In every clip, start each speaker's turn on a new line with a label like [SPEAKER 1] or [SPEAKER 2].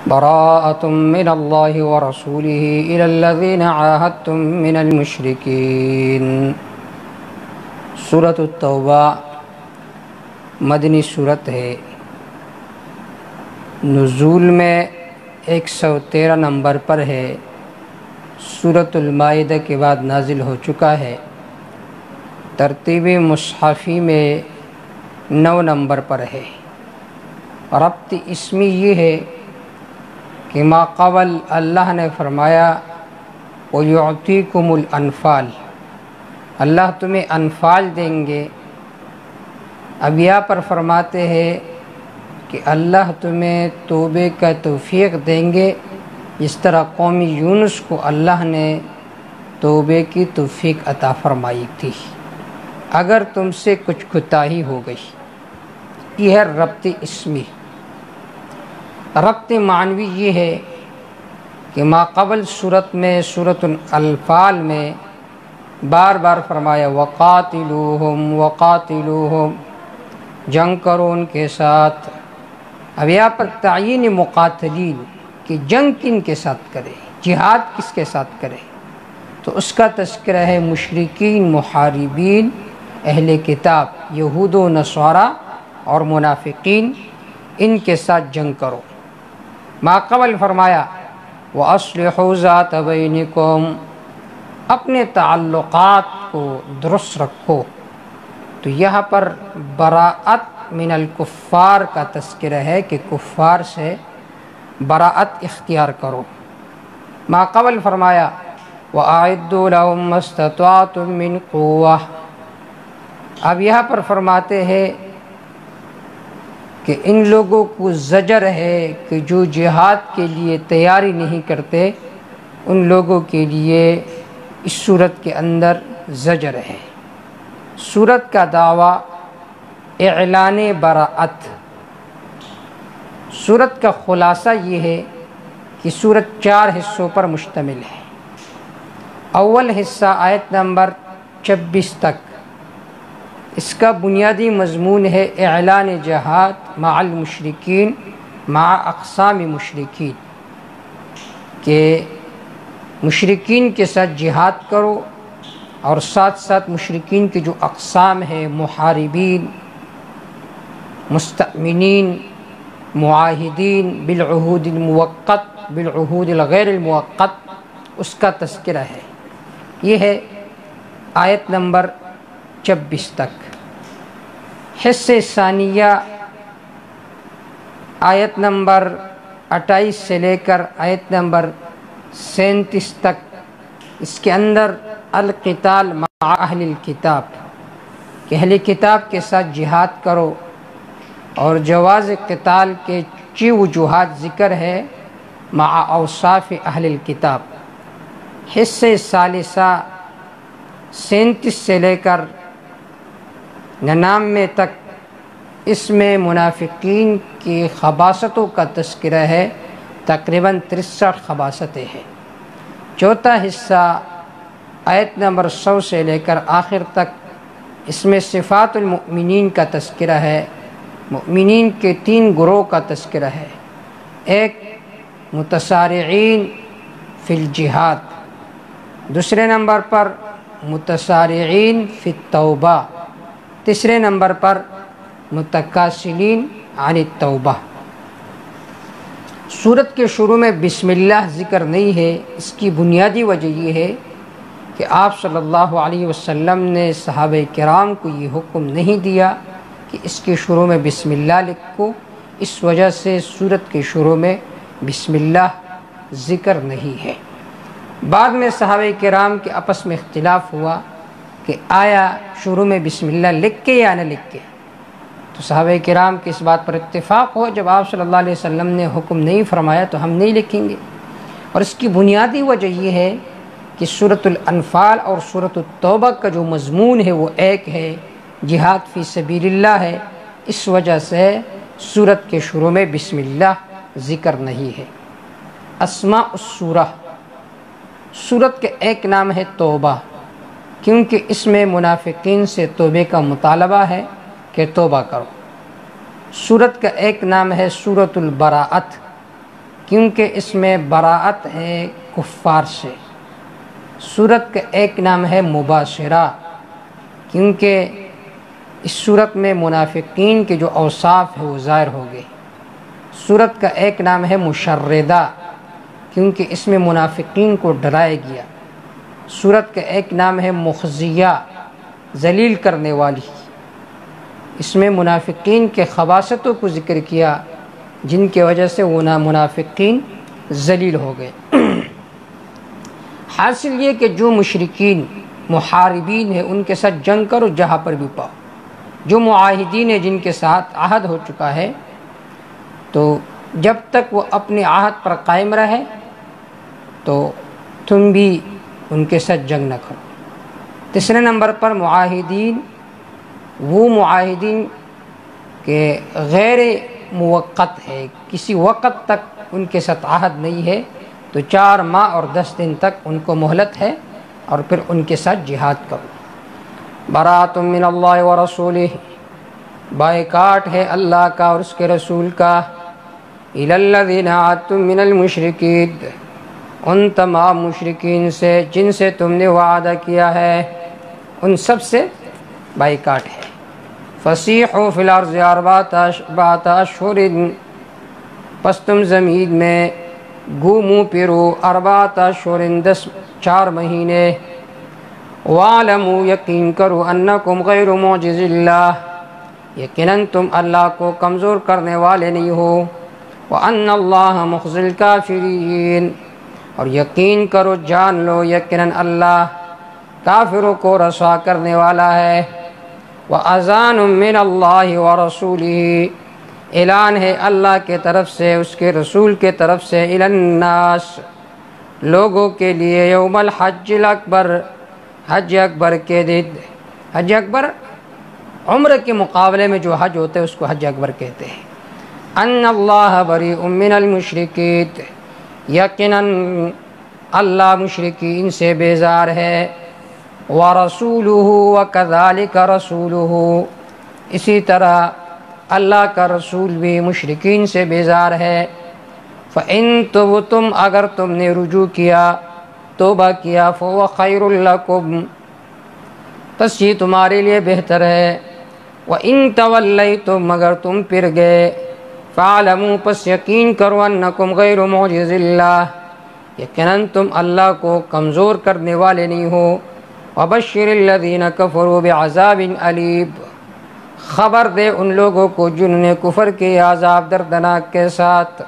[SPEAKER 1] براءة من اللہ ورسولہ الی الذین عاہدتم من المشرکین۔ سورۃ التوبہ مدنی سورت ہے، نزول میں 113 نمبر پر ہے، سورۃ المائدہ کے بعد نازل ہو چکا ہے۔ ترتیب مصحفی میں 9 نمبر پر ہے۔ ربط اسمی یہ ہے کہ ما قبل اللہ نے فرمایا وَيُعْطِيكُمُ الْأَنْفَالِ، اللہ تمہیں انفال دیں گے۔ اب یہاں پر فرماتے ہیں کہ اللہ تمہیں توبے کا توفیق دیں گے، جس طرح قوم یونس کو اللہ نے توبے کی توفیق عطا فرمائی تھی اگر تم سے کچھ کوتاہی ہو گئی۔ یہ ہے ربط اسمی۔ ربط معنوی یہ ہے کہ ما قبل صورت میں سورۃ الانفال میں بار بار فرمایا وقاتلوہم وقاتلوہم، جنگ کرو ان کے ساتھ۔ اب یہاں پر تعین مقاتلین کہ جنگ کن کے ساتھ کرے، جہاد کس کے ساتھ کرے، تو اس کا تذکرہ ہے مشرکین، محاربین، اہل کتاب، یہود و نصارہ اور منافقین، ان کے ساتھ جنگ کرو۔ ما قبل فرمایا وَأَصْلِحُوا ذَاتَ بَيْنِكُمْ، اپنے تعلقات کو درست رکھو۔ تو یہاں پر براءت من الکفار کا تذکرہ ہے کہ کفار سے براءت اختیار کرو۔ ما قبل فرمایا وَأَعِدُّوا لَهُم مَّا اسْتَطَعْتُم مِّن قُوَّةٍ، اب یہاں پر فرماتے ہیں کہ ان لوگوں کو زجر ہے کہ جو جہاد کے لیے تیاری نہیں کرتے، ان لوگوں کے لیے اس صورت کے اندر زجر ہے۔ صورت کا دعویٰ اعلان براءت۔ صورت کا خلاصہ یہ ہے کہ صورت 4 حصوں پر مشتمل ہے۔ اول حصہ آیت نمبر 26 تک، اس کا بنیادی مضمون ہے اعلان جہاد مع المشرکین، مع اقسام مشرکین، کہ مشرکین کے ساتھ جہاد کرو اور ساتھ ساتھ مشرکین کی جو اقسام ہیں، محاربین، مستأمنین، معاہدین بالعہود المؤقت، بالعہود الغیر المؤقت، اس کا تذکرہ ہے۔ یہ ہے آیت نمبر 26 تک۔ حصہ ثانیہ آیت نمبر 28 سے لے کر آیت نمبر 37 تک، اس کے اندر القتال مع اہل الکتاب، کہ اہل کتاب کے ساتھ جہاد کرو، اور جواز قتال کے 6 وجوہات ذکر ہے مع اوصاف اہل الکتاب۔ حصہ ثالثہ 37 سے لے کر 99 تک، اس میں منافقین کی خباثتوں کا تذکرہ ہے، تقریباً 63 خباثتیں ہیں۔ چوتھا حصہ آیت نمبر 100 سے لے کر آخر تک، اس میں صفات المؤمنین کا تذکرہ ہے، مؤمنین کے 3 گروہ کا تذکرہ ہے۔ ایک متسارعین فی الجہاد، دوسرے نمبر پر متسارعین فی التوبہ، تیسرے نمبر پر متکاسلین عن التوبہ۔ سورت کے شروع میں بسم اللہ ذکر نہیں ہے، اس کی بنیادی وجہ یہ ہے کہ آپ صلی اللہ علیہ وسلم نے صحابہ کرام کو یہ حکم نہیں دیا کہ اس کے شروع میں بسم اللہ لکھو، اس وجہ سے سورت کے شروع میں بسم اللہ ذکر نہیں ہے۔ بعد میں صحابہ کرام کے آپس میں اختلاف ہوا کہ آیا شروع میں بسم اللہ لکھ کے یا نہ لکھ کے، تو صحابہ کرام کی اس بات پر اتفاق ہو، جب آپ صلی اللہ علیہ وسلم نے حکم نہیں فرمایا تو ہم نہیں لکھیں گے۔ اور اس کی بنیادی وجہ یہ ہے کہ سورۃ الانفال اور سورۃ التوبہ کا جو مضمون ہے وہ ایک ہے، جہاد فی سبیل اللہ ہے، اس وجہ سے سورت کے شروع میں بسم اللہ ذکر نہیں ہے۔ اسماء السورہ، سورت کے ایک نام ہے توبہ، کیونکہ اس میں منافقین سے توبے کا مطالبہ ہے کہ توبہ کرو۔ سورت کا ایک نام ہے سورۃ البراءت، کیونکہ اس میں براءت ہے کفار سے۔ سورت کا ایک نام ہے مباشرہ، کیونکہ اس سورت میں منافقین کے جو اوصاف ہے وہ ظاہر ہو گئے۔ سورت کا ایک نام ہے مشردہ، کیونکہ اس میں منافقین کو ڈرایا گیا۔ سورت کا ایک نام ہے مخزیہ، ذلیل کرنے والی، اس میں منافقین کے خباثتوں کو ذکر کیا جن کی وجہ سے وہ منافقین ذلیل ہو گئے۔ حاصل یہ کہ جو مشرکین محاربین ہیں ان کے ساتھ جنگ کرو جہاں پر بھی پاؤ، جو معاہدین ہیں جن کے ساتھ عہد ہو چکا ہے تو جب تک وہ اپنے عہد پر قائم رہے تو تم بھی ان کے ساتھ جنگ نہ کرو۔ تیسرے نمبر پر معاہدین، وہ معاہدین کہ غیر موقت ہے، کسی وقت تک ان کے ساتھ عہد نہیں ہے، تو 4 ماہ اور 10 دن تک ان کو مہلت ہے اور پھر ان کے ساتھ جہاد کرو۔ براۃ من اللہ ورسولہ، بائیکاٹ ہے اللہ کا اور اس کے رسول کا۔ الی الذین عاہدتم من المشرکین، ان تمام مشرکین سے جن سے تم نے وعدہ کیا ہے ان سب سے بائیکاٹ ہے۔ فسیحوا فی الارض 4 اشہر، پس تم زمین میں گھومو پھرو 4 اشہر 4 مہینے۔ وَاعْلَمُوا، یقین کرو، انکم غیر معجز اللہ، یقیناً تم اللہ کو کمزور کرنے والے نہیں ہو۔ وَأَنَّ اللَّهَ مُخْزِي الْكَافِرِينَ، اور یقین کرو، جان لو، یقیناً اللہ کافروں کو رسوا کرنے والا ہے۔ وَأَذَانٌ مِّنَ اللَّهِ وَرَسُولِهِ، اعلان ہے اللہ کے طرف سے، اس کے رسول کے طرف سے، إِلَى النَّاسِ، لوگوں کے لیے، یوم الحج الاکبر، حج اکبر کے دن۔ حج اکبر عمرہ کے مقابلے میں جو حج ہوتے ہیں اس کو حج اکبر کہتے ہیں۔ ان اللہ بریء من المشرکین، یقیناً اللہ مشرکین سے بیزار ہے۔ ورسولہ، وکذالک رسولہ، اسی طرح اللہ کا رسول بھی مشرکین سے بیزار ہے۔ فَإِن تُبْتُمْ، اگر تم نے رجوع کیا، توبہ کیا، فَهُوَ خَيْرٌ لَكُمْ، پس یہ تمہارے لیے بہتر ہے۔ وَإِن تَوَلَّيْتُمْ، اگر تم پھر گئے، فَاعْلَمُوا، پس یقین کرو، أَنَّكُمْ غَيْرُ مُعْجِزِ اللَّهِ، یقیناً تم اللہ کو کمزور کرنے والے نہیں ہو۔ وَبَشِّرِ الَّذِينَ كَفَرُوا بِعَذَابٍ أَلِيمٍ، خبر دے ان لوگوں کو جنہوں نے کفر کے عذاب دردناک کے ساتھ۔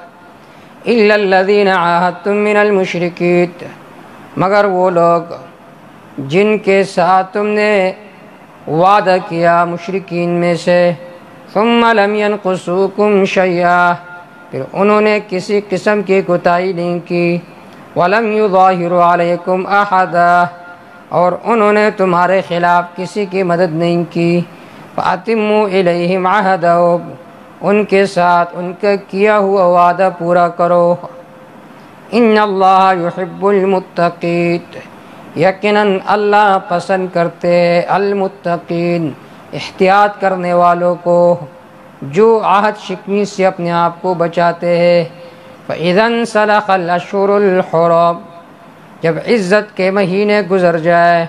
[SPEAKER 1] إِلَّا الَّذِينَ عَاهَدتُّم مِّنَ الْمُشْرِكِينَ، مگر وہ لوگ جن کے ساتھ تم نے وعدہ کیا مشرکین میں سے۔ ثُمَّ لَمْ يَنْقُصُوكُمْ شَيْئًا، پھر انہوں نے کسی قسم کی کوتاہی نہیں کی۔ وَلَمْ يُظَاهِرُوا عَلَيْكُمْ أَحَدًا، اور انہوں نے تمہارے خلاف کسی کی مدد نہیں کی۔ فَأَتِمُّوا إِلَيْهِمْ عَهْدَهُمْ، ان کے ساتھ ان کا کیا ہوا وعدہ پورا کرو۔ إِنَّ اللَّهَ يُحِبُّ الْمُتَّقِينَ، یقیناً اللہ پسند کرتے المتقین، احتیاط کرنے والوں کو، جو عہد شکنی سے اپنے آپ کو بچاتے ہیں۔ فَإِذَا انْسَلَخَ الْأَشْهُرُ الْحُرُمُ، جب عزت کے مہینے گزر جائے،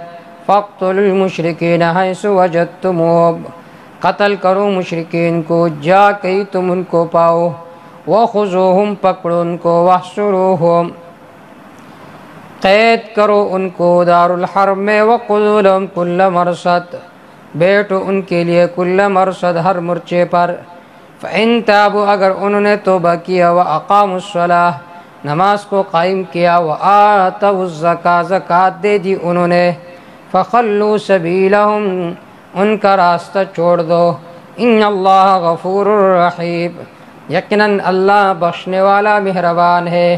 [SPEAKER 1] فَاقْتُلُوا الْمُشْرِكِينَ حَيْثُ وَجَدتُّمُوهُمْ، قتل کرو مشرکین کو جا کہیں تم ان کو پاؤ۔ وَخُذُوهُمْ، پکڑو ان کو۔ وَاحْصُرُوهُمْ، قید کرو ان کو دار الحرب میں۔ وَقُعُودُوا لَهُمْ كُلَّ مَرْصَدٍ، بیٹھو ان کے لیے کل مرصد، ہر مورچے پر۔ فَإِن تَابُوا، اگر انہوں نے توبہ کیا، وَأَقَامُوا الصَّلَاةَ، نماز کو قائم کیا، وَآتَوُا الزَّکَاةَ، زکوٰۃ دے دی انہوں نے، فَخَلُّوا سَبِیلَهُمْ، ان کا راستہ چھوڑ دو۔ إِنَّ اللَّهَ غَفُورٌ رَحِیمٌ، یقیناً اللہ بخشنے والا مہربان ہے۔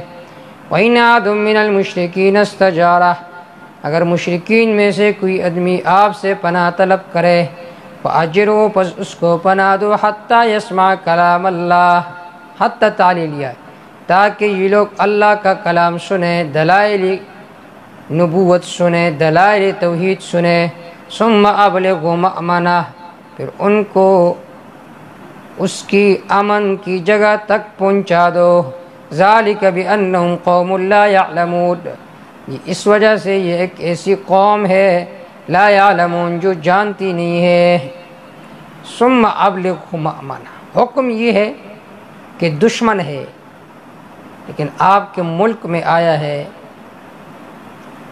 [SPEAKER 1] وَإِنْ أَحَدٌ مِّنَ الْمُشْرِكِينَ اسْتَجَارَكَ، اگر مشرکین میں سے کوئی آدمی آپ سے پناہ طلب کرے، فَأَجِرْهُ، پس اس کو پناہ دو، حَتَّى يَسْمَعَ كَلَامَ اللَّهِ، حتیٰ تعلیلیہ، تاکہ یہ لوگ اللہ کا کلام سنیں، دلائل نبوت سنیں، دلائل توحید سنیں۔ ثُمَّ أَبْلِغْهُ مَأْمَنَهُ، پھر ان کو اس کی امن کی جگہ تک پہنچا دو۔ ذالک بأنہم قوم لا یعلمون، یہ اس وجہ سے یہ ایک ایسی قوم ہے لا یعلمون جو جانتی نہیں ہے۔ ثم ابلغہ مأمنہ، حکم یہ ہے کہ دشمن ہے لیکن آپ کے ملک میں آیا ہے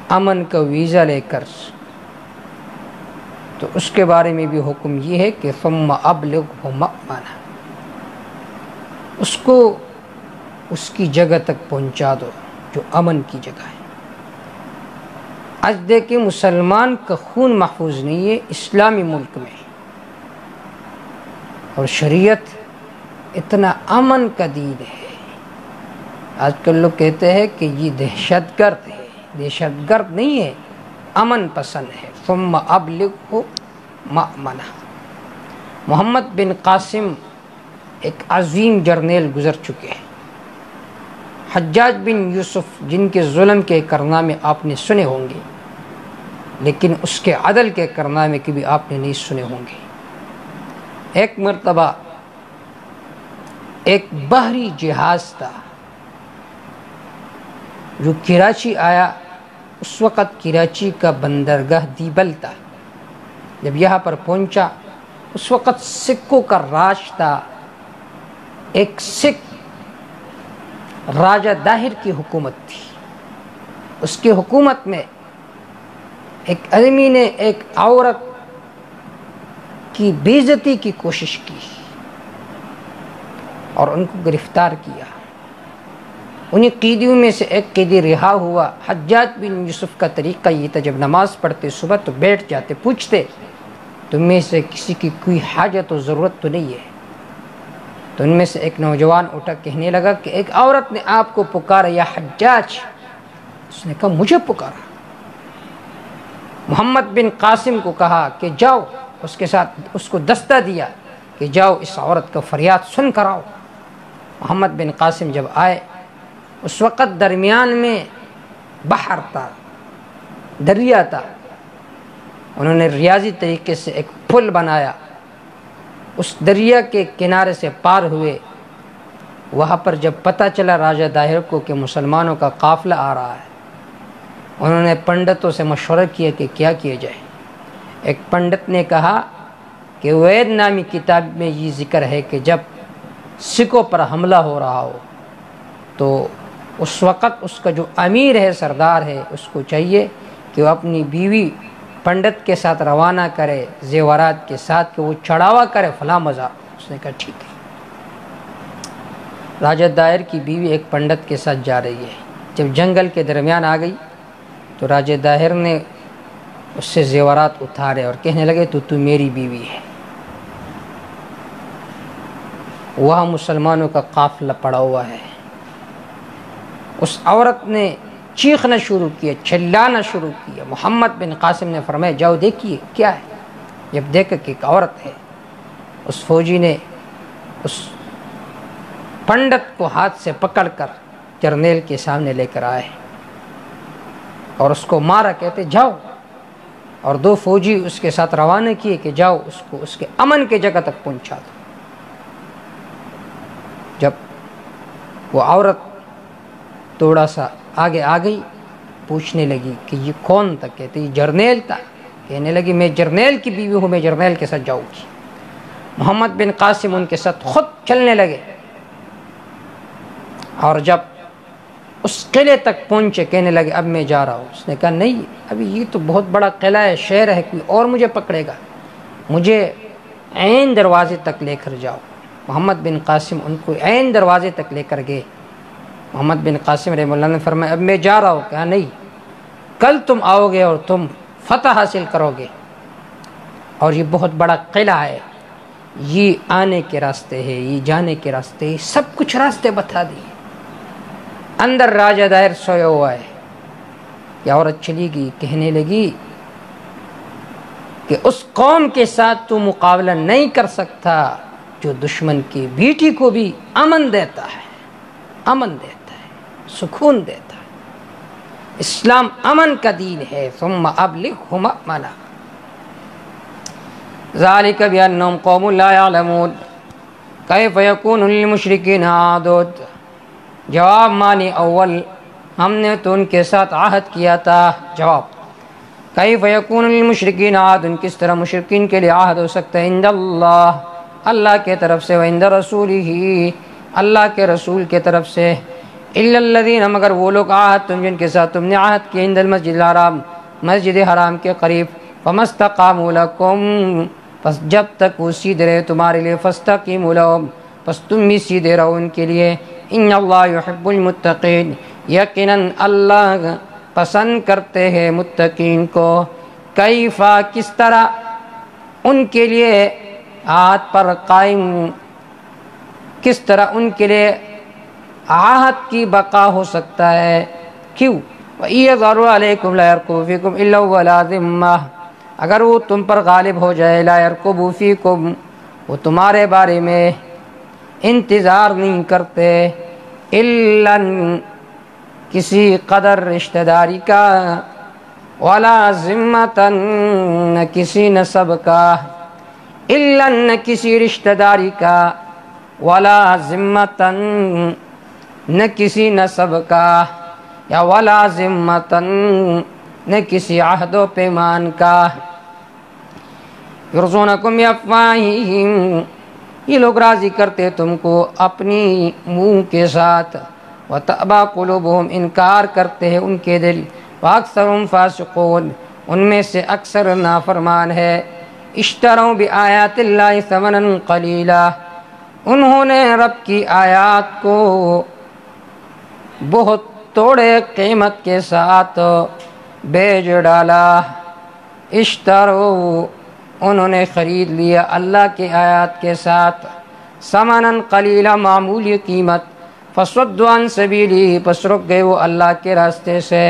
[SPEAKER 1] امن کا ویزا لے کر، تو اس کے بارے میں بھی حکم یہ ہے کہ ثم ابلغہ مأمنہ، اس کو اس کی جگہ تک پہنچا دو جو امن کی جگہ ہے۔ آج دیکھیں مسلمان کا خون محفوظ نہیں ہے اسلامی ملک میں، اور شریعت اتنا امن کا دین ہے۔ آج کل لوگ کہتے ہیں کہ یہ دہشت گرد ہے، دہشت گرد نہیں ہے، امن پسند ہے۔ ثم ابلغہ مأمنہ۔ محمد بن قاسم ایک عظیم جرنیل گزر چکے ہیں۔ حجاج بن یوسف جن کے ظلم کے کارنامے آپ نے سنے ہوں گے، لیکن اس کے عدل کے کارنامے کی بھی آپ نے نہیں سنے ہوں گے۔ ایک مرتبہ ایک بحری جہاز تھا جو کراچی آیا، اس وقت کراچی کا بندرگاہ دیبل تھا۔ جب یہاں پر پہنچا اس وقت سکھوں کا راج تھا، ایک سکھ راجہ داہر کی حکومت تھی۔ اس کی حکومت میں ایک آدمی نے ایک عورت کی بے عزتی کی کوشش کی اور ان کو گرفتار کیا۔ انہیں قیدیوں میں سے ایک قیدی رہا ہوا۔ حجاج بن یوسف کا طریقہ یہ تھا، جب نماز پڑھتے صبح تو بیٹھ جاتے، پوچھتے تم میں سے کسی کی کوئی حاجت و ضرورت تو نہیں ہے؟ تو ان میں سے ایک نوجوان اٹھا کہنے لگا کہ ایک عورت نے آپ کو پکارا یا حجاج۔ اس نے کہا مجھے پکارا؟ محمد بن قاسم کو کہا کہ جاؤ، اس کے ساتھ اس کو دستہ دیا کہ جاؤ اس عورت کا فریاد سن کر آؤ۔ محمد بن قاسم جب آئے، اس وقت درمیان میں بحر تھا، دریا تھا۔ انہوں نے ریاضی طریقے سے ایک پل بنایا، اس دریا کے کنارے سے پار ہوئے۔ وہاں پر جب پتہ چلا راجہ داہر کو کہ مسلمانوں کا قافلہ آ رہا ہے، انہوں نے پنڈتوں سے مشورہ کیا کہ کیا کیا جائے۔ ایک پنڈت نے کہا کہ وید نامی کتاب میں یہ ذکر ہے کہ جب سکھوں پر حملہ ہو رہا ہو تو اس وقت اس کا جو امیر ہے، سردار ہے، اس کو چاہیے کہ وہ اپنی بیوی پنڈت کے ساتھ روانہ کرے، زیورات کے ساتھ، کہ وہ چڑھاوا کرے فلاں مزار۔ اس نے کہا ٹھیک ہے۔ راجہ دائر کی بیوی ایک پنڈت کے ساتھ جا رہی ہے۔ جب جنگل کے درمیان آ گئی تو راجہ داہر نے اس سے زیورات اتارے اور کہنے لگے تو میری بیوی ہے۔ وہاں مسلمانوں کا قافلہ پڑا ہوا ہے۔ اس عورت نے چیخنا شروع کیا، چلانا شروع کیا۔ محمد بن قاسم نے فرمایا جاؤ دیکھیے کیا ہے۔ جب دیکھا کہ ایک عورت ہے، اس فوجی نے اس پنڈت کو ہاتھ سے پکڑ کر جرنیل کے سامنے لے کر آئے اور اس کو مارا، کہتے جاؤ، اور دو فوجی اس کے ساتھ روانہ کیے کہ جاؤ اس کو اس کے امن کے جگہ تک پہنچا دو۔ جب وہ عورت تھوڑا سا آگے آ گئی، پوچھنے لگی کہ یہ کون تھا؟ کہتے یہ جرنیل تھا۔ کہنے لگی میں جرنیل کی بیوی ہوں، میں جرنیل کے ساتھ جاؤں گی۔ محمد بن قاسم ان کے ساتھ خود چلنے لگے، اور جب اس قلعے تک پہنچے کہنے لگے اب میں جا رہا ہوں۔ اس نے کہا نہیں، ابھی یہ تو بہت بڑا قلعہ ہے، شہر ہے، کوئی اور مجھے پکڑے گا، مجھے عین دروازے تک لے کر جاؤ۔ محمد بن قاسم ان کو عین دروازے تک لے کر گئے۔ محمد بن قاسم رحمہ اللہ نے فرمایا اب میں جا رہا ہوں۔ کہا نہیں، کل تم آؤ گے اور تم فتح حاصل کرو گے، اور یہ بہت بڑا قلعہ ہے، یہ آنے کے راستے ہے، یہ جانے کے راستے ہے، سب کچھ راستے بتا دیے۔ اندر راجہ دائر سویا ہوا ہے۔ یہ عورت چلی گئی، کہنے لگی کہ اس قوم کے ساتھ تو مقابلہ نہیں کر سکتا جو دشمن کی بیٹی کو بھی امن دیتا ہے، امن دیتا ہے، سکون دیتا ہے۔ اسلام امن کا دین ہے۔ ثم ابلغہ مأمنہ ذالک بأنہم قوم لا یعلمون کیف یکون للمشرکین عہد۔ جواب معنی اول، ہم نے تو ان کے ساتھ عہد کیا تھا۔ جواب، کیف یکون للمشرکین عہد، کس طرح مشرکین کے لیے عہد ہو سکتا ہے؟ عند اللہ، اللہ کے طرف سے، وعند رسولہ، اللہ کے رسول کے طرف سے، الا الذین، مگر وہ لوگ عہدتم جن کے ساتھ تم نے عہد کیا، عند المسجد الحرام، مسجد حرام کے قریب، فما استقاموا لکم، پس جب تک وہ سیدھے رہے تمہارے لیے، فاستقیموا لہم، پس تم بھی سیدھے رہو ان کے لیے، ان اللہ یحب المتقین، یقیناً اللہ پسند کرتے ہیں متقین کو۔ کیفا، کس طرح، ان کے لیے عہد پر قائم، کس طرح ان کے لیے عہد کی بقا ہو سکتا ہے؟ کیوں؟ وَإِيَظْهَرُوا عَلَيْكُمْ لَا يَرْقُبُوا فِيكُمْ إِلَّا وَلَا ذِمَّةٍ، اگر وہ تم پر غالب ہو جائے، لا يَرْقُبُوا فِيكُمْ، وہ تمہارے بارے میں انتظار نہیں کرتے، الا کسی قدر رشتہ داری کا، ولا ذمتن، نہ کسی نسب کا، الا نہ کسی رشتہ داری کا، ولا ذمتن، نہ کسی نسب کا، یا ولا ذمتن، نہ کسی عہد و پیمان کا۔ یرضونکم بافواہہم، یہ لوگ راضی کرتے تم کو اپنی منہ کے ساتھ، وتأبى قلوبهم، انکار کرتے ہیں ان کے دل، واکثرهم فاسقون، ان میں سے اکثر نافرمان ہے۔ اشتروا بآیات اللہ ثمنا قلیلا، انہوں نے رب کی آیات کو بہت تھوڑے قیمت کے ساتھ بیچ ڈالا۔ اشتروا، انہوں نے خرید لیا اللہ کی آیات کے ساتھ، ثمنا قلیلا، معمولی قیمت، فصدوا عن سبیلہ، پس رک گئے وہ اللہ کے راستے سے۔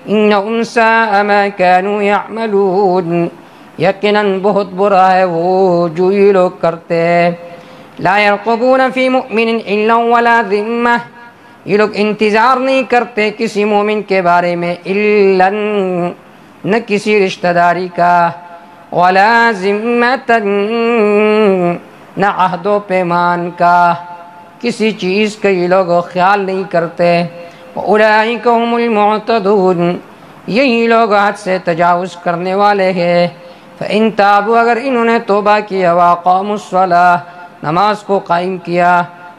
[SPEAKER 1] انہم ساء ما كانوا یعملون، یقیناً بہت برا ہے وہ جو یہ لوگ کرتے ہیں۔ لا يرقبون فی مؤمن الا ولا ذمہ، یہ لوگ انتظار نہیں کرتے کسی مومن کے بارے میں، الا، نہ کسی رشتہ داری کا، ولا ذمۃ، نہ عہد و پیمان کا، کسی چیز کا یہ لوگ خیال نہیں کرتے۔ اولئک هم المعتدون، یہی لوگ حد سے تجاوز کرنے والے ہیں۔ فإن تابوا، اگر انہوں نے توبہ کیا، واقاموا الصلاۃ، نماز کو قائم کیا،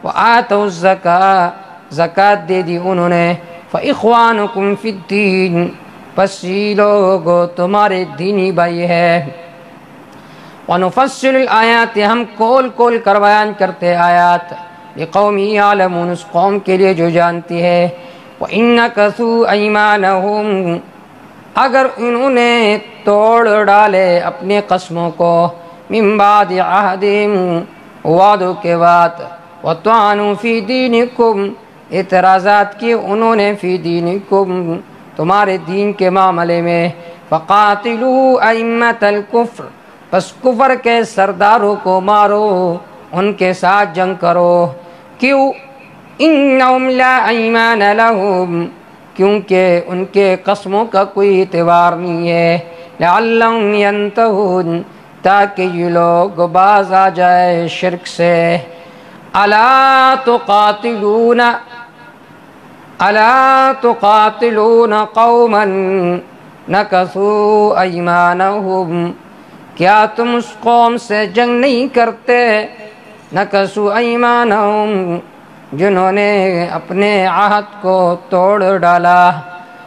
[SPEAKER 1] وآتوا الزکاۃ، زکوٰۃ دے دی انہوں نے، فإخوانکم فی الدین، پس یہ لوگ تمہارے دینی بھائی ہے۔ ونفصل الآیات، ہم کول کول کر بیان کرتے آیات، لقوم یعلمون، اس قوم کے لیے جو جانتی ہے۔ وَإِن نَكَثُوا أَيْمَانَهُمْ، اگر انہوں نے توڑ ڈالے اپنے قسموں کو، من بعد عہدہم، وعدوں کے بعد، وَطَعَنُوا فِي دِينِكُمْ، اعتراضات کی انہوں نے، فی دینکم، تمہارے دین کے معاملے میں، فَقَاتِلُوا أَئِمَّةَ الْكُفْرِ، پس کفر کے سرداروں کو مارو، ان کے ساتھ جنگ کرو۔ کیوں؟ انہم لا ایمان لہم، کیونکہ ان کے قسموں کا کوئی اعتبار نہیں ہے، لعلہم ینتہون، تاکہ یہ لوگ باز آ جائے شرک سے۔ الا تقاتلون قوما نکثوا ایمانہم، کیا تم اس قوم سے جنگ نہیں کرتے، نکثوا ایمانہم، جنہوں نے اپنے عہد کو توڑ ڈالا،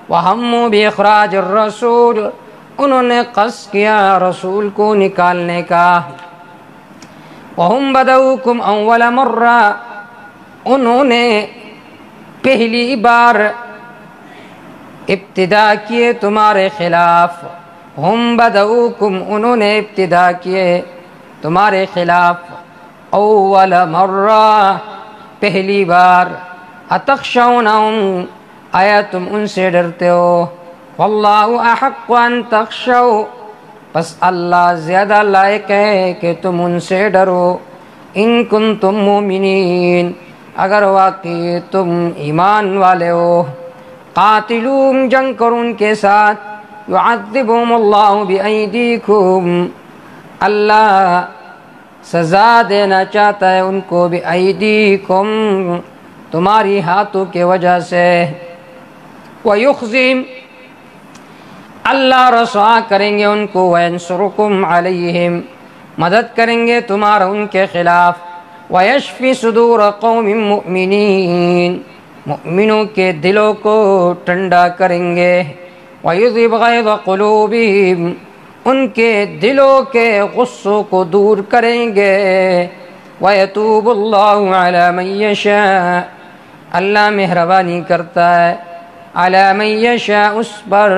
[SPEAKER 1] وہموا باخراج الرسول، انہوں نے قصد کیا رسول کو نکالنے کا، وہم بدؤکم اول مرہ، انہوں نے پہلی بار ابتدا کیے تمہارے خلاف، ہم بدؤکم، انہوں نے ابتدا کیے تمہارے خلاف، اول مرہ، پہلی بار، اتخشونہم، آیا تم ان سے ڈرتے ہو، واللہ احق ان تخشوا، پس اللہ زیادہ لائق ہے کہ تم ان سے ڈرو، ان کنتم مومنین، اگر واقعی تم ایمان والے ہو۔ قاتلوہم، جنگ کرو ان کے ساتھ، یعذبہم اللہ بایدیکم، اللہ سزا دینا چاہتا ہے ان کو، بایدیکم، تمہاری ہاتھوں کی وجہ سے۔ وَيُخْزِهِمْ اللہ رسوا کریں گے ان کو، وَيَنْصُرُكُمْ عَلَيْهِمْ مدد کریں گے تمہارا ان کے خلاف، وَيَشْفِ صُدُورَ قَوْمٍ مُؤْمِنِينَ مؤمنوں کے دلوں کو ٹھنڈا کریں گے، وَيُذْهِبْ غَيْظَ قُلُوبِهِمْ ان کے دلوں کے غصوں کو دور کریں گے، وَيَتُوبُ اللَّهُ عَلَى مَن يَشَاءُ اللہ مہربانی کرتا ہے، عَلَى مَن يَشَاءُ اس پر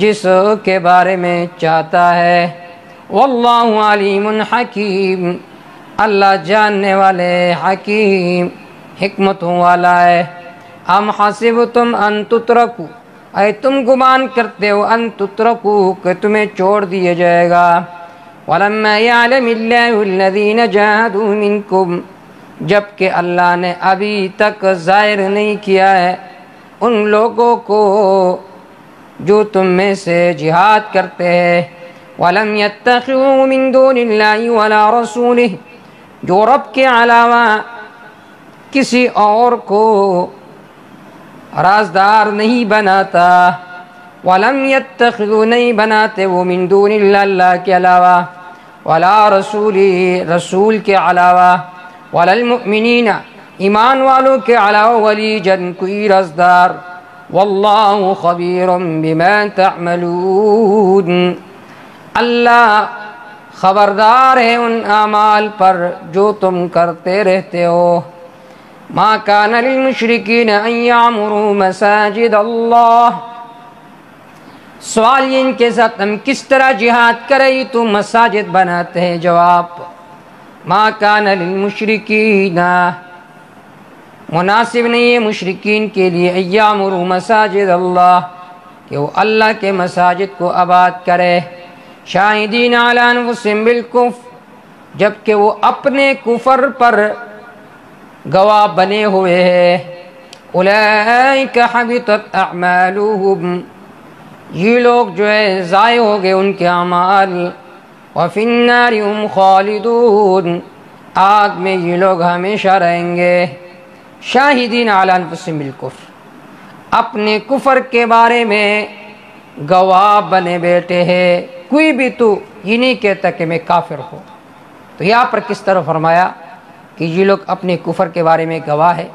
[SPEAKER 1] جس کے بارے میں چاہتا ہے، وَاللَّهُ عَلِيمٌ حَكِيمٌ اللہ جاننے والے حکیم حکمتوں والا ہے۔ ام حسبتم ان تترکوا اے تم گمان کرتے ہو ان تترکوا کہ تمہیں چھوڑ دیا جائے گا، وَلَمَّا يَعْلَمِ اللَّهُ الَّذِينَ جَاهَدُوا مِنْكُمْ جبکہ اللہ نے ابھی تک ظاہر نہیں کیا ہے ان لوگوں کو جو تم میں سے جہاد کرتے ہیں، وَلَمْ يَتَّخِذُوا مِن دُونِ اللَّهِ وَلَا رَسُولِهِ جو رب کے علاوہ کسی اور کو رازدار نہیں بناتا، وَلَمْ يَتَّخِذُوا نہیں بناتے وہ مِن دُونِ اللَّهِ اللہ کے علاوہ، وَلَا رَسُولِهِ رسول کے علاوہ، وَلَا الْمُؤْمِنِينَ ایمان والوں کے علاوہ وَلِيًّا کوئی رازدار، وَاللَّهُ خَبِيرٌ بِمَا تَعْمَلُونَ اللہ خبردار ہے ان اعمال پر جو تم کرتے رہتے ہو۔ ما كان للمشركين ان يعمروا مساجد اللہ سوال یہ ان کے ساتھ ہم کس طرح جہاد کریں تو مساجد بناتے ہیں، جواب ما كان للمشركين مناسب نہیں ہے مشرکین کے لیے ان يعمروا مساجد اللہ کہ وہ اللہ کے مساجد کو آباد کرے، شاہدین علی انفسہم بالکفر جبکہ وہ اپنے کفر پر گواہ بنے ہوئے ہیں، اولئک حبطت اعمالهم یہ لوگ جو ہے ضائع ہو گئے ان کے اعمال، وفی النار هم خالدون آگ میں یہ لوگ ہمیشہ رہیں گے، شاہدین علی انفسہم بالکفر اپنے کفر کے بارے میں گواہ بنے بیٹھے ہیں، کوئی بھی تو یہ نہیں کہتا کہ میں کافر ہوں۔ تو یہاں پر کس طرح فرمایا کہ یہ لوگ اپنے کفر کے بارے میں گواہ ہے؟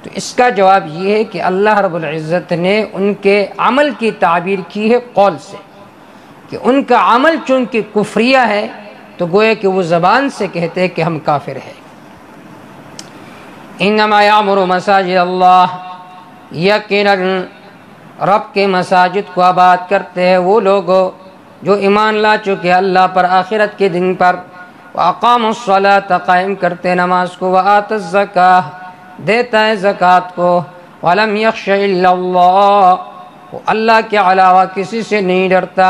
[SPEAKER 1] تو اس کا جواب یہ ہے کہ اللہ رب العزت نے ان کے عمل کی تعبیر کی ہے قول سے، کہ ان کا عمل چونکہ کفریہ ہے تو گویا کہ وہ زبان سے کہتے ہیں کہ ہم کافر ہیں۔ انما یعمر مساجد اللہ یقیناً رب کے مساجد کو آباد کرتے ہیں وہ لوگ جو ایمان لا چکے اللہ پر آخرت کے دن پر، وَأَقَامُوا الصَّلَاةَ قائم کرتے نماز کو، وَآتَ الزَّكَاةَ دیتا ہے زکوٰۃ کو، وَلَمْ يَخْشَ إِلَّا اللَّهَ وہ اللہ کے علاوہ کسی سے نہیں ڈرتا،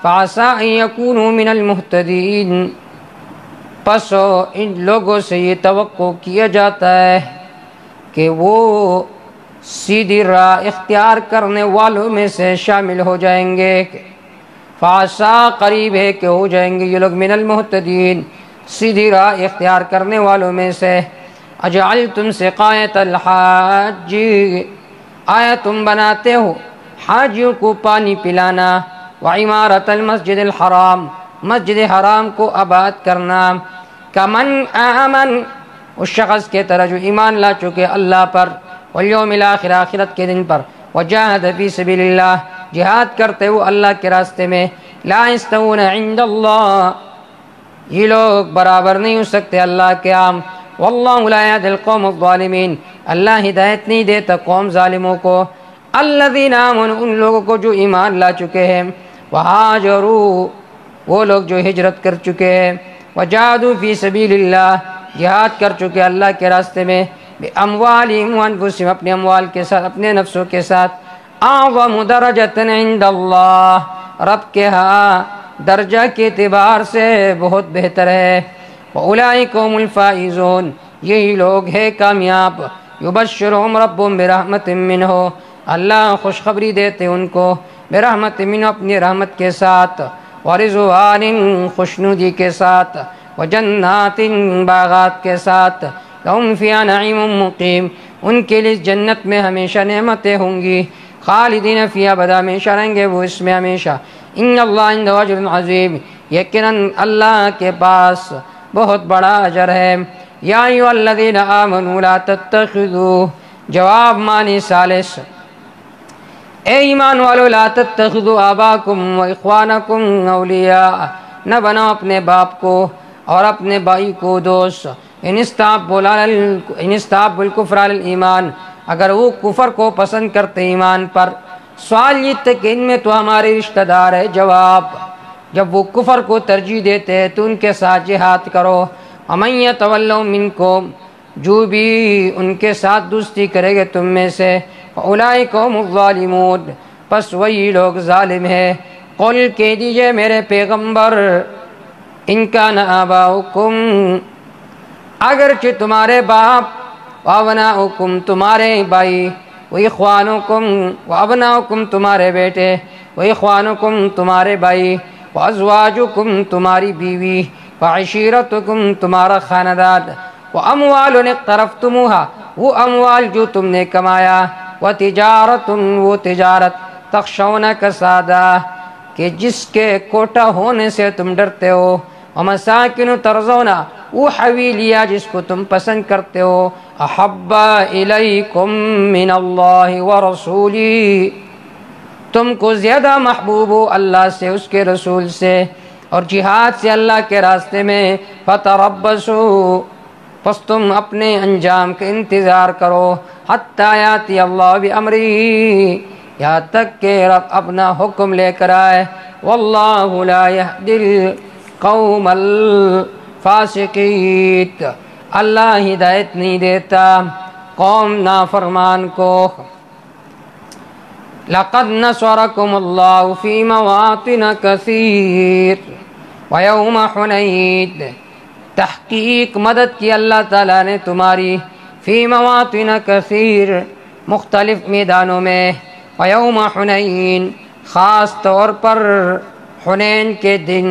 [SPEAKER 1] فَعَسَىٰ أَن يَكُونُوا مِنَ الْمُهْتَدِينَ پس ان لوگوں سے یہ توقع کیا جاتا ہے کہ وہ سیدھی راہ اختیار کرنے والوں میں سے شامل ہو جائیں گے، فَعَسَىٰ قریب ہے کہ ہو جائیں گے یہ لوگ من المہتدین سیدھی راہ اختیار کرنے والوں میں سے۔ اجعلتم سقایت الحاج آیا تم بناتے ہو حاجیوں کو پانی پلانا، وعمارت المسجد الحرام مسجد حرام کو آباد کرنا، کمن آمن اس شخص کے طرح جو ایمان لا چکے اللہ پر، والیوم الآخر آخرت کے دن پر، وجاہد فی سبیل اللہ جہاد کرتے وہ اللہ کے راستے میں، لا یستوون عند اللہ یہ لوگ برابر نہیں ہو سکتے اللہ کے عام، واللہ لا یہدی القوم الظالمین اللہ ہدایت نہیں دیتا قوم ظالموں کو، الذین آمنوا ان لوگوں کو جو ایمان لا چکے ہیں، وہاجروا وہ لوگ جو ہجرت کر چکے ہیں، وجاہدوا فی سبیل اللہ جہاد کر چکے اللہ کے راستے میں، باموالہم وانفسہم اپنے اموال کے ساتھ اپنے نفسوں کے ساتھ، اعظم درجۃ عند اللہ رب کے ہاں درجہ کے اعتبار سے بہت بہتر ہے، وَأُولَئِكَ هُمُ الْفَائِزُونَ یہی لوگ ہیں کامیاب، یبشرہم ربہم برحمت منہ اللہ خوشخبری دیتے ان کو برحمت منہ اپنی رحمت کے ساتھ، ورضوان خوشنودی کے ساتھ، وجنات باغات کے ساتھ، لہم فیہا نعیم مقیم، ان کے لیے جنت میں ہمیشہ نعمتیں ہوں گی، خالدین فیہا ابدا، ہمیشہ رہیں گے وہ اس میں ہمیشہ۔ ان اللہ عنده اجر عظیم، یقیناً اللہ کے پاس بہت بڑا اجر ہے۔ یا ایھا الذین آمنوا لا تتخذوا، جواب معنی ثالث، اے ایمان والو، لا تتخذوا آباءکم و اخوانکم اولیاء، نہ بناؤ اپنے باپ کو اور اپنے بھائی کو دوست، ان استحبوا الکفر علی الایمان، اگر وہ کفر کو پسند کرتے ایمان پر۔ سوال یہ تھا کہ ان میں تو ہمارے رشتہ دار ہے، جواب جب وہ کفر کو ترجیح دیتے ہیں تو ان کے ساتھ جہاد کرو۔ ومن یتولہم منکم، جو بھی ان کے ساتھ دوستی کرے گے تم میں سے، فاولئک ھم الظالمون، پس وہی لوگ ظالم ہیں۔ قل کہہ دیجئے میرے پیغمبر، ان کان آباؤکم، اگرچہ تمہارے باپ، وابناؤکم تمہارے بھائی، واخوانکم وابناؤکم تمہارے بیٹے، واخوانکم تمہارے بھائی، وازواجکم تمہاری بیوی، وعشیرتکم تمہارا خاندان، واموال اقترفتموها وہ اموال جو تم نے کمایا، وتجارت وہ تجارت، تخشون کسادہ کہ جس کے کوٹا ہونے سے تم ڈرتے ہو، ومساکن ترضونا وہ حویلیہ جس کو تم پسند کرتے ہو، احب الیکم من اللہ ورسولی، تم کو زیادہ محبوب ہو اللہ سے، اس کے رسول سے، اور جہاد سے اللہ کے راستے میں، فتربصوا پس تم اپنے انجام کا انتظار کرو، حتی یاتی اللہ بامرہ، یہاں تک کہ رب اپنا حکم لے کر آئے، واللہ لا یہدی القوم الفاسقین، اللہ ہدایت نہیں دیتا قوم نافرمان کو۔ لقد نصرکم اللہ فی مواطن کثیر ویوم حنین، تحقیق مدد کی اللہ تعالیٰ نے تمہاری، فی مواطن کثیر مختلف میدانوں میں، ویوم حنین خاص طور پر حنین کے دن،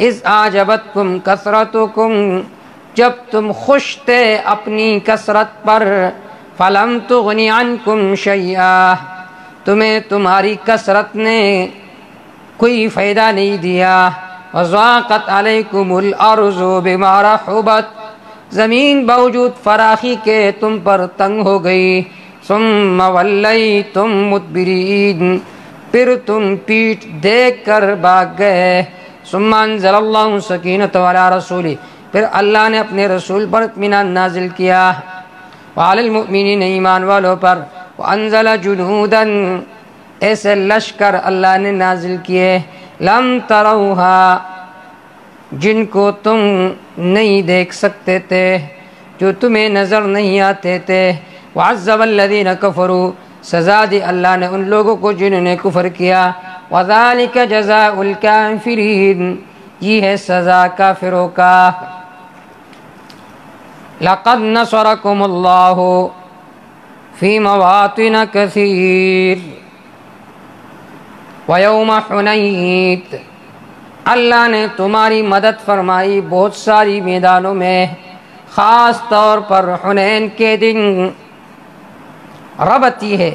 [SPEAKER 1] اذ اعجبتکم کثرتکم جب تم خوش تھے اپنی کثرت پر، فلم تغنی عنکم شیئا تمہیں تمہاری کثرت نے کوئی فائدہ نہیں دیا، وضاقت علیکم الارض بما رحبت زمین باوجود فراخی کے تم پر تنگ ہو گئی، ثم ولیتم مدبرین پھر تم پیٹھ دیکھ کر بھاگ گئے، ثم انزل اللہ سکینۃ علی رسولہ پھر اللہ نے اپنے رسول پر اطمینان نازل کیا، وعلی المؤمنین ایمان والوں پر، وانزل جنودا ایسے لشکر اللہ نے نازل کیے، لم تروہا جن کو تم نہیں دیکھ سکتے تھے، جو تمہیں نظر نہیں آتے تھے، وعذب الذین کفروا سزا دی اللہ نے ان لوگوں کو جنہوں نے کفر کیا، وذالک جزاء الکافرین یہ ہے سزا کافروں کا۔ لقد نصرکم اللہ فی مواطن کثیر ویوم حنین، اللہ نے تمہاری مدد فرمائی بہت ساری میدانوں میں، خاص طور پر حنین کے دن۔ ربط یہ ہے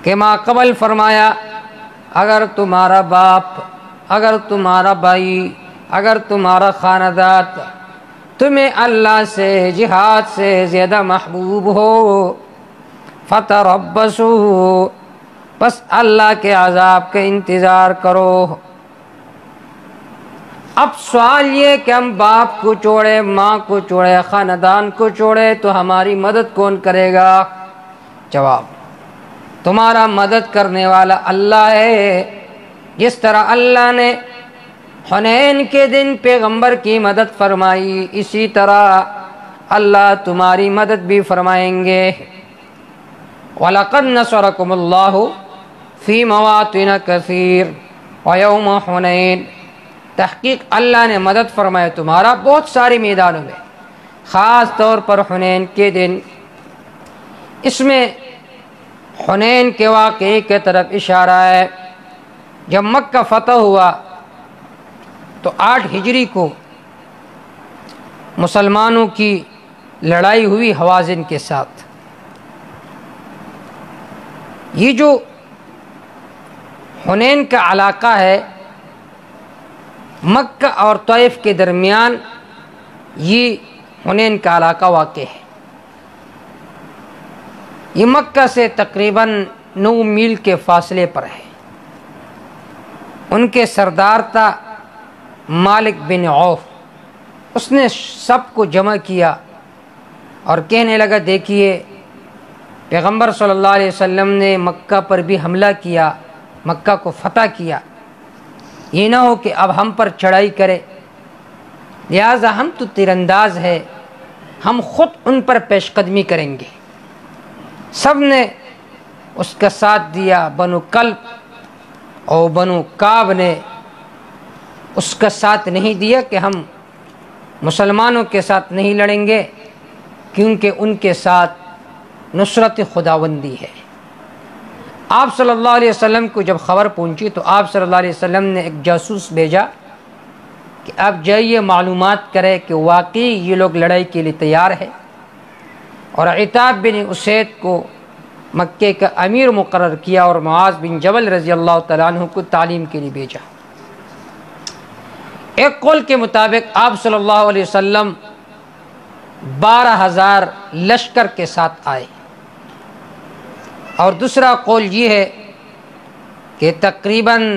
[SPEAKER 1] کہ ما قبل فرمایا اگر تمہارا باپ، اگر تمہارا بھائی، اگر تمہارا خاندان تمہیں اللہ سے جہاد سے زیادہ محبوب ہو، فتربصوا بس اللہ کے عذاب کا انتظار کرو۔ اب سوال یہ کہ ہم باپ کو چھوڑے، ماں کو چھوڑے، خاندان کو چھوڑے تو ہماری مدد کون کرے گا؟ جواب تمہارا مدد کرنے والا اللہ ہے، جس طرح اللہ نے حنین کے دن پیغمبر کی مدد فرمائی اسی طرح اللہ تمہاری مدد بھی فرمائیں گے۔ وَلَقَدْ نَصَرَكُمُ اللَّهُ فِي مَوَاطِنَ كَثِيرٍ وَيَوْمَ حُنَيْنٍ تحقیق اللہ نے مدد فرمایا تمہارا بہت ساری میدانوں میں، خاص طور پر حنین کے دن۔ اس میں حنین کے واقعے کی طرف اشارہ ہے۔ جب مکہ فتح ہوا تو 8 ہجری کو مسلمانوں کی لڑائی ہوئی حوازن کے ساتھ۔ یہ جو حنین کا علاقہ ہے مکہ اور طائف کے درمیان، یہ حنین کا علاقہ واقع ہے۔ یہ مکہ سے تقریباً 9 میل کے فاصلے پر ہے۔ ان کے سردار تھا مالک بن عوف۔ اس نے سب کو جمع کیا اور کہنے لگا، دیکھیے پیغمبر صلی اللہ علیہ وسلم نے مکہ پر بھی حملہ کیا، مکہ کو فتح کیا، یہ نہ ہو کہ اب ہم پر چڑھائی کرے، لہذا ہم تو تیر انداز ہے، ہم خود ان پر پیش قدمی کریں گے۔ سب نے اس کا ساتھ دیا۔ بنو کلب اور بنو کعب نے اس کا ساتھ نہیں دیا کہ ہم مسلمانوں کے ساتھ نہیں لڑیں گے، کیونکہ ان کے ساتھ نصرت خداوندی ہے۔ آپ صلی اللہ علیہ وسلم کو جب خبر پہنچی تو آپ صلی اللہ علیہ وسلم نے ایک جاسوس بھیجا کہ آپ جائیے معلومات کرے کہ واقعی یہ لوگ لڑائی کے لیے تیار ہے، اور عتاب بن اسید کو مکے کا امیر مقرر کیا اور معاذ بن جبل رضی اللہ تعالیٰ عنہ کو تعلیم کے لیے بھیجا۔ ایک قول کے مطابق آپ صلی اللہ علیہ وسلم 12,000 لشکر کے ساتھ آئے، اور دوسرا قول یہ ہے کہ تقریباً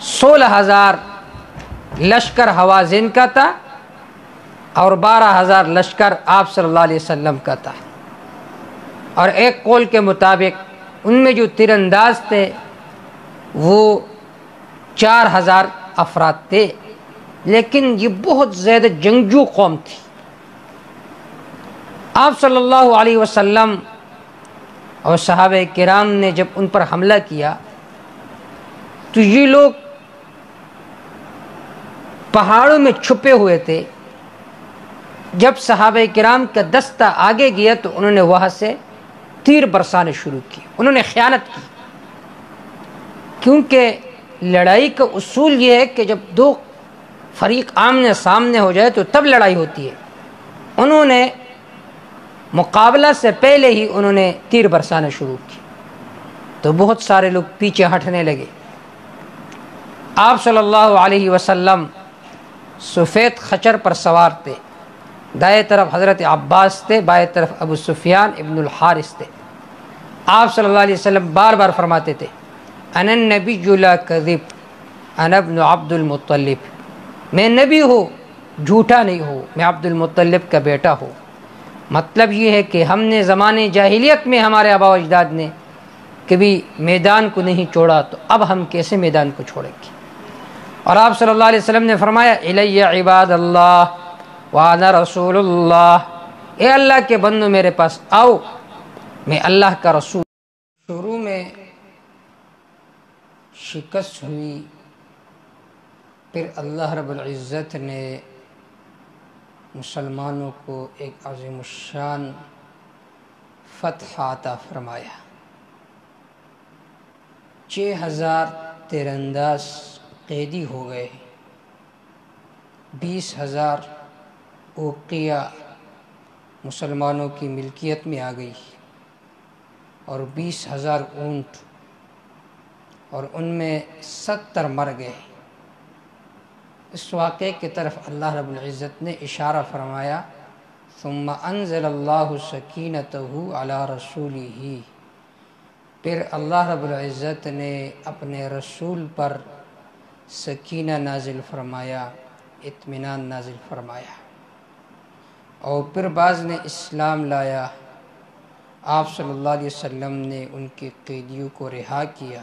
[SPEAKER 1] 16,000 لشکر حوازن کا تھا اور 12,000 لشکر آپ صلی اللہ علیہ وسلم کا تھا۔ اور ایک قول کے مطابق ان میں جو تیر انداز تھے وہ 4,000 افراد تھے، لیکن یہ بہت زیادہ جنگجو قوم تھی۔ آپ صلی اللہ علیہ وسلم اور صحابہ کرام نے جب ان پر حملہ کیا تو یہ لوگ پہاڑوں میں چھپے ہوئے تھے۔ جب صحابہ کرام کا دستہ آگے گیا تو انہوں نے وہاں سے تیر برسانے شروع کیے۔ انہوں نے خیانت کی، کیونکہ لڑائی کا اصول یہ ہے کہ جب دو فریق آمنے سامنے ہو جائے تو تب لڑائی ہوتی ہے۔ انہوں نے مقابلہ سے پہلے ہی انہوں نے تیر برسانا شروع کی تو بہت سارے لوگ پیچھے ہٹنے لگے۔ آپ صلی اللہ علیہ وسلم سفید خچر پر سوار تھے، دائیں طرف حضرت عباس تھے، بائیں طرف ابو سفیان ابن الحارث تھے۔ آپ صلی اللہ علیہ وسلم بار بار فرماتے تھے، انا النبی لا کذب انا ابن عبد المطلب، میں نبی ہوں، جھوٹا نہیں ہوں، میں عبد المطلب کا بیٹا ہوں۔ مطلب یہ ہے کہ ہم نے زمانے جاہلیت میں ہمارے آبا و اجداد نے کبھی میدان کو نہیں چھوڑا، تو اب ہم کیسے میدان کو چھوڑیں گے؟ اور آپ صلی اللہ علیہ وسلم نے فرمایا، الی عباد اللہ وانا رسول اللہ، اے اللہ کے بندو میرے پاس آؤ، میں اللہ کا رسول۔ شروع میں شکست ہوئی، پھر اللہ رب العزت نے مسلمانوں کو ایک عظیم الشان فتح عطا فرمایا۔ 6,000 تیر انداز قیدی ہو گئے، 20,000 اوقیہ مسلمانوں کی ملکیت میں آ گئی، اور 20,000 اونٹ، اور ان میں 70 مر گئے۔ اس واقعے کی طرف اللہ رب العزت نے اشارہ فرمایا، ثم انزل اللہ سکینتہ علی رسولہ، پھر اللہ رب العزت نے اپنے رسول پر سکینہ نازل فرمایا، اطمینان نازل فرمایا، اور پھر بعض نے اسلام لایا۔ آپ صلی اللہ علیہ وسلم نے ان کے قیدیوں کو رہا کیا،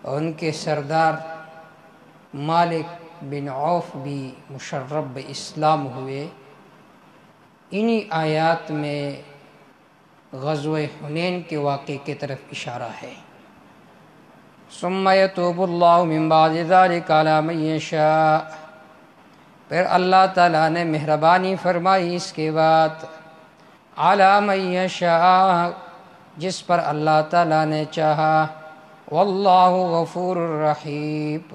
[SPEAKER 1] اور ان کے سردار مالک بن عوف بھی مشرف اسلام ہوئے۔ انہی آیات میں غزوہ حنین کے واقعے کی طرف اشارہ ہے۔ ثم یتوب اللہ من بعد ذلک علی من یشاء، پھر اللہ تعالیٰ نے مہربانی فرمائی اس کے بعد علی من یشاء، جس پر اللہ تعالیٰ نے چاہا، واللہ غفور الرحیم،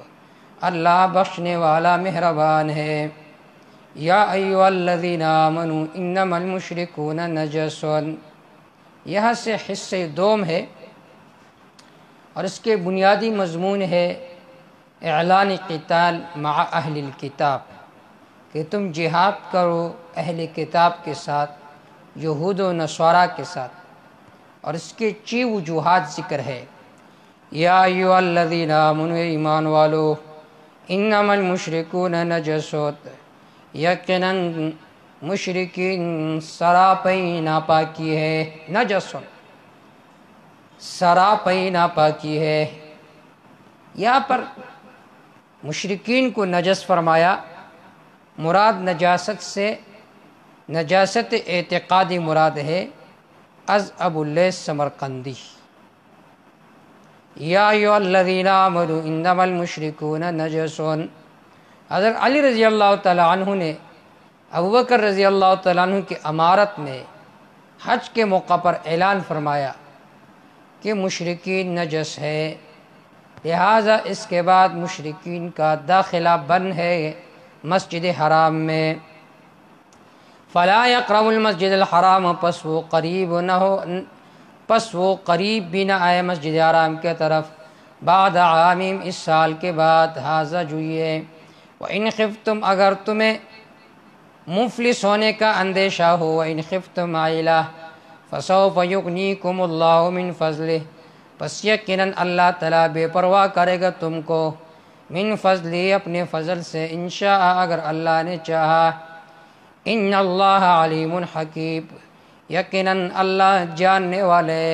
[SPEAKER 1] اللہ بخشنے والا مہربان ہے۔ یا ایھا الذین آمنوا انما المشرکون نجس، یہاں سے حصے دوم ہے اور اس کے بنیادی مضمون ہے اعلان قتال مع اہل الکتاب، کہ تم جہاد کرو اہل کتاب کے ساتھ، یہود و نصارہ کے ساتھ، اور اس کے چی وجوہات ذکر ہے۔ یا ایھا الذین آمنوا، ایمان والو، انما المشرکون نجس، یقیناً مشرکین سراپئی ناپاکی ہے، نجس سراپئی ناپاکی ہے۔ یہاں پر مشرکین کو نجس فرمایا، مراد نجاست سے نجاست اعتقادی مراد ہے، از ابو اللیث سمرقندی۔ یا ایھا الذین آمنوا انما المشرکون نجس، حضرت علی رضی اللہ تعالی عنہ نے ابوبکر رضی اللہ تعالیٰ عنہ کی امارت میں حج کے موقع پر اعلان فرمایا کہ مشرکین نجس ہے، لہٰذا اس کے بعد مشرکین کا داخلہ بند ہے مسجد حرام میں۔ فلا یقرب المسجد الحرام، پس وہ قریب بھی نہ آئے مسجد حرام کے طرف، بعد عامیم، اس سال کے بعد، ھذا جو یہ، وَإِنْ خِفْتُمْ، اگر تمہیں مفلس ہونے کا اندیشہ ہو، وَإِنْ خِفْتُمْ عَائِلَةً فَسَوْفَ يُغْنِيكُمُ اللَّهُ مِنْ فَضْلِهِ، پس یقیناً اللہ تعالیٰ بے پرواہ کرے گا تم کو، من فضلی، اپنے فضل سے، انشاء، اگر اللہ نے چاہا۔ ان اللہ علیم حکیم، یقیناً اللہ جاننے والے،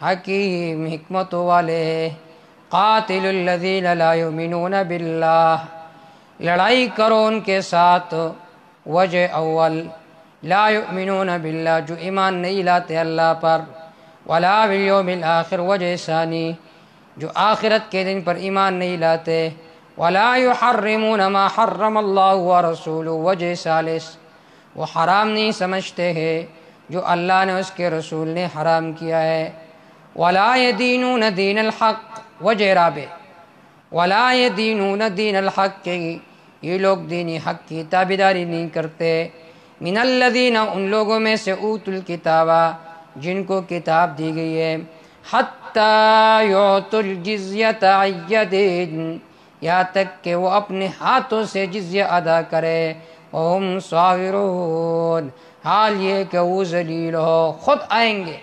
[SPEAKER 1] حکیم، حکمت والے۔ قاتل الذین لا یؤمنون باللہ، لڑائی کرو ان کے ساتھ، وجہ اول، لا یؤمنون باللہ، جو ایمان نہیں لاتے اللہ پر، ولا بالیوم الآخر، وجہ ثانی، جو آخرت کے دن پر ایمان نہیں لاتے، ولا یحرمون ما حرم اللہ ورسولہ، وجہ ثالث، وہ حرام نہیں سمجھتے ہیں جو اللہ نے اس کے رسول نے حرام کیا ہے، ولا یدینون دین الحق، وجہ رابع، ولا یدینون دین الحق، یہ لوگ دین حق کی تابعداری نہیں کرتے، من الذین، ان لوگوں میں سے، اوتوا الکتاب، جن کو کتاب دی گئی ہے، حتی یعطوا الجزیۃ عن ید، یہاں تک کہ وہ اپنے ہاتھوں سے جزیہ ادا کرے، وہم صاغرون، حال یہ کہ وہ ذلیل ہو، خود آئیں گے،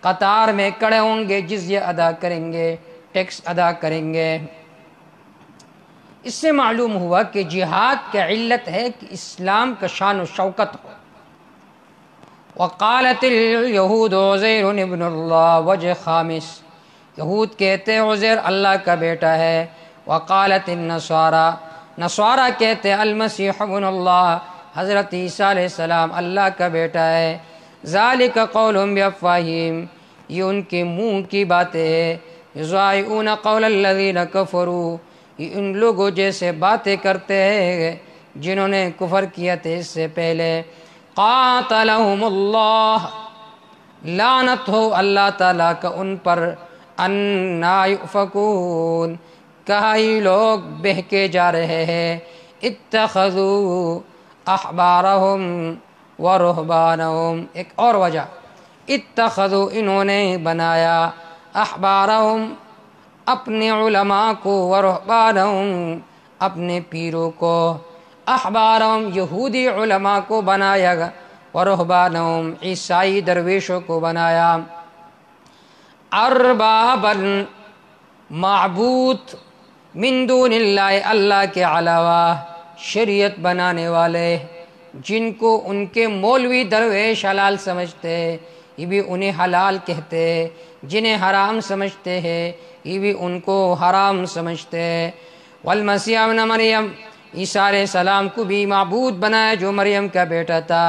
[SPEAKER 1] قطار میں کھڑے ہوں گے، جزیہ ادا کریں گے، ٹیکس ادا کریں گے۔ اس سے معلوم ہوا کہ جہاد کی علت ہے کہ اسلام کا شان و شوکت ہو۔ وقالت الیہود عزیر ابن اللہ، وجہ خامس، یہود کہتے ہیں عزیر اللہ کا بیٹا ہے۔ وقالت النصارى، نصارہ کہتے ہیں المسیح ابن اللہ، حضرت عیسیٰ علیہ السلام اللہ کا بیٹا ہے۔ ذالک قولہم بافواہہم، یہ ان کے منہ کی باتیں ہیں، یضاہئون قول الذین کفروا، یہ ان لوگوں جیسے باتیں کرتے ہیں جنہوں نے کفر کیا تھے اس سے پہلے۔ قاتلہم اللہ، لعنت ہو اللہ تعالیٰ کا ان پر، انا یؤفکون، کہاں یہ لوگ بہکے جا رہے ہیں۔ اتخذوا احبارہم ورہبانہم، ایک اور وجہ، اتخذوا، انہوں نے بنایا، احبارہم، اپنے علماء کو، ورہبانہم، اپنے پیروں کو، احبارہم، یہودی علماء کو بنایا، ورہبانہم، عیسائی درویشوں کو بنایا، اربابا، معبود، من دون اللہ، اللہ کے علاوہ، شریعت بنانے والے، جن کو ان کے مولوی درویش حلال سمجھتے ہیں، یہ بھی انہیں حلال کہتے ہیں، جنہیں حرام سمجھتے ہیں یہ بھی ان کو حرام سمجھتے ہیں۔ والمسیح ابن مریم، عیسیٰ علیہ السلام کو بھی معبود بنایا جو مریم کا بیٹا تھا۔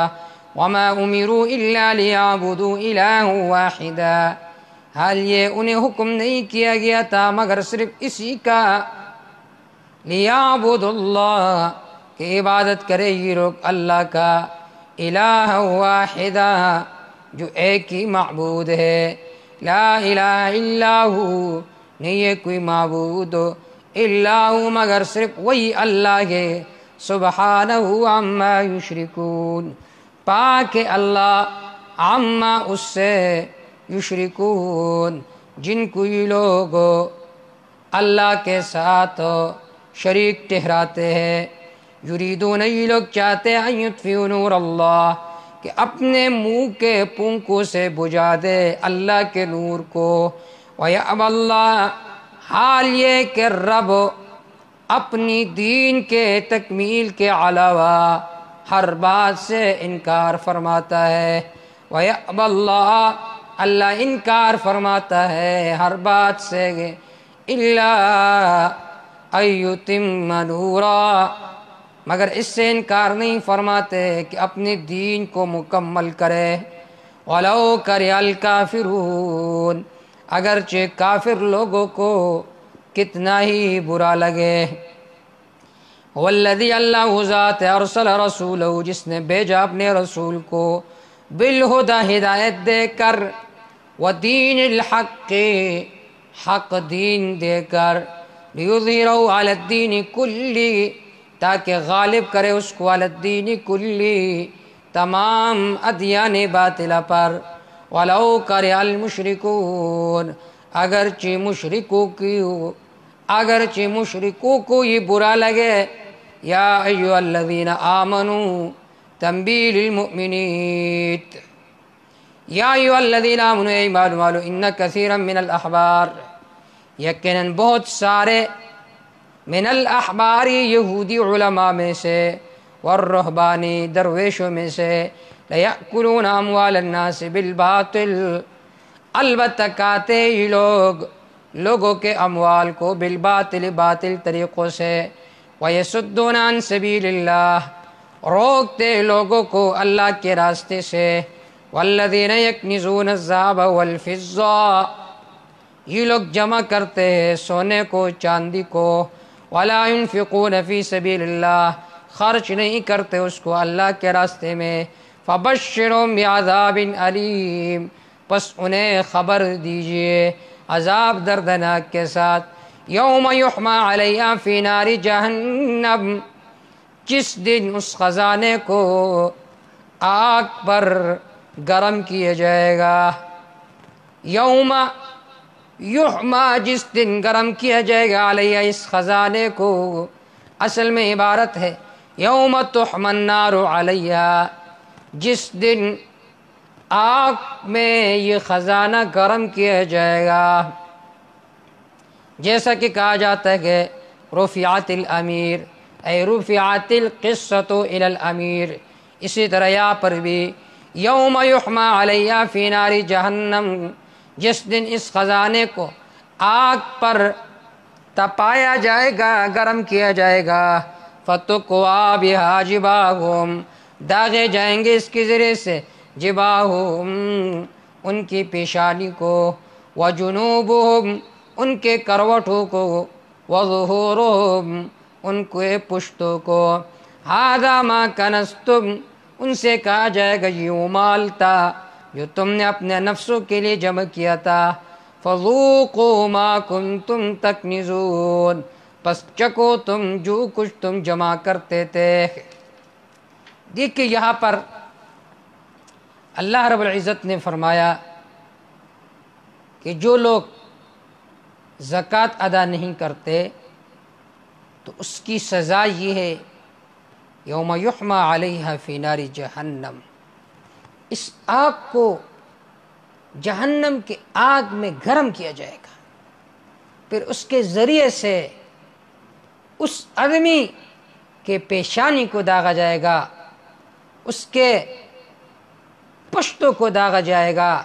[SPEAKER 1] وما امروا الا لیعبدوا الہا واحدا، حال یہ انہیں حکم نہیں کیا گیا تھا مگر صرف اسی کا، لیعبدوا اللہ، کہ عبادت کرے یہ لوگ اللہ کا، الہ واحدا، جو ایک ہی معبود ہے، لا الہ الا ہو، نہیں ہے کوئی معبود الا ہو مگر صرف وہی اللہ ہے، سبحانہ عما یشرکون، پاک ہے اللہ عما اس سے، یشرکون جن کو یہ لوگ اللہ کے ساتھ شریک ٹھہراتے ہیں۔ یریدون یہ لوگ چاہتے ہیں ان یطفئوا نور اللہ کہ اپنے منہ کے پونکوں سے بجھا دے اللہ کے نور کو، وَيَأْبَى اللہ، حال یہ کہ رب اپنی دین کے تکمیل کے علاوہ ہر بات سے انکار فرماتا ہے۔ وَيَأْبَى اللہ، اللہ انکار فرماتا ہے ہر بات سے، إِلَّا أَن يُتِمَّ نُورًا، مگر اس سے انکار نہیں فرماتے کہ اپنے دین کو مکمل کرے۔ وَلَوْ كَرِهَ الْكَافِرُونَ، اگرچہ کافر لوگوں کو کتنا ہی برا لگے۔ وَالَّذِي، اللہ ذات ارسل رسولہ، جس نے بھیجا اپنے رسول کو، بالہدیٰ ہدایت دے کر، ودین الحق، حق دین دے کر، لیظہرہ علی الدین کلہ، تاکہ غالب کرے اس کو علی الدین کلہ، تمام ادیان باطلہ پر۔ وَلَوْ کَرِهَ الْمُشْرِكُونَ، اگرچہ مشرکوں کو یہ برا لگے۔ یا ایھا الذین آمنوا، تنبیہ للمؤمنین، یا ایھا الذین آمنوا، اے ایمان والو، ان کثیرا من الاحبار، یقیناً بہت سارے، من الاحبار یہودی علماء میں سے، والرہبانی درویشوں میں سے، لیأکلون اموال الناس بالباطل، البتہ کھاتے ہی لوگوں کے اموال کو بالباطل، باطل طریقوں سے، وَيَصُدُّونَ عَن سَبِيلِ اللَّهِ، روکتے لوگوں کو اللہ کے راستے سے، وَالَّذِينَ يَكْنِزُونَ الذَّهَبَ وَالْفِضَّةَ، یہ لوگ جمع کرتے ہیں سونے کو چاندی کو، وَلَا يُنْفِقُونَ فِي سَبِيلِ اللَّهِ، خرچ نہیں کرتے اس کو اللہ کے راستے میں، فَبَشِّرْهُم بِعَذَابٍ أَلِيمٍ، پس انہیں خبر دیجئے عذاب دردناک کے ساتھ، یوم یحمى علیہا فی نار جہنم، جس دن اس خزانے کو آگ پر گرم کیا جائے گا۔ یوم یحمى، جس دن گرم کیا جائے گا، علیہا اس خزانے کو، اصل میں عبارت ہے یوم تحمى النار علیہا، جس دن آگ میں یہ خزانہ گرم کیا جائے گا۔ جیسا کہ کہا جاتا ہے کہ رفعت الامیر، اے رفعت القصۃ الی الامیر، اسی طرح یہاں پر بھی یوم یحمى علیہا فی نار جہنم، جس دن اس خزانے کو آگ پر تپایا جائے گا، گرم کیا جائے گا، فتقویٰ بہا جباہہم، داغے جائیں گے اس کے ذریعے سے، جباہہم ان کی پیشانی کو، وجنوبہم ان کے کروٹوں کو، وظہورہم ان کے پشتوں کو، ھذا ما کنزتم، ان سے کہا جائے گا یہ وہ مال تھا جو تم نے اپنے نفسوں کے لیے جمع کیا تھا، فذوقوا ما کنتم تکنزون، پس چکو تم جو کچھ تم جمع کرتے تھے۔ دیکھیں یہاں پر اللہ رب العزت نے فرمایا کہ جو لوگ زکوٰۃ ادا نہیں کرتے تو اس کی سزا یہ ہے، یوم یحمى علیہا فی نار جہنم، اس آگ کو جہنم کے آگ میں گرم کیا جائے گا، پھر اس کے ذریعے سے اس آدمی کے پیشانی کو داغا جائے گا، اس کے پشتوں کو داغا جائے گا،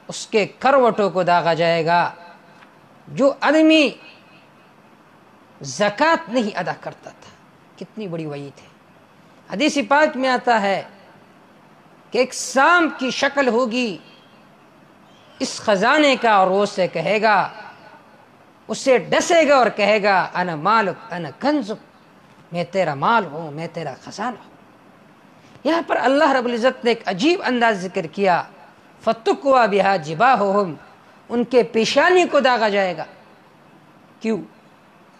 [SPEAKER 1] اس کے کروٹوں کو داغا جائے گا، جو آدمی زکوٰۃ نہیں ادا کرتا تھا۔ کتنی بڑی وعید ہے۔ حدیث پاک میں آتا ہے کہ ایک سانپ کی شکل ہوگی اس خزانے کا، اور وہ اسے کہے گا، اسے ڈسے گا اور کہے گا انا مالک انا کنزک، میں تیرا مال ہوں، میں تیرا خزانہ ہوں۔ یہاں پر اللہ رب العزت نے ایک عجیب انداز ذکر کیا، فَتُقْوَى بِهَا جِبَاهُهُمْ، ان کے پیشانی کو داغا جائے گا۔ کیوں؟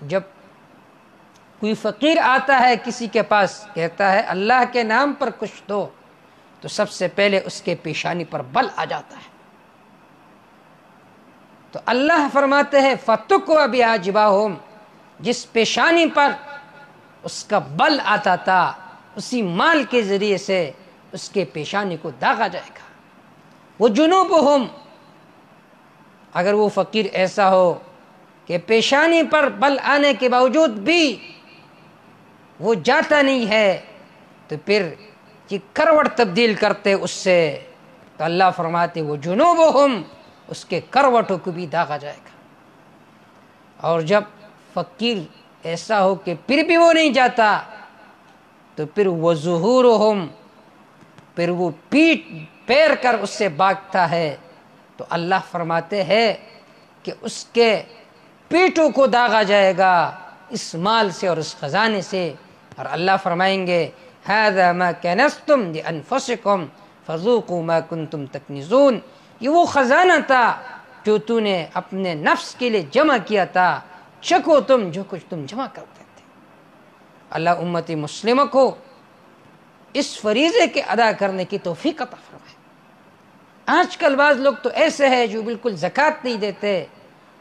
[SPEAKER 1] جب کوئی فقیر آتا ہے کسی کے پاس، کہتا ہے اللہ کے نام پر کچھ دو، تو سب سے پہلے اس کے پیشانی پر بل آ جاتا ہے۔ تو اللہ فرماتے ہیں فَتُقْوَ بِهَا جِبَاهُمْ، جس پیشانی پر اس کا بل آتا تھا، اسی مال کے ذریعے سے اس کے پیشانی کو داغا جائے گا۔ وَجُنُوبُهُمْ، اگر وہ فقیر ایسا ہو کہ پیشانی پر بل آنے کے باوجود بھی وہ جاتا نہیں ہے، تو پھر یہ کروٹ تبدیل کرتے اس سے، تو اللہ فرماتے وہ جنوبہم، اس کے کروٹوں کو بھی داغا جائے گا۔ اور جب فقیر ایسا ہو کہ پھر بھی وہ نہیں جاتا، تو پھر وہ ظہورہم، پھر وہ پیٹ پیر کر اس سے بھاگتا ہے، تو اللہ فرماتے ہیں کہ اس کے پیٹوں کو داغا جائے گا اس مال سے اور اس خزانے سے، اور اللہ فرمائیں گے هذا ما كنزتم لانفسكم فذوقوا ما كنتم تكنزون، یہ وہ خزانہ تھا جو تو نے اپنے نفس کے لیے جمع کیا تھا، چکو تم جو کچھ تم جمع کرتے تھے۔ اللہ امت مسلمہ کو اس فریضے کے ادا کرنے کی توفیق عطا فرمائے۔ آج کل بعض لوگ تو ایسے ہیں جو بالکل زکوٰۃ نہیں دیتے،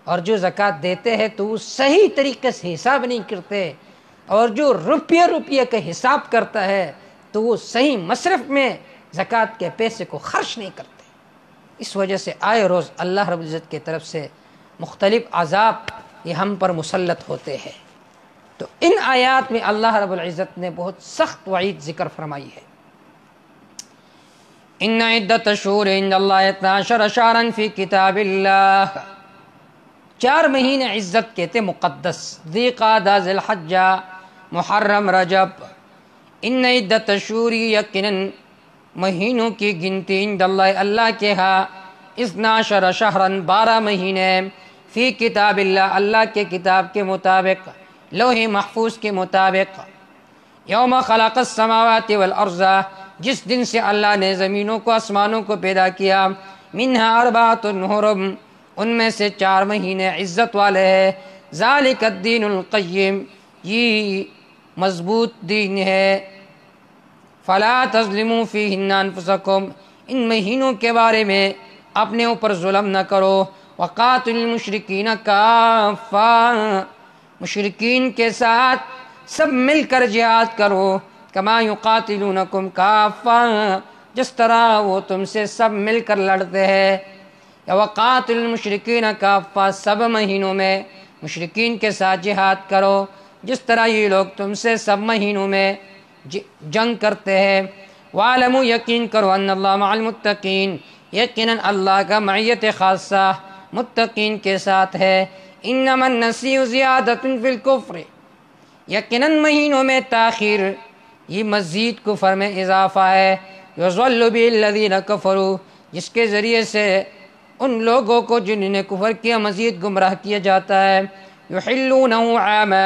[SPEAKER 1] اور جو زکوٰۃ دیتے ہیں تو وہ صحیح طریقے سے حساب نہیں کرتے، اور جو روپیے کا حساب کرتا ہے تو وہ صحیح مصرف میں زکوٰۃ کے پیسے کو خرچ نہیں کرتے۔ اس وجہ سے آئے روز اللہ رب العزت کی طرف سے مختلف عذاب یہ ہم پر مسلط ہوتے ہیں۔ تو ان آیات میں اللہ رب العزت نے بہت سخت وعید ذکر فرمائی ہے۔ ان عدت الشہور عند اللہ 12 شہرا فی کتاب اللہ، 4 مہینے عزت کہتے مقدس، ذی قعدہ، ذی الحجہ، محرم، رجب۔ ان عدت الشہور، یقیناً مہینوں کی گنتی، عند اللہ، اللہ کے ہاں، 12 شہرا، 12 مہینے، فی کتاب اللہ، اللہ کے کتاب کے مطابق، لوح محفوظ کے مطابق، یوم خلق السماوات والارض، جس دن سے اللہ نے زمینوں کو آسمانوں کو پیدا کیا، منہا 4 حرم، ان میں سے 4 مہینے عزت والے ہیں، ذالک الدین القیم، یہ مضبوط دین ہے، فلا تظلموا فیہن انفسکم، ان مہینوں کے بارے میں اپنے اوپر ظلم نہ کرو، وقاتل المشرکین کافہ، مشرکین کے ساتھ سب مل کر جہاد کرو، کما یقاتلونکم کافہ، جس طرح وہ تم سے سب مل کر لڑتے ہیں، یا وقاتل المشرکین کافہ، سب مہینوں میں مشرکین کے ساتھ جہاد کرو جس طرح یہ لوگ تم سے سب مہینوں میں جنگ کرتے ہیں۔ وَعَلَمُوا، یقین کرو، ان اللہ مع المتقین، یقیناً اللہ کا معیت خاصہ متقین کے ساتھ ہے۔ انما النسیء زیادۃ فی الکفر، یقیناً مہینوں میں تاخیر یہ مزید کفر میں اضافہ ہے، یضل بہ الذین کفروا، جس کے ذریعے سے ان لوگوں کو جنہوں نے کفر کیا مزید گمراہ کیا جاتا ہے۔ یحلونہ عاما،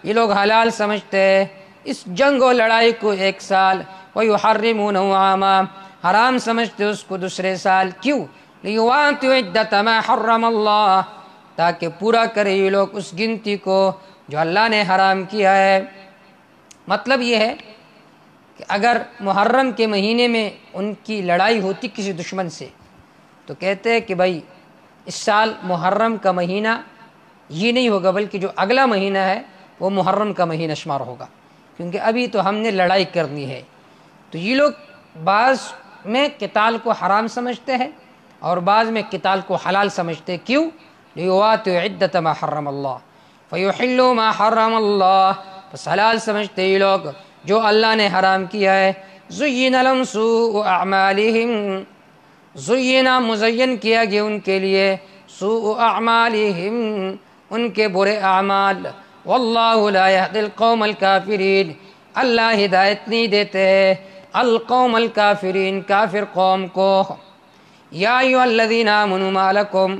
[SPEAKER 1] یہ لوگ حلال سمجھتے ہیں اس جنگ و لڑائی کو 1 سال، ویحرمونہ عاما، حرام سمجھتے اس کو دوسرے سال، کیوں؟ لیواطئوا عدۃ ما حرم اللہ، تاکہ پورا کرے یہ لوگ اس گنتی کو جو اللہ نے حرام کیا ہے۔ مطلب یہ ہے کہ اگر محرم کے مہینے میں ان کی لڑائی ہوتی کسی دشمن سے، تو کہتے ہیں کہ بھائی اس سال محرم کا مہینہ یہ نہیں ہوگا، بلکہ جو اگلا مہینہ ہے وہ محرم کا مہینہ شمار ہوگا، کیونکہ ابھی تو ہم نے لڑائی کرنی ہے۔ تو یہ لوگ بعض میں قتال کو حرام سمجھتے ہیں اور بعض میں قتال کو حلال سمجھتے ہیں، کیوں؟ لیواطئوا عدۃ ما حرم اللہ فیحلوا ما حرم اللہ، پس حلال سمجھتے یہ لوگ جو اللہ نے حرام کیا ہے۔ زین لہم سوء اعمالہم، زینا مزین کیا گیا ان کے لیے، سوء اعمالہم، ان کے برے اعمال، واللہ لا یہدی القوم الکافرین، اللہ ہدایت نہیں دیتے ہیں القوم الکافرین، کافر قوم کو۔ یا ایھا الذین آمنوا ما لکم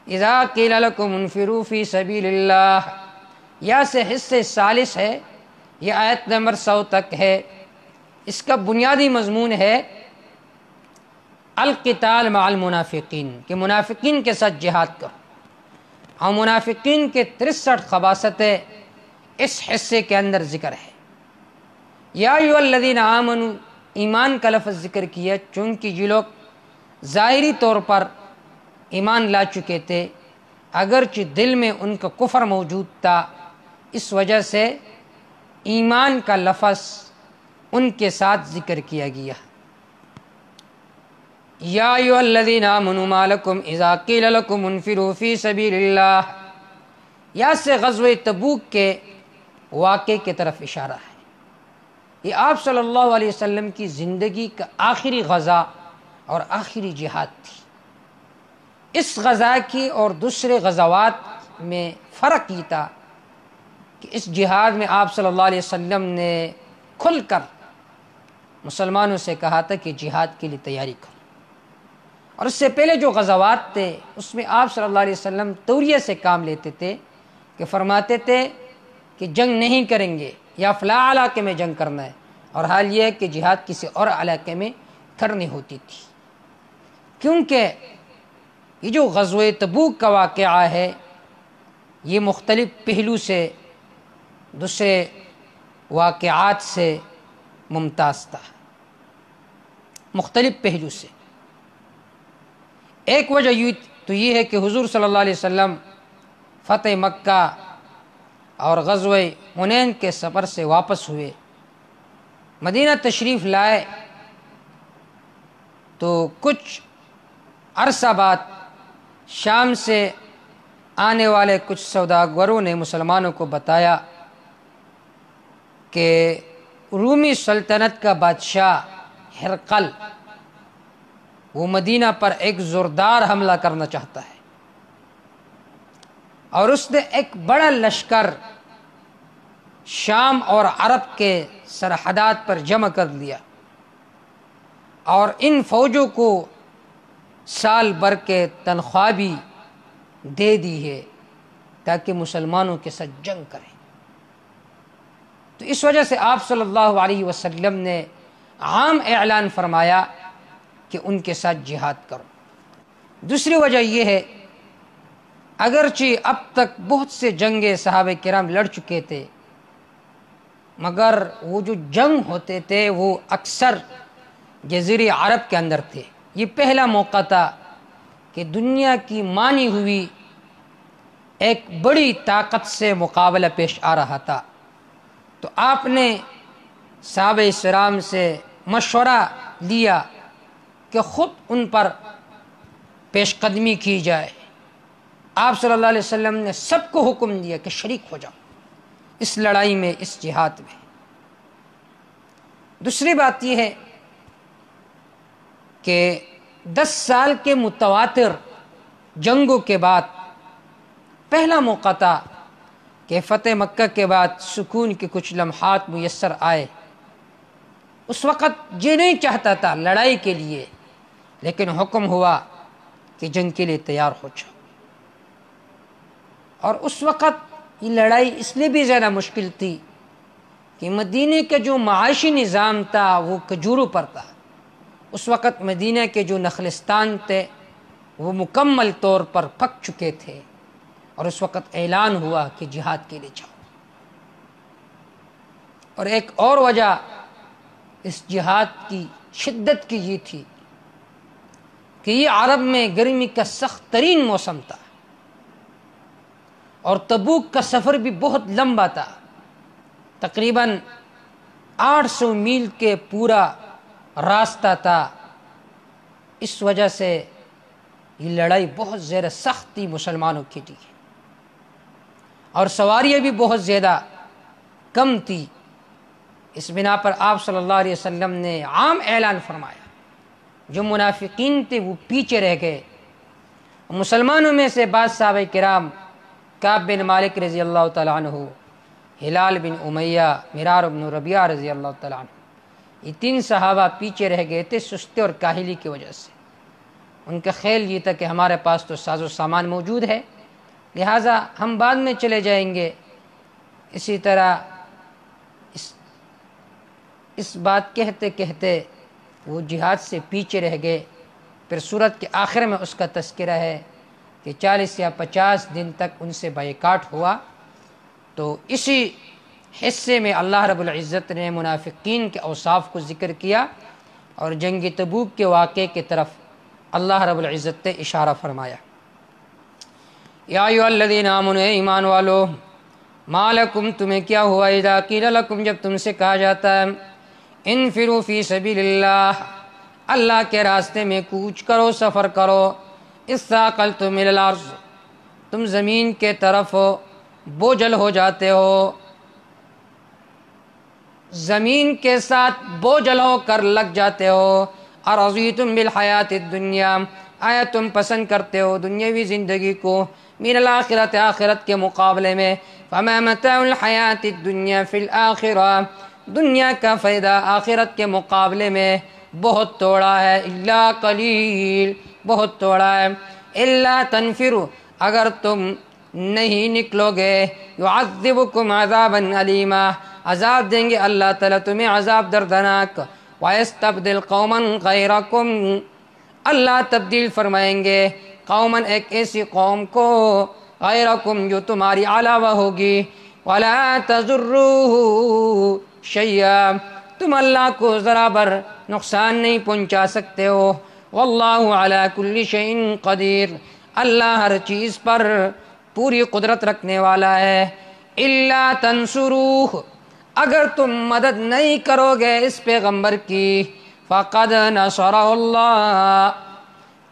[SPEAKER 1] اذا قیل لکم انفروا فی سبیل اللہ، یا سے حصہ ثالث ہے، یہ آیت نمبر 100 تک ہے۔ اس کا بنیادی مضمون ہے القتال مع المنافقین، کہ منافقین کے ساتھ جہاد کرو، اور منافقین کے 63 خباثتیں اس حصے کے اندر ذکر ہے۔ یا ایھا الذین آمنوا، ایمان کا لفظ ذکر کیا چونکہ یہ لوگ ظاہری طور پر ایمان لا چکے تھے، اگرچہ دل میں ان کا کفر موجود تھا، اس وجہ سے ایمان کا لفظ ان کے ساتھ ذکر کیا گیا۔ یا ایھا الذین آمنوا ما لکم اذا قیل لکم انفروا فی سبیل اللہ، یا سے غزوہ تبوک کے واقعے کی طرف اشارہ ہے۔ یہ آپ صلی اللہ علیہ وسلم کی زندگی کا آخری غزا اور آخری جہاد تھی۔ اس غزا کی اور دوسرے غزوات میں فرق یہ تھا کہ اس جہاد میں آپ صلی اللہ علیہ وسلم نے کھل کر مسلمانوں سے کہا تھا کہ جہاد کے لیے تیاری کرو، اور اس سے پہلے جو غزوات تھے اس میں آپ صلی اللہ علیہ وسلم توریہ سے کام لیتے تھے کہ فرماتے تھے کہ جنگ نہیں کریں گے یا فلاں علاقے میں جنگ کرنا ہے، اور حال یہ ہے کہ جہاد کسی اور علاقے میں کرنی ہوتی تھی۔ کیونکہ یہ جو غزوہ تبوک کا واقعہ ہے یہ مختلف پہلو سے دوسرے واقعات سے ممتاز تھا، مختلف پہلو سے۔ ایک وجہ تو یہ ہے کہ حضور صلی اللہ علیہ وسلم فتح مکہ اور غزوہ حنین کے سفر سے واپس ہوئے، مدینہ تشریف لائے، تو کچھ عرصہ بعد شام سے آنے والے کچھ سوداگروں نے مسلمانوں کو بتایا کہ رومی سلطنت کا بادشاہ ہرقل وہ مدینہ پر ایک زوردار حملہ کرنا چاہتا ہے، اور اس نے ایک بڑا لشکر شام اور عرب کے سرحدات پر جمع کر لیا، اور ان فوجوں کو سال بھر کے تنخواہ بھی دے دی ہے تاکہ مسلمانوں کے ساتھ جنگ کریں۔ تو اس وجہ سے آپ صلی اللہ علیہ وسلم نے عام اعلان فرمایا کہ ان کے ساتھ جہاد کرو۔ دوسری وجہ یہ ہے اگرچہ اب تک بہت سے جنگیں صحابہ کرام لڑ چکے تھے، مگر وہ جو جنگ ہوتے تھے وہ اکثر جزیرہ عرب کے اندر تھے۔ یہ پہلا موقع تھا کہ دنیا کی مانی ہوئی ایک بڑی طاقت سے مقابلہ پیش آ رہا تھا، تو آپ نے صحابہ کرام سے مشورہ لیا کہ خود ان پر پیش قدمی کی جائے۔ آپ صلی اللہ علیہ وسلم نے سب کو حکم دیا کہ شریک ہو جاؤ اس لڑائی میں، اس جہاد میں۔ دوسری بات یہ ہے کہ 10 سال کے متواتر جنگوں کے بعد پہلا موقع تھا کہ فتح مکہ کے بعد سکون کے کچھ لمحات میسر آئے۔ اس وقت یہ نہیں چاہتا تھا لڑائی کے لیے، لیکن حکم ہوا کہ جنگ کے لیے تیار ہو جاؤ، اور اس وقت یہ لڑائی اس لیے بھی زیادہ مشکل تھی کہ مدینے کا جو معاشی نظام تھا وہ کھجوروں پر تھا۔ اس وقت مدینہ کے جو نخلستان تھے وہ مکمل طور پر پک چکے تھے، اور اس وقت اعلان ہوا کہ جہاد کے لیے جاؤ۔ اور ایک اور وجہ اس جہاد کی شدت کی یہ تھی کہ یہ عرب میں گرمی کا سخت ترین موسم تھا، اور تبوک کا سفر بھی بہت لمبا تھا، تقریباً 800 میل کے پورا راستہ تھا۔ اس وجہ سے یہ لڑائی بہت زیادہ سخت تھی مسلمانوں کے لیے، اور سواریاں بھی بہت زیادہ کم تھی۔ اس بنا پر آپ صلی اللہ علیہ وسلم نے عام اعلان فرمایا، جو منافقین تھے وہ پیچھے رہ گئے۔ مسلمانوں میں سے بعض صحابہ کرام کعب بن مالک رضی اللہ تعالیٰ عنہ، ہلال بن امیہ، مرار بن ربیعہ رضی اللہ تعالیٰ عنہ، یہ 3 صحابہ پیچھے رہ گئے تھے سستی اور کاہلی کی وجہ سے۔ ان کا خیال یہ تھا کہ ہمارے پاس تو ساز و سامان موجود ہے، لہٰذا ہم بعد میں چلے جائیں گے۔ اسی طرح اس بات کہتے کہتے وہ جہاد سے پیچھے رہ گئے۔ پھر سورت کے آخر میں اس کا تذکرہ ہے کہ 40 یا 50 دن تک ان سے بائیکاٹ ہوا، تو اسی حصے میں اللہ رب العزت نے منافقین کے اوصاف کو ذکر کیا اور جنگ تبوک کے واقعے کی طرف اللہ رب العزت نے اشارہ فرمایا۔ یا ایھا الذین آمنوا، ایمان والو، ما لکم تمہیں کیا ہوا اذا قیل لکم جب تم سے کہا جاتا ہے انفروا فی سبیل اللہ، اللہ کے راستے میں کوچ کرو، سفر کرو، اثاقلتم الی الارض، تم زمین کے طرف بوجھل ہو جاتے ہو، زمین کے ساتھ بوجھل ہو کر لگ جاتے ہو، ارضیتم بالحیات الدنیا، آیا تم پسند کرتے ہو دنیاوی زندگی کو من الآخرت، آخرت کے مقابلے میں، فما متاع الحیات الدنیا فی الآخرہ، دنیا کا فائدہ آخرت کے مقابلے میں بہت تھوڑا ہے، الا قلیل، بہت تھوڑا ہے، الا تنفروا، اگر تم نہیں نکلو گے، یعذبکم عذابا علیما، عذاب دیں گے اللہ تعالیٰ تمہیں عذاب دردناک، وَيَسْتَبْدِلْ قَوْمًا غَيْرَكُمْ، اللہ تبدیل فرمائیں گے قوماً ایک ایسی قوم کو، غیرکم جو تمہاری علاوہ ہوگی، وَلَا تَضُرُّوهُ شَيْئًا، تم اللہ کو ذرا بر نقصان نہیں پہنچا سکتے ہو، وَاللَّهُ عَلَى كُلِّ شَيْءٍ قَدِيرٌ، اللہ ہر چیز پر پوری قدرت رکھنے والا ہے، إِلَّا تَنْصُرُوهُ، اگر تم مدد نہیں کرو گے اس پیغمبر کی، فقد نصرہ اللہ،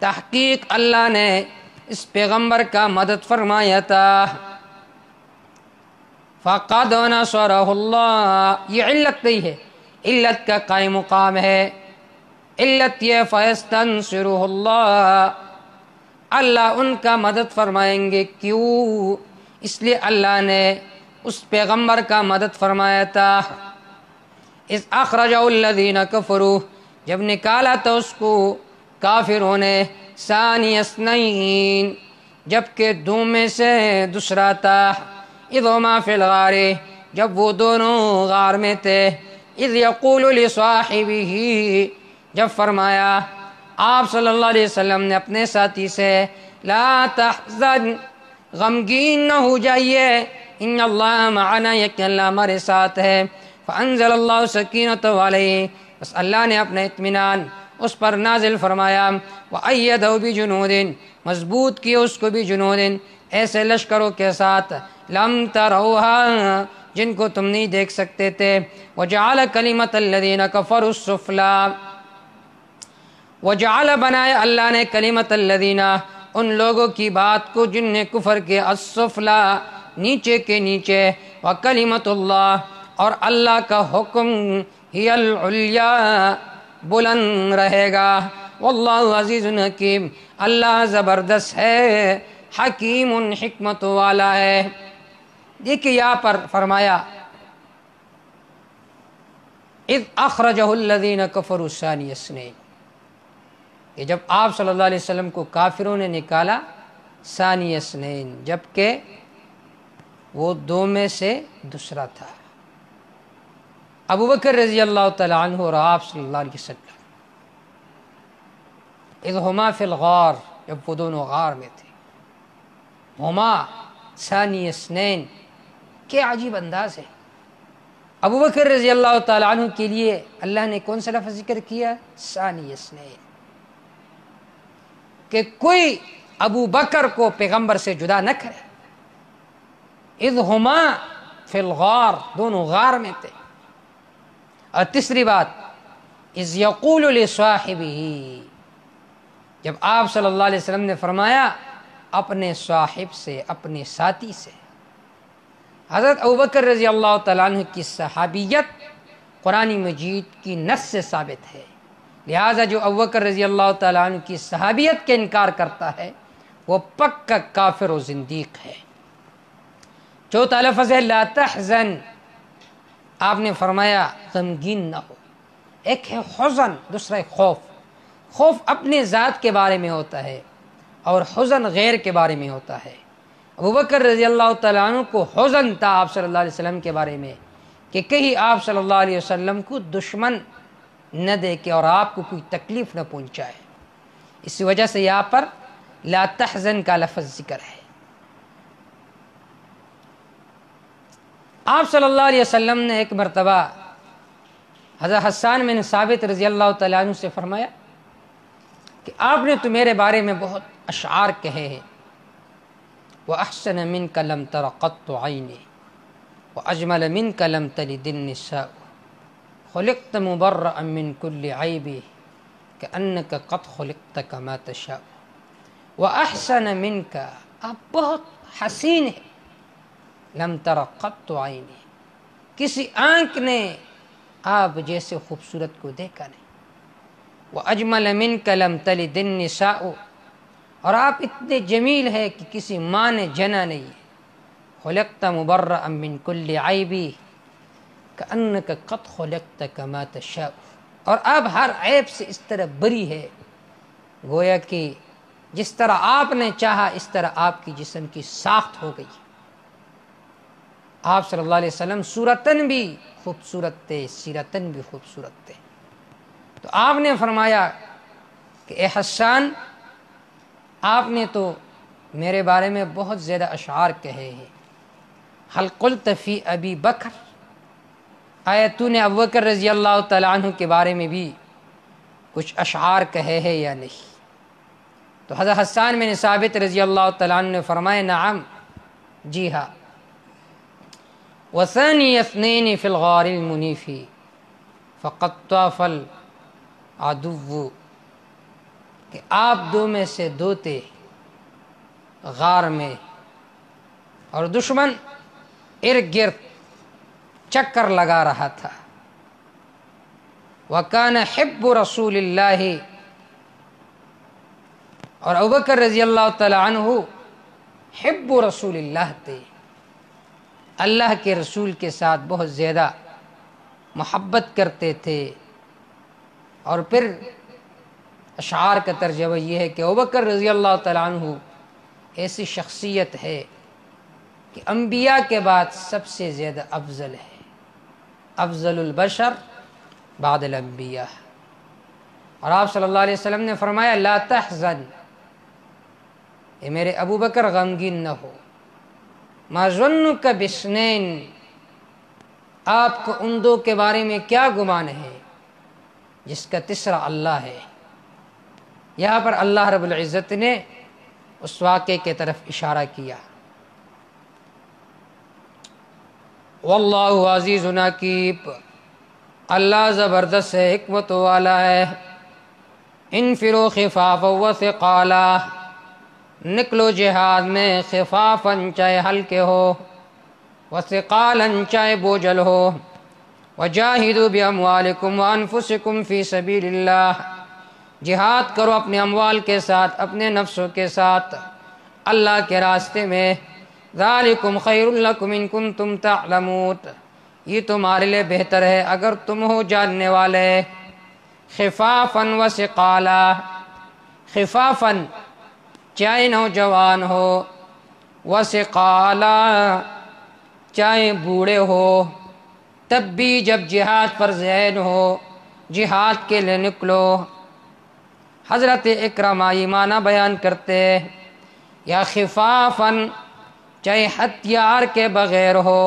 [SPEAKER 1] تحقیق اللہ نے اس پیغمبر کا مدد فرمایا تھا، فقد نصرہ اللہ، یہ علت نہیں ہے، علت کا قائم مقام ہے، علت یہ فیستنصرہ اللہ، اللہ ان کا مدد فرمائیں گے، کیوں؟ اس لیے اللہ نے اس پیغمبر کا مدد فرمایا تھا، اذ اخرجہ الذین کفروا، جب نکالا تھا اس کو کافروں نے، ثانی اثنین، جبکہ دو میں سے دوسرا تھا، اذ ہما فی الغار، جب وہ دونوں غار میں تھے، اذ یقول لصاحبہ، جب فرمایا آپ صلی اللہ علیہ وسلم نے اپنے ساتھی سے، لا تحزن، غمگین نہ ہو جائیے، ان اللہ معنا، یقین اللہ ہمارے ساتھ ہے، فانزل اللہ سکینتہ علیہ، بس اللہ نے اپنا اطمینان اس پر نازل فرمایا، وأیدہ بجنود، مضبوط کیا اس کو بجنود، ایسے لشکروں کے ساتھ، لم تروہا، جن کو تم نہیں دیکھ سکتے تھے، وجعل کلمۃ الذین کفروا السفلی، وجعل بنایا اللہ نے کلمۃ الذین، ان لوگوں کی بات کو جن نے کفر کے، السفلی، نیچے کے نیچے، وکلمۃ اللہ، اور اللہ کا حکم، ہی العلیا، بلند رہے گا، واللہ عزیز حکیم، اللہ زبردست ہے، حکیم حکمت والا ہے۔ دیکھیے یہاں پر فرمایا اذ اخرجہ الذین کفروا ثانی اثنین، کہ جب آپ صلی اللہ علیہ وسلم کو کافروں نے نکالا، ثانی اثنین، جبکہ وہ دو میں سے دوسرا تھا، ابو بکر رضی اللہ تعالیٰ عنہ اور آپ صلی اللہ علیہ وسلم، اذ ہما فی الغار، جب وہ دونوں غار میں تھے، ہما ثانی اثنین، کیا عجیب انداز ہے، ابو بکر رضی اللہ تعالیٰ عنہ کے لیے اللہ نے کون سا لفظ ذکر کیا؟ ثانی اثنین، کہ کوئی ابو بکر کو پیغمبر سے جدا نہ کرے، اذ ہما فی الغار، دونوں غار میں تھے، اور تیسری بات اذ یقول لصاحبہ، جب آپ صلی اللہ علیہ وسلم نے فرمایا اپنے صاحب سے، اپنے ساتھی سے، حضرت ابوبکر رضی اللہ تعالیٰ عنہ کی صحابیت قرآن مجید کی نص سے ثابت ہے، لہٰذا جو ابوبکر رضی اللہ تعالیٰ عنہ کی صحابیت کے انکار کرتا ہے وہ پکا کافر و زندیق ہے۔ چوتھا لفظ ہے لا تحزن، آپ نے فرمایا غمگین نہ ہو، ایک ہے حزن، دوسرا ہے خوف، خوف اپنے ذات کے بارے میں ہوتا ہے اور حزن غیر کے بارے میں ہوتا ہے۔ ابوبکر رضی اللہ تعالیٰ عنہ کو حزن تھا آپ صلی اللہ علیہ وسلم کے بارے میں، کہ کہیں آپ صلی اللہ علیہ وسلم کو دشمن نہ دیکھے اور آپ کو کوئی تکلیف نہ پہنچائے، اسی وجہ سے یہاں پر لا تحزن کا لفظ ذکر ہے۔ آپ صلی اللہ علیہ وسلم نے ایک مرتبہ حضرت حسان بن ثابت رضی اللہ تعالیٰ عنہ سے فرمایا کہ آپ نے تو میرے بارے میں بہت اشعار کہے ہیں، وَأَحْسَنَ مِنْكَ لَمْ تَرَ قَطُّ عَيْنِي وَأَجْمَلَ مِنْكَ لَمْ تَلِدِ النِّسَاءُ خُلِقْتَ مُبَرَّأً مِنْ كُلِّ عَيْبٍ كَأَنَّكَ قَدْ خُلِقْتَ كَمَا تَشَاءُ وَأَحْسَنَ مِنْكَ، آپ بہت حسین ہیں، لَمْ تَرَ قَطُّ عَيْنِي، کسی آنکھ نے آپ جیسے خوبصورت کو دیکھا نہیں، وَأَجْمَلَ مِنْكَ لَمْ تَلِدِ النِّسَاءُ، اور آپ اتنے جمیل ہے کہ کسی ماں نے جنا نہیں ہے، خُلِقْتَ مُبَرَّأً مِنْ كُلِّ عَيْبٍ كَأَنَّكَ قَدْ خُلِقْتَ كَمَا تَشَاءُ، اور آپ ہر عیب سے اس طرح بری ہے گویا کہ جس طرح آپ نے چاہا اس طرح آپ کی جسم کی ساخت ہو گئی۔ آپ صلی اللہ علیہ وسلم صورتاً بھی خوبصورت تھے، سیرتاً بھی خوبصورت تھے۔ تو آپ نے فرمایا کہ اے حسان، آپ نے تو میرے بارے میں بہت زیادہ اشعار کہے ہیں، حل قلت فی ابی بکر، آیا تو نے ابو بکر رضی اللہ تعالیٰ عنہ کے بارے میں بھی کچھ اشعار کہے ہیں یا نہیں؟ تو حضرت حسان بن ثابت رضی اللہ تعالیٰ عنہ نے فرمایا نعم، جی ہاں، وثانی اثنین فی الغار المنیف فقد طاف العدو، کہ آپ دو میں سے دو تھے غار میں اور دشمن ارد گرد چکر لگا رہا تھا۔ وَكَانَ حِبُّ رَسُولِ اللَّهِ، اور ابوبکر رضی اللہ تعالی عنہ حب رسول اللہ تھے، اللہ کے رسول کے ساتھ بہت زیادہ محبت کرتے تھے۔ اور پھر اشعار کا ترجمہ یہ ہے کہ ابوبکر رضی اللہ تعالی عنہ ایسی شخصیت ہے کہ انبیاء کے بعد سب سے زیادہ افضل ہے، افضل البشر بعد الانبیاء۔ اور آپ صلی اللہ علیہ وسلم نے فرمایا لا تحزن، اے میرے ابو بکر غمگین نہ ہو، ما ظنک باثنین، آپ کو ان دو کے بارے میں کیا گمان ہے جس کا تیسرا اللہ ہے۔ یہاں پر اللہ رب العزت نے اس واقعے کے طرف اشارہ کیا۔ واللہ عزیز حکیم، اللہ زبردست ہے، حکمت والا ہے۔ انفروا خفافا وثقالا، نکلو جہاد میں خفافاً چاہے ہلکے ہو، وثقالاً چاہے بوجھل ہو، وجاہدوا باموالکم وانفسکم فی سبیل اللہ، جہاد کرو اپنے اموال کے ساتھ، اپنے نفسوں کے ساتھ اللہ کے راستے میں۔ ذالکم خیر لکم ان کنتم تعلمون، یہ تمہارے لیے بہتر ہے اگر تم ہو جاننے والے۔ خفافاً وثقالا، خفافاً چاہے نوجوان ہو، وثقالا چاہے بوڑھے ہو، تب بھی جب جہاد فرض عین ہو جہاد کے لیے نکلو۔ حضرت اکرمہ یہ معنی بیان کرتے ہیں، یا خفافاً چاہے ہتھیار کے بغیر ہو،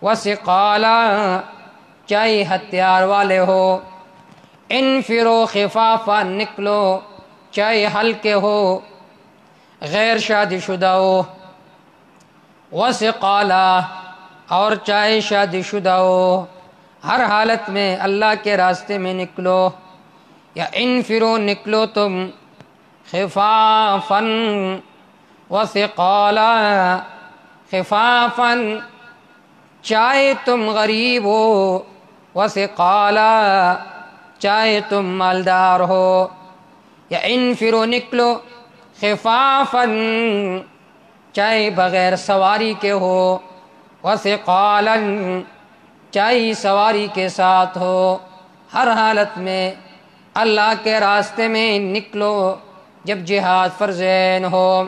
[SPEAKER 1] وثقالا چاہے ہتھیار والے ہو۔ انفروا خفافا، نکلو چاہے ہلکے ہو، غیر شادی شدہ ہو، وثقالا اور چاہے شادی شدہ ہو، ہر حالت میں اللہ کے راستے میں نکلو۔ یا انفروا نکلو تم خفافا وثقالا، خفافا چاہے تم غریب ہو، وثقالا چاہے تم مالدار ہو۔ یا انفروا نکلو خفافا چاہے بغیر سواری کے ہو، وثقالا چاہے سواری کے ساتھ ہو، ہر حالت میں اللہ کے راستے میں نکلو جب جہاد فرض عین ہو۔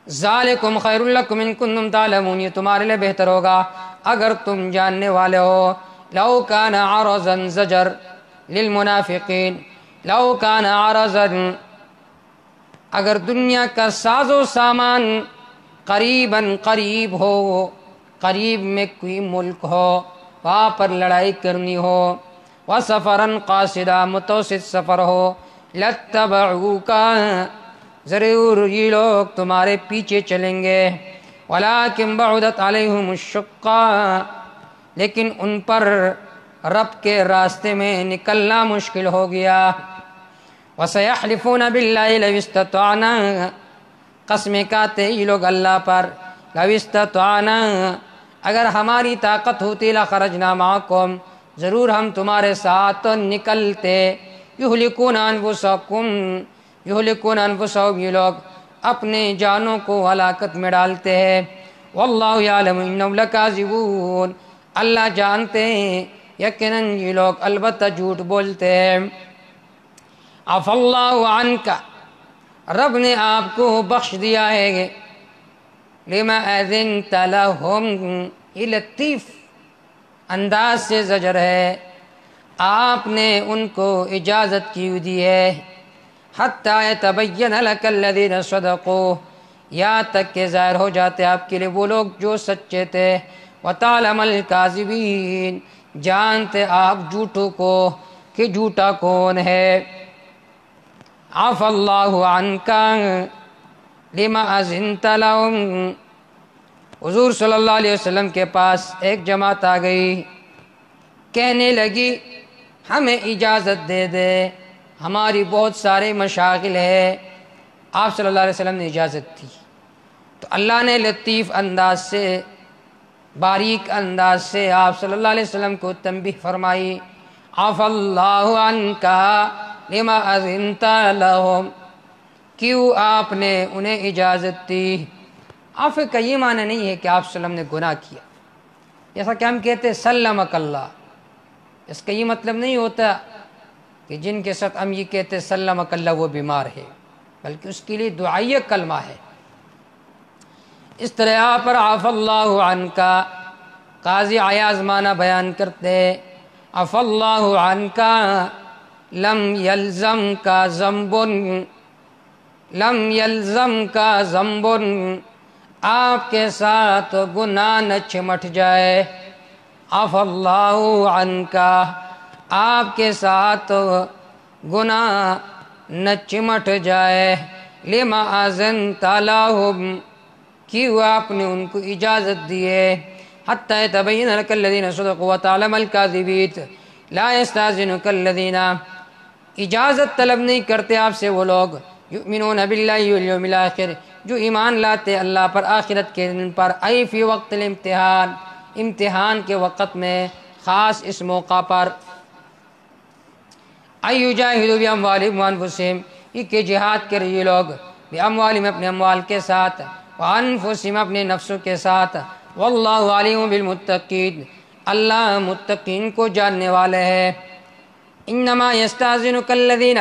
[SPEAKER 1] ذالکم خیر لکم ان کنتم تعلمون، یہ تمہارے لیے بہتر ہوگا اگر تم جاننے والے ہو۔ لو کان عرضا زجر للمنافقین، لو کان عرضا، اگر دنیا کا ساز و سامان قریباً قریب ہو قریب میں کوئی ملک ہو وہاں پر لڑائی کرنی ہو، وَسَفَرًا قَاصِدًا متوسط سفر ہو، لَاتَّبَعُوكَ ضرور یہ لوگ تمہارے پیچھے چلیں گے، وَلَٰكِن بَعُدَتْ عَلَيْهُمُ الشُّقَّةُ لیکن ان پر رب کے راستے میں نکلنا مشکل ہو گیا، وَسَيَحْلِفُونَ بِاللَّهِ لَوِ اسْتَطَعْنَا قسمیں کھاتے یہ لوگ اللہ پر، لَوِ اسْتَطَعْنَا اگر ہماری طاقت ہوتی لَخَرَجْنَا مَعَكُمْ ضرور ہم تمہارے ساتھ نکلتے، یہلکون انفسکم یہلکون انفسہم یہ لوگ اپنے جانوں کو ہلاکت میں ڈالتے ہیں، واللہ یعلم انہم لکاذبون اللہ جانتے ہیں یقیناً یہ لوگ البتہ جھوٹ بولتے ہیں۔ عفا اللہ عنک رب نے آپ کو بخش دیا ہے، لما اذنت لہم یہ لطیف انداز سے زجر ہے، آپ نے ان کو اجازت کیوں دی ہے، حتی یتبین لک الذین صدقوا یہاں تک کہ ظاہر ہو جاتے آپ کے لیے وہ لوگ جو سچے تھے، وتعلم الکاذبین جانتے آپ جھوٹوں کو کہ جھوٹا کون ہے۔ عفا اللہ عنک لما اذنت لہم حضور صلی اللہ علیہ وسلم کے پاس ایک جماعت آ گئی، کہنے لگی ہمیں اجازت دے دے ہماری بہت سارے مشاغل ہے، آپ صلی اللہ علیہ وسلم نے اجازت دی تو اللہ نے لطیف انداز سے باریک انداز سے آپ صلی اللہ علیہ وسلم کو تنبیہ فرمائی، عفا اللہ عنک لما اذنت لہم کیوں آپ نے انہیں اجازت دی۔ عفو کا یہ معنی نہیں ہے کہ آپ صلی اللہ علیہ وسلم نے گناہ کیا، جیسا کہ ہم کہتے ہیں سلمک اللہ، اس کا یہ مطلب نہیں ہوتا کہ جن کے ساتھ ہم یہ کہتے ہیں سلمک اللہ وہ بیمار ہے، بلکہ اس کے لیے دعائیہ کلمہ ہے۔ اس طرح یہاں پر عفا اللہ عنک قاضی عیاض معنی بیان کرتے عفا اللہ عنک لم یلزم کا ذنب لم یلزم کا ذنب آپ کے ساتھ گناہ نہ چمٹ جائے، عفا اللہ عنک آپ کے ساتھ گناہ نہ چمٹ جائے، لما اذنت لہم کیوں آپ نے ان کو اجازت دیے، حتی یتبین لک الذین صدقوا وتعلم الکاذبین لا یستاذنک الذین اجازت طلب نہیں کرتے آپ سے وہ لوگ یؤمنون باللہ والیوم الآخر جو ایمان لاتے اللہ پر آخرت کے دن پر، ای فی وقت الامتحان امتحان کے وقت میں خاص اس موقع پر، ای یجاہدوا باموالہم وانفسہم یہ کہ جہاد کرے یہ لوگ باموالہم اپنے اموال کے ساتھ، وانفسہم اپنے نفسوں کے ساتھ، واللہ علیم بالمتقین اللہ متقین کو جاننے والے ہے۔ انما یستاذنک الذین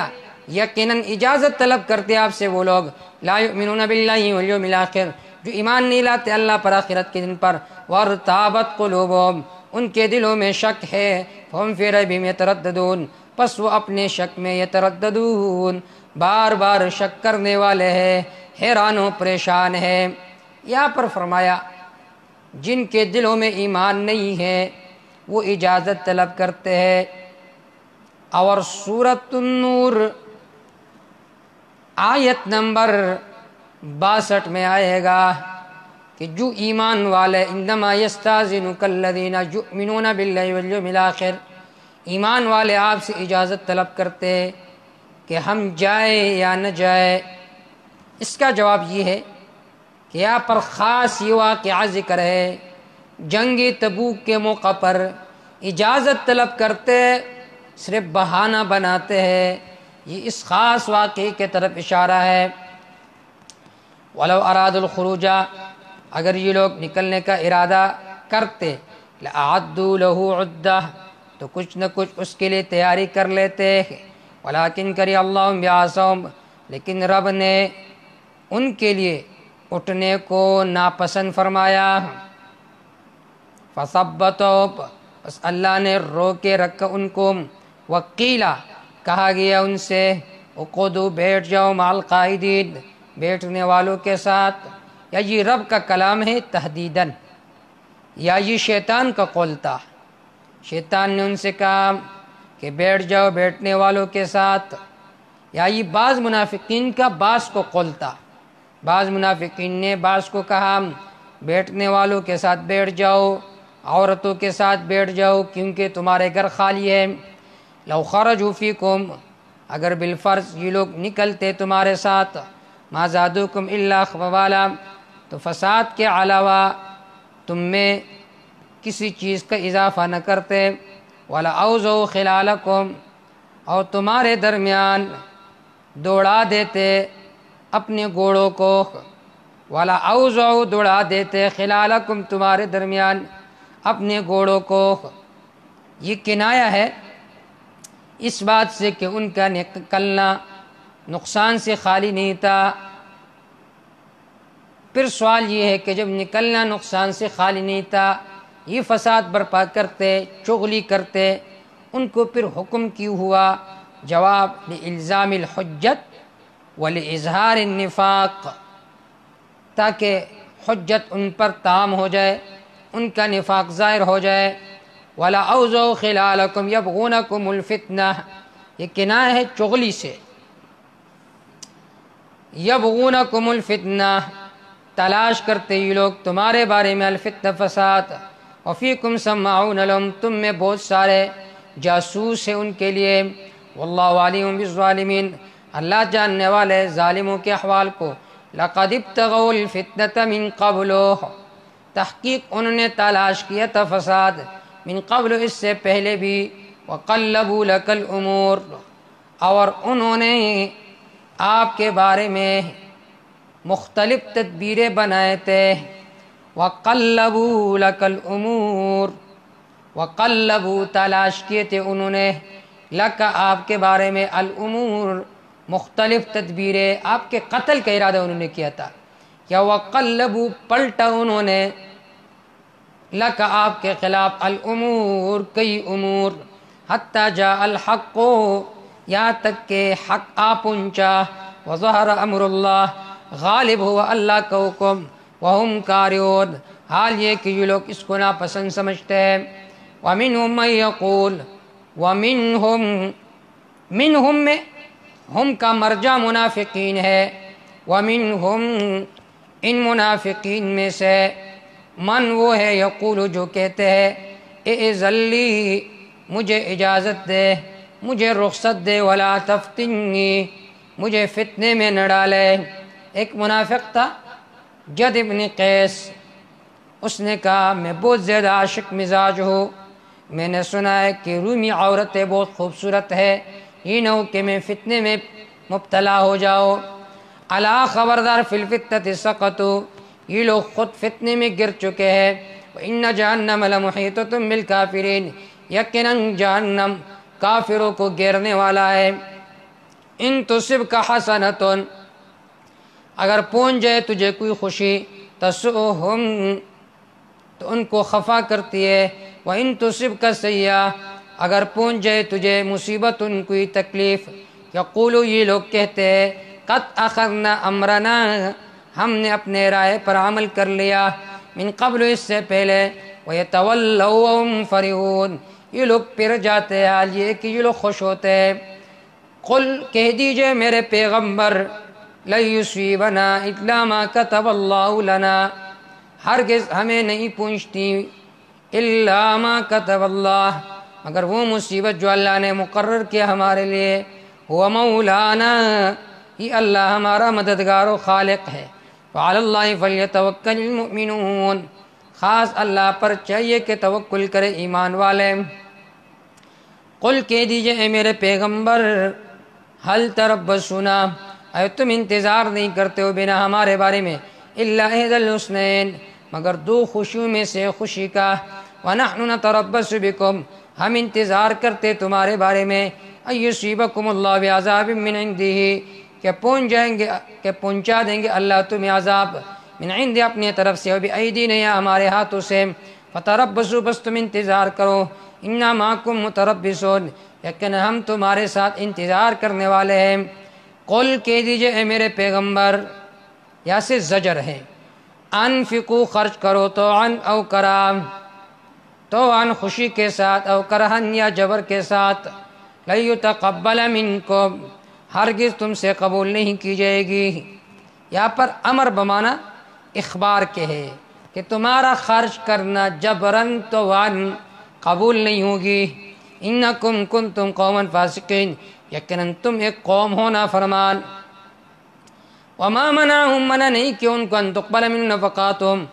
[SPEAKER 1] یقیناً اجازت طلب کرتے آپ سے وہ لوگ لا یؤمنون باللہ والیوم الآخر جو ایمان نہیں لاتے اللہ پر آخرت کے دن پر، وارتابت قلوبہم ان کے دلوں میں شک ہے، فہم فی ریبہم یترددون پس وہ اپنے شک میں یترددون بار بار شک کرنے والے ہیں، حیران و پریشان ہے۔ یہاں پر فرمایا جن کے دلوں میں ایمان نہیں ہے وہ اجازت طلب کرتے ہیں، اور سورۃ النور آیت نمبر 62 میں آئے گا کہ جو ایمان والے انما یستاذنک الذین یؤمنون باللہ والیوم الآخر ایمان والے آپ سے اجازت طلب کرتے کہ ہم جائیں یا نہ جائیں۔ اس کا جواب یہ ہے کہ یہاں پر خاص یہ واقعہ ذکر ہے، جنگ تبوک کے موقع پر اجازت طلب کرتے صرف بہانہ بناتے ہیں، یہ اس خاص واقعے کے طرف اشارہ ہے۔ ولو اراد الخروج اگر یہ لوگ نکلنے کا ارادہ کرتے، لأعدوا له عدہ تو کچھ نہ کچھ اس کے لیے تیاری کر لیتے، ولیکن کری اللہ بعاصم لیکن رب نے ان کے لیے اٹھنے کو ناپسند فرمایا، فثبتوا بس اللہ نے روکے رکھا ان کو، وقیلا کہا گیا ان سے اقعدوا بیٹھ جاؤ مع القاعدین بیٹھنے والوں کے ساتھ، یا یہ رب کا کلام ہے تحدیداً یا یہ شیطان کا قول تھا؟ شیطان نے ان سے کہا کہ بیٹھ جاؤ بیٹھنے والوں کے ساتھ، یا یہ بعض منافقین کا بعض کو قول تھا؟ بعض منافقین نے بعض کو کہا بیٹھنے والوں کے ساتھ بیٹھ جاؤ، عورتوں کے ساتھ بیٹھ جاؤ کیونکہ تمہارے گھر خالی ہے۔ لو خرجوا فیکم، اگر بالفرض یہ لوگ نکلتے تمہارے ساتھ، ما زادوکم الا خبالا، تو فساد کے علاوہ تم میں کسی چیز کا اضافہ نہ کرتے، ولا اوضوا خلالکم، اور تمہارے درمیان دوڑا دیتے اپنے گھوڑوں کو، ولا اوضعوا دوڑا دیتے خلالکم تمہارے درمیان اپنے گھوڑوں کو۔ یہ کنایہ ہے اس بات سے کہ ان کا نکلنا نقصان سے خالی نہیں تھا۔ پھر سوال یہ ہے کہ جب نکلنا نقصان سے خالی نہیں تھا، یہ فساد برپا کرتے، چغلی کرتے، ان کو پھر حکم کیوں ہوا؟ جواب لإلزام الحجت ولإظہار النفاق، تاکہ حجت ان پر تام ہو جائے، ان کا نفاق ظاہر ہو جائے۔ ولا اوضعوا خلالکم یبغونکم الفتنہ، یہ کنایہ ہے چغلی سے۔ یبغونکم الفتنہ، تلاش کرتے یہ لوگ تمہارے بارے میں الفتنہ فساد، وفیکم سماعون لهم، تم میں بہت سارے جاسوس ہیں ان کے لیے۔ واللہ علیم بالظالمین، اللہ جاننے والے ظالموں کے احوال کو۔ لقد ابتغوا الفتنة من قبل، تحقیق انہوں نے تلاش کیا تھا فساد، من قبل اس سے پہلے بھی، وقلبوا لك الامور، اور انہوں نے آپ کے بارے میں مختلف تدبیریں بنائے تھے۔ وقلبوا لك الامور، وقلبوا تلاش کیے تھے انہوں نے، لک آپ کے بارے میں، الامور مختلف تدبیریں، آپ کے قتل کا ارادہ انہوں نے کیا تھا، یا وقلبوا پلٹا انہوں نے، لک آپ کے خلاف، الامور کئی امور، حتی جاء الحق، یہاں تک کہ حق آ پہنچا، وظہر امر اللہ، غالب ہوا اللہ کا حکم، وہم کارہون، حال یہ کہ یہ لوگ اس کو ناپسند سمجھتے ہیں۔ ومنہم من یقول، منہم میں ہم کا مرجع منافقین ہے، ومنہم ان منافقین میں سے، من وہ ہے یقول جو کہتے ہیں، اذن لی مجھے اجازت دے، مجھے رخصت دے، ولا تفتنی مجھے فتنے میں نہ ڈالے۔ ایک منافق تھا جد ابن قیس، اس نے کہا میں بہت زیادہ عاشق مزاج ہوں، میں نے سنا ہے کہ رومی عورتیں بہت خوبصورت ہے، یہ نہ ہو کہ میں فتنے میں مبتلا ہو جاؤ۔ الا خبردار، فی الفتنة سقطوا، یہ لوگ خود فتنے میں گر چکے ہیں۔ وَإِنَّ جَهَنَّمَ لَمُحِيطَةٌ بِالْكَافِرِينَ، یقیناً جہنم کافروں کو گھیرنے والا ہے۔ ان تصبک حسنۃ، اگر پہنچ جائے تجھے کوئی خوشی، تسؤہم تو ان کو خفا کرتی ہے، وَإِن تصبک سیئہ، اگر پہنچ جائے تجھے مصیبت، ان کوئی تکلیف، یقولو یہ لوگ کہتے ہیں، قد اخذنا امرنا، ہم نے اپنے رائے پر عمل کر لیا، من قبل اس سے پہلے، وَيَتَوَلَّوْا وَهُمْ فَرِحُونَ، یہ لوگ پھر جاتے ہیں، حال یہ کہ یہ لوگ خوش ہوتے ہیں۔ قل کہہ دیجئے میرے پیغمبر، لَن يُصِيبَنَا إِلَّا مَا كَتَبَ اللَّهُ لَنَا، ہرگز ہمیں نہیں پہنچتی إِلَّا مَا كَتَبَ اللَّهُ، مگر وہ مصیبت جو اللہ نے مقرر کیا ہمارے لیے، هُوَ مَوْلَانَا، یہ اللہ ہمارا مددگار و خالق ہے، وَعَلَى اللَّهِ فَلْيَتَوَكَّلِ الْمُؤْمِنُونَ، خاص اللہ پر چاہیے کہ توکل کرے ایمان والے۔ قل کہہ دیجئے اے میرے پیغمبر، هل تربصون، اے تم انتظار نہیں کرتے ہو بنا ہمارے بارے میں، الا احدى الحسنین، مگر دو خوشیوں میں سے خوشی کا، ونحن نتربص بكم، ہم انتظار کرتے تمہارے بارے میں، ان یصیبکم اللہ بعذاب من عنده، کہ پہنچا دیں گے اللہ تمہیں عذاب، من عند اپنی طرف سے، وبأیدینا یا ہمارے ہاتھوں سے، فتربصوا بس تم انتظار کرو، انا معکم متربصون، لیکن ہم تمہارے ساتھ انتظار کرنے والے ہیں۔ قل کہہ دیجئے اے میرے پیغمبر، یا سے زجر ہے، انفقو خرچ کرو تو عن او کرام، تو عن خوشی کے ساتھ، او کرہن یا جبر کے ساتھ، لن یتقبل منکم ہرگز تم سے قبول نہیں کی جائے گی۔ یہاں پر امر بمانا اخبار کے ہے کہ تمہارا خرچ کرنا جبرن تو عن قبول نہیں ہوگی۔ انکم کنتم قوما فاسقین یقیناً تم ایک قوم ہو نافرمان۔ وما منعهم منع نہیں کہ ان کو ان تقبل من نفقاتهم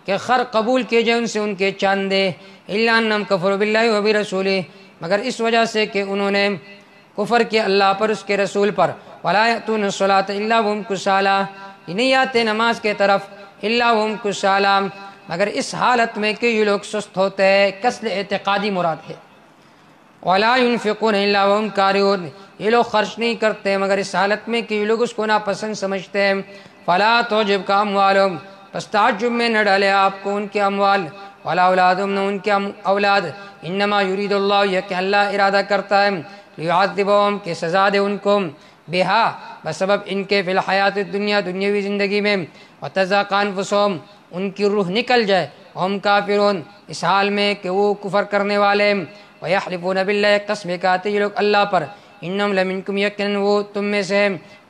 [SPEAKER 1] کہ خر قبول کیے جائے ان سے ان کے چاندے، الا انہم کفروا باللہ وبرسولہ مگر اس وجہ سے کہ انہوں نے کفر کیا اللہ پر اس کے رسول پر، ولا یأتون الصلاۃ الا وهم کسالى یہ نہیں آتے نماز کے طرف الا وهم کسالى مگر اس حالت میں کہ یہ لوگ سست ہوتے ہیں، کسل اعتقادی مراد ہے۔ ولا ينفقون الا وهم كارهون یہ لوگ خرچ نہیں کرتے مگر اس حالت میں کہ یہ لوگ اس کو ناپسند سمجھتے ہیں۔ فلا تعجبك اموالهم پس تعجب میں نہ ڈالے آپ کو ان کے اموال، ولا اولادهم نہ ان کے اولاد، انما يريد اللہ یہ کہ اللہ ارادہ کرتا ہے لیعذبهم کہ سزا دے ان کو بہا بسبب ان کے فی الحیات الدنیا دنیاوی زندگی میں، وتزهق انفسهم ان کی روح نکل جائے، ہم کافرون اس حال میں کہ وہ کفر کرنے والے، وَيَحْلِفُونَ بِاللَّهِ قسم کھاتے یہ لوگ اللہ پر، انہم لمنکم یقیناً وہ تم میں سے،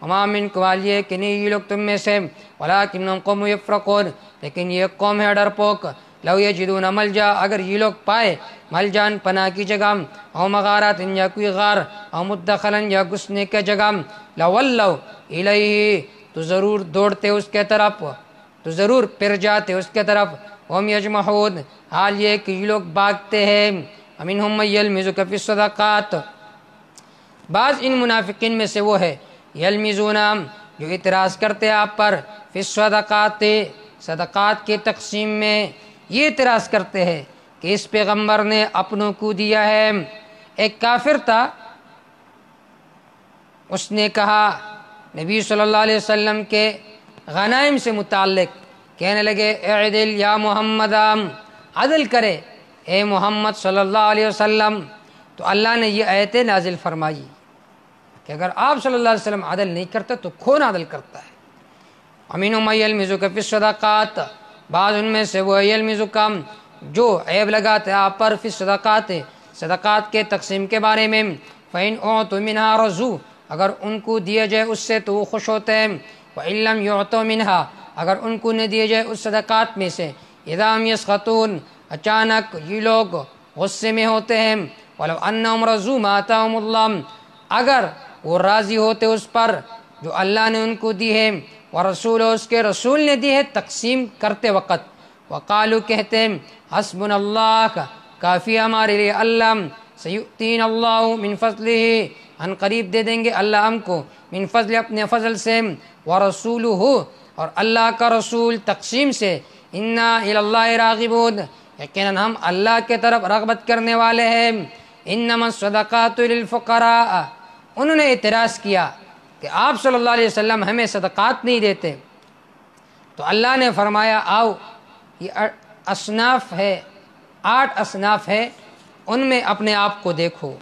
[SPEAKER 1] وما منکم والیہ کہ نہیں یہ لوگ تم میں سے، ولکنہم قوم یفرقون لیکن یہ قوم ہے ڈرپوک، لو یجدون ملجا اگر یہ لوگ پائے ملجان پناہ کی جگہ، او مغارات یا کوئی غار، او مدخلن یا گھسنے کی جگہ، لولوا الیہ تو ضرور دوڑتے اس کے طرف، تو ضرور پھر جاتے اس کے طرف، ہم یجمحون حال یہ کہ یہ لوگ بھاگتے ہیں، ومنہم من یلمزک فی الصدقات بعض ان منافقین میں سے وہ ہے یلمزون جو اعتراض کرتے آپ پر، فی الصدقات صدقات کے تقسیم میں یہ اعتراض کرتے ہیں کہ اس پیغمبر نے اپنوں کو دیا ہے۔ ایک کافر تھا، اس نے کہا نبی صلی اللہ علیہ وسلم کے غنائم سے متعلق، کہنے لگے اعدل یا محمد عدل کرے اے محمد صلی اللہ علیہ وسلم، تو اللہ نے یہ آیتیں نازل فرمائی کہ اگر آپ صلی اللہ علیہ وسلم عدل نہیں کرتے تو کون عدل کرتا ہے۔ امینہم من یلمزک فی الصدقات بعض ان میں سے وہ یلمزک جو عیب لگاتے آپ پر فی الصدقات صدقات کے تقسیم کے بارے میں، فإن اعطوا منها رضوا اگر ان کو دیا جائے اس سے تو وہ خوش ہوتے ہیں، وإن لم يعطوا منها اگر ان کو نہ دیے جائے اس صدقات میں سے، اذا هم یسخطون اچانک یہ لوگ غصے میں ہوتے ہیں، ولو انہم رضوا ما آتاہم اللہ اگر وہ راضی ہوتے اس پر جو اللہ نے ان کو دی ہے، ورسول اس کے رسول نے دی ہے تقسیم کرتے وقت، وقالو کہتے ہیں حسبنا اللہ کافی ہمارے لیے اللہ، سیؤتین اللہ من فضلہ ان قریب دے دیں گے اللہ ہم کو، من فضل اپنے فضل سے، ورسولہ اور اللہ کا رسول تقسیم سے، انا الی اللہ راغبون یقیناً ہم اللہ کے طرف رغبت کرنے والے ہیں۔ انما الصدقات للفقراء انہوں نے اعتراض کیا کہ آپ صلی اللہ علیہ وسلم ہمیں صدقات نہیں دیتے، تو اللہ نے فرمایا آؤ یہ اصناف ہے 8 اصناف ہے، ان میں اپنے آپ کو دیکھو،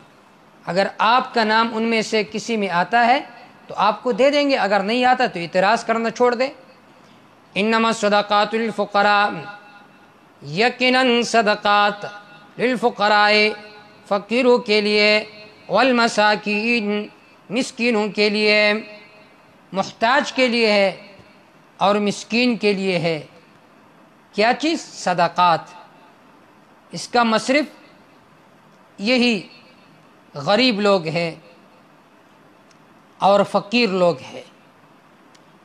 [SPEAKER 1] اگر آپ کا نام ان میں سے کسی میں آتا ہے تو آپ کو دے دیں گے، اگر نہیں آتا تو اعتراض کرنا چھوڑ دیں۔ انما الصدقات للفقراء یقیناً صدقات للفقراء فقیروں کے لیے، والمساکین مسکینوں کے لیے، محتاج کے لیے ہے اور مسکین کے لیے ہے۔ کیا چیز؟ صدقات۔ اس کا مصرف یہی غریب لوگ ہیں اور فقیر لوگ ہیں۔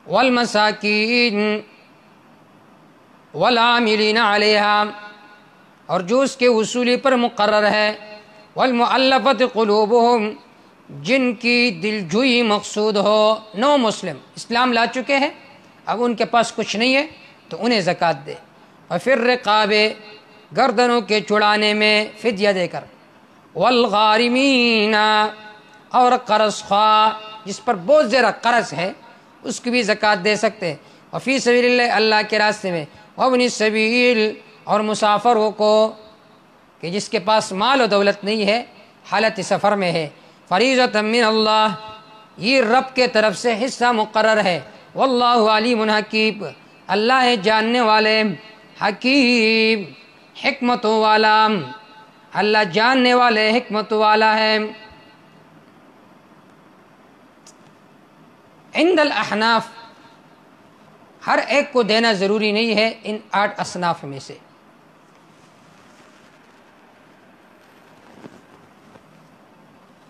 [SPEAKER 1] والمساکین والعاملین علیہا اور جو اس کے وصولی پر مقرر ہے، والمؤلفۃ قلوبہم جن کی دلجوئی مقصود ہو، نو مسلم اسلام لا چکے ہیں اب ان کے پاس کچھ نہیں ہے تو انہیں زکوٰۃ دے، وفی الرقاب گردنوں کے چھڑانے میں فدیہ دے کر، والغارمین اور قرض خواہ جس پر بہت زیادہ قرض ہے اس کی بھی زکوٰۃ دے سکتے، وفی سبیل اللہ اللہ کے راستے میں، وابن السبیل اور مسافروں کو کہ جس کے پاس مال و دولت نہیں ہے حالت سفر میں ہے، فریضۃ من اللہ یہ رب کے طرف سے حصہ مقرر ہے، واللہ علیم حکیم اللہ ہے جاننے والے، حکیم حکمتوں والا، اللہ جاننے والے حکمت والا ہے۔ عند الاحناف ہر ایک کو دینا ضروری نہیں ہے ان 8 اصناف میں سے۔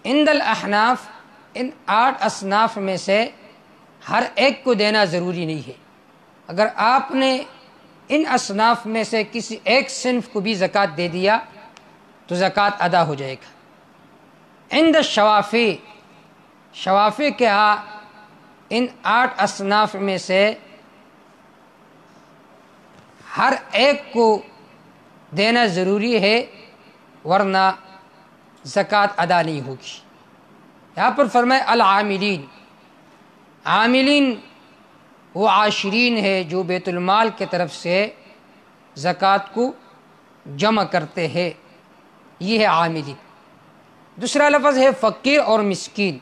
[SPEAKER 1] عند الاحناف ان 8 اصناف میں سے ہر ایک کو دینا ضروری نہیں ہے۔ اگر آپ نے ان اصناف میں سے کسی ایک صنف کو بھی زکوٰۃ دے دیا تو زکوٰۃ ادا ہو جائے گا۔ عند الشوافی، شوافی کے ہاں ان 8 اصناف میں سے ہر ایک کو دینا ضروری ہے، ورنہ زکوٰۃ ادا نہیں ہوگی۔ یہاں پر فرمائے العاملین، عاملین وہ عاشرین ہے جو بیت المال کے طرف سے زکوٰۃ کو جمع کرتے ہیں، یہ ہے عاملین۔ دوسرا لفظ ہے فقیر اور مسکین۔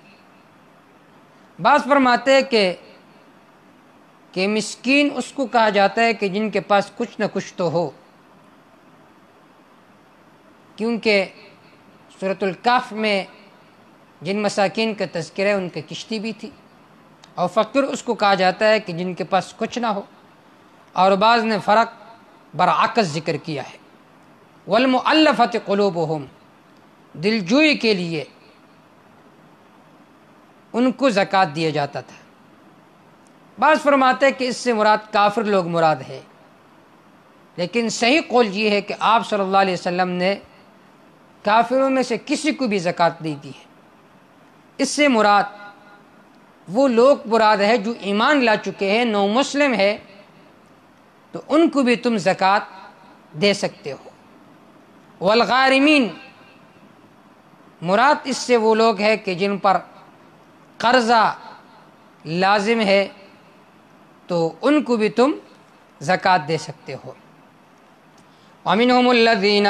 [SPEAKER 1] بعض فرماتے ہیں کہ مسکین اس کو کہا جاتا ہے کہ جن کے پاس کچھ نہ کچھ تو ہو، کیونکہ سورۃ الکہف میں جن مساکین کا تذکرہ ہے ان کی کشتی بھی تھی، اور فقیر اس کو کہا جاتا ہے کہ جن کے پاس کچھ نہ ہو۔ اور بعض نے فرق برعکس ذکر کیا ہے، والمؤلفۃ قلوبہم، دلجوئی کے لیے ان کو زکوٰۃ دیا جاتا تھا۔ بعض فرماتے ہیں کہ اس سے مراد کافر لوگ مراد ہے، لیکن صحیح قول یہ ہے کہ آپ صلی اللہ علیہ وسلم نے کافروں میں سے کسی کو بھی زکوٰۃ نہیں دی ہے۔ اس سے مراد وہ لوگ مراد ہے جو ایمان لا چکے ہیں، نو مسلم ہے، تو ان کو بھی تم زکوٰۃ دے سکتے ہو۔ والغارمین، مراد اس سے وہ لوگ ہیں کہ جن پر قرضہ لازم ہے، تو ان کو بھی تم زکوٰۃ دے سکتے ہو۔ ومنہم الذین،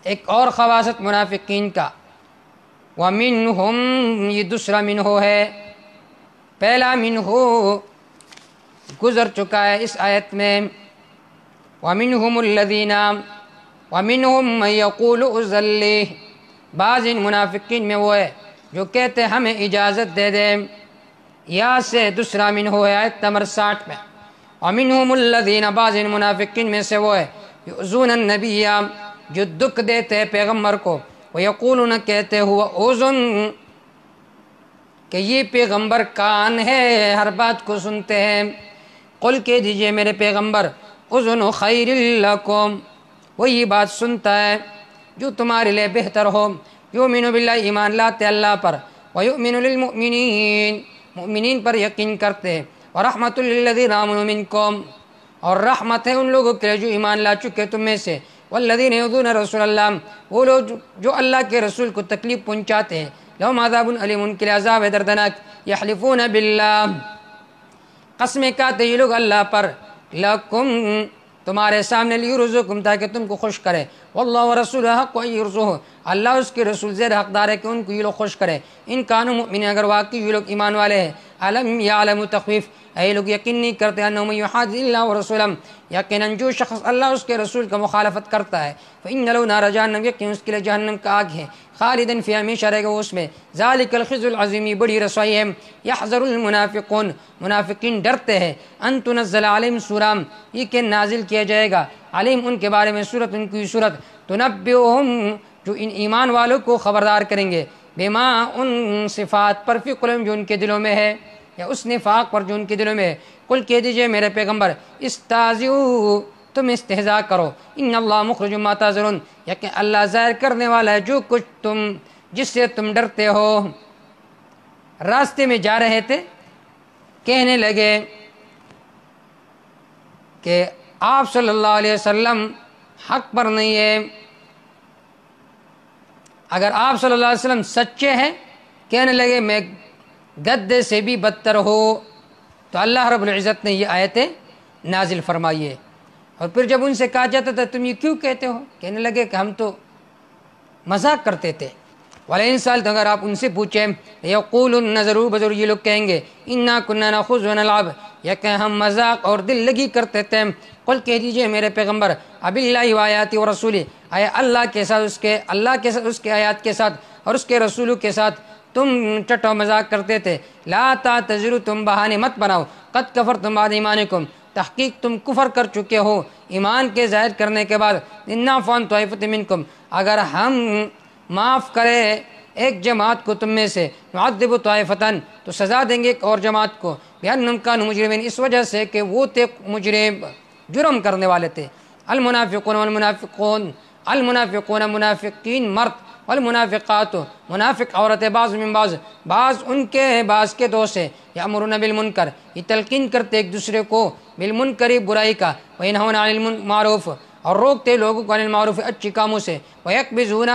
[SPEAKER 1] ایک اور خواصت منافقین کا، ومنہم یہ دوسرا منہ ہے، پہلا منہ گزر چکا ہے اس آیت میں۔ ومنہم الذین، ومنہم من یقول اذن لی، بعض ان منافقین میں وہ ہے جو کہتے ہمیں اجازت دے دیں۔ یا سے دوسرا منہ ہے آیت نمبر 60 میں۔ ومنہم الذین، بعض ان منافقین میں سے وہ ہے یؤذون النبی، جو دکھ دیتے پیغمبر کو، ویقولون، کہتے ہوا اذن، کہ یہ پیغمبر کان ہے، ہر بات کو سنتے ہیں۔ قل کہہ دیجئے میرے پیغمبر، اذن خیر لکم، وہ یہ بات سنتا ہے جو تمہارے لیے بہتر ہو۔ یؤمن باللہ، ایمان لاتے اللہ پر، ویؤمن للمؤمنین، مؤمنین پر یقین کرتے ہیں، ورحمۃ للذین آمنوا منکم، اور رحمت ہے ان لوگوں کے لیے جو ایمان لا چکے تم میں سے، والذین یؤذون رسول اللہ، وہ لوگ جو اللہ کے رسول کو تکلیف پہنچاتے ہیں، لہم عذاب علیم، ان کے لیے عذاب ہے دردناک۔ یحلفون باللہ، قسمیں کھاتے یہ لوگ اللہ پر، لکم، تمہارے سامنے، لیرزقکم، تاکہ تم کو خوش کرے، واللہ ورسولہ حق ان یرزقہ، اللہ اس کے رسول زیر حقدار ہے کہ ان کو یہ لوگ خوش کرے، ان کانوا مؤمنین، اگر واقعی یہ لوگ ایمان والے ہیں۔ علم یعلم، تخویف، اے لوگ یقین نہیں کرتے، انہ من یحادد اللہ ورسولہ، یقیناً جو شخص اللہ اس کے رسول کا مخالفت کرتا ہے، فإن لہ نار جہنم، یقین اس کے لیے جہنم کا آگ ہے، خالداً فیہا، ہمیشہ رہے گا وہ اس میں، ذالک الخزي العظیم، یہ بڑی رسوائی ہے۔ یحذر المنافقون، منافقین ڈرتے ہیں، ان تنزل علیہم سورہ، یہ کہ نازل کیا جائے گا علیہم ان کے بارے میں سورۃ، ان کی سورت، تنبئہم، جو ان ایمان والوں کو خبردار کریں گے، بما، ان صفات پر، فی قلوبہم، جو ان کے دلوں میں ہے، یا اس نفاق پر جو ان کے دلوں میں ہے۔ قل کہہ دیجئے میرے پیغمبر، استہزئوا، تم استہزاء کرو، ان اللہ مخرج ما تحذرون، یقین اللہ ظاہر کرنے والا ہے جو کچھ تم، جس سے تم ڈرتے ہو۔ راستے میں جا رہے تھے، کہنے لگے کہ آپ صلی اللہ علیہ وسلم حق پر نہیں ہے، اگر آپ صلی اللہ علیہ وسلم سچے ہیں، کہنے لگے میں گدے سے بھی بدتر ہو، تو اللہ رب العزت نے یہ آیتیں نازل فرمائی ہے۔ اور پھر جب ان سے کہا جاتا تھا تم یہ کیوں کہتے ہو، کہنے لگے کہ ہم تو مذاق کرتے تھے۔ وَلَئِن سَأَلْتَ، اگر آپ ان سے پوچھیں، یقولن، ضرور بضرور یہ لوگ کہیں گے، اِنَّا كُنَّا نَخُوضُ وَنَلْعَبُ، یا کہ ہم مذاق اور دل لگی کرتے تھے؟ قل کہہ دیجئے میرے پیغمبر، اب اللہ و آیاتی و رسولی، آیا اللہ کے ساتھ اس کے آیات کے ساتھ اور اس کے رسولوں کے ساتھ تم ٹٹو مذاق کرتے تھے؟ لا تعتذروا، تم بہانے مت بناؤ، قد کفرتم بعد ایمانکم، تحقیق تم کفر کر چکے ہو ایمان کے ظاہر کرنے کے بعد۔ ان نعفو عن طائفۃ منکم، اگر ہم معاف کرے ایک جماعت کو تم میں سے، نعذب طائفتن، تو سزا دیں گے ایک اور جماعت کو، بأنہم کانوا مجرمین، اس وجہ سے کہ وہ تھے مجرم، جرم کرنے والے تھے۔ المنافقون والمنافقون، المنافقون منافقین مرد، والمنافقات منافق عورتیں، بعض من بعض ان کے بعض کے دو سے، یامرون بالمنکر، یہ تلقین کرتے ایک دوسرے کو، بالمنکر برائی کا، وینہون عن المعروف، اور روکتے لوگوں کو عن المعروف اچھی کاموں سے، ویقبضون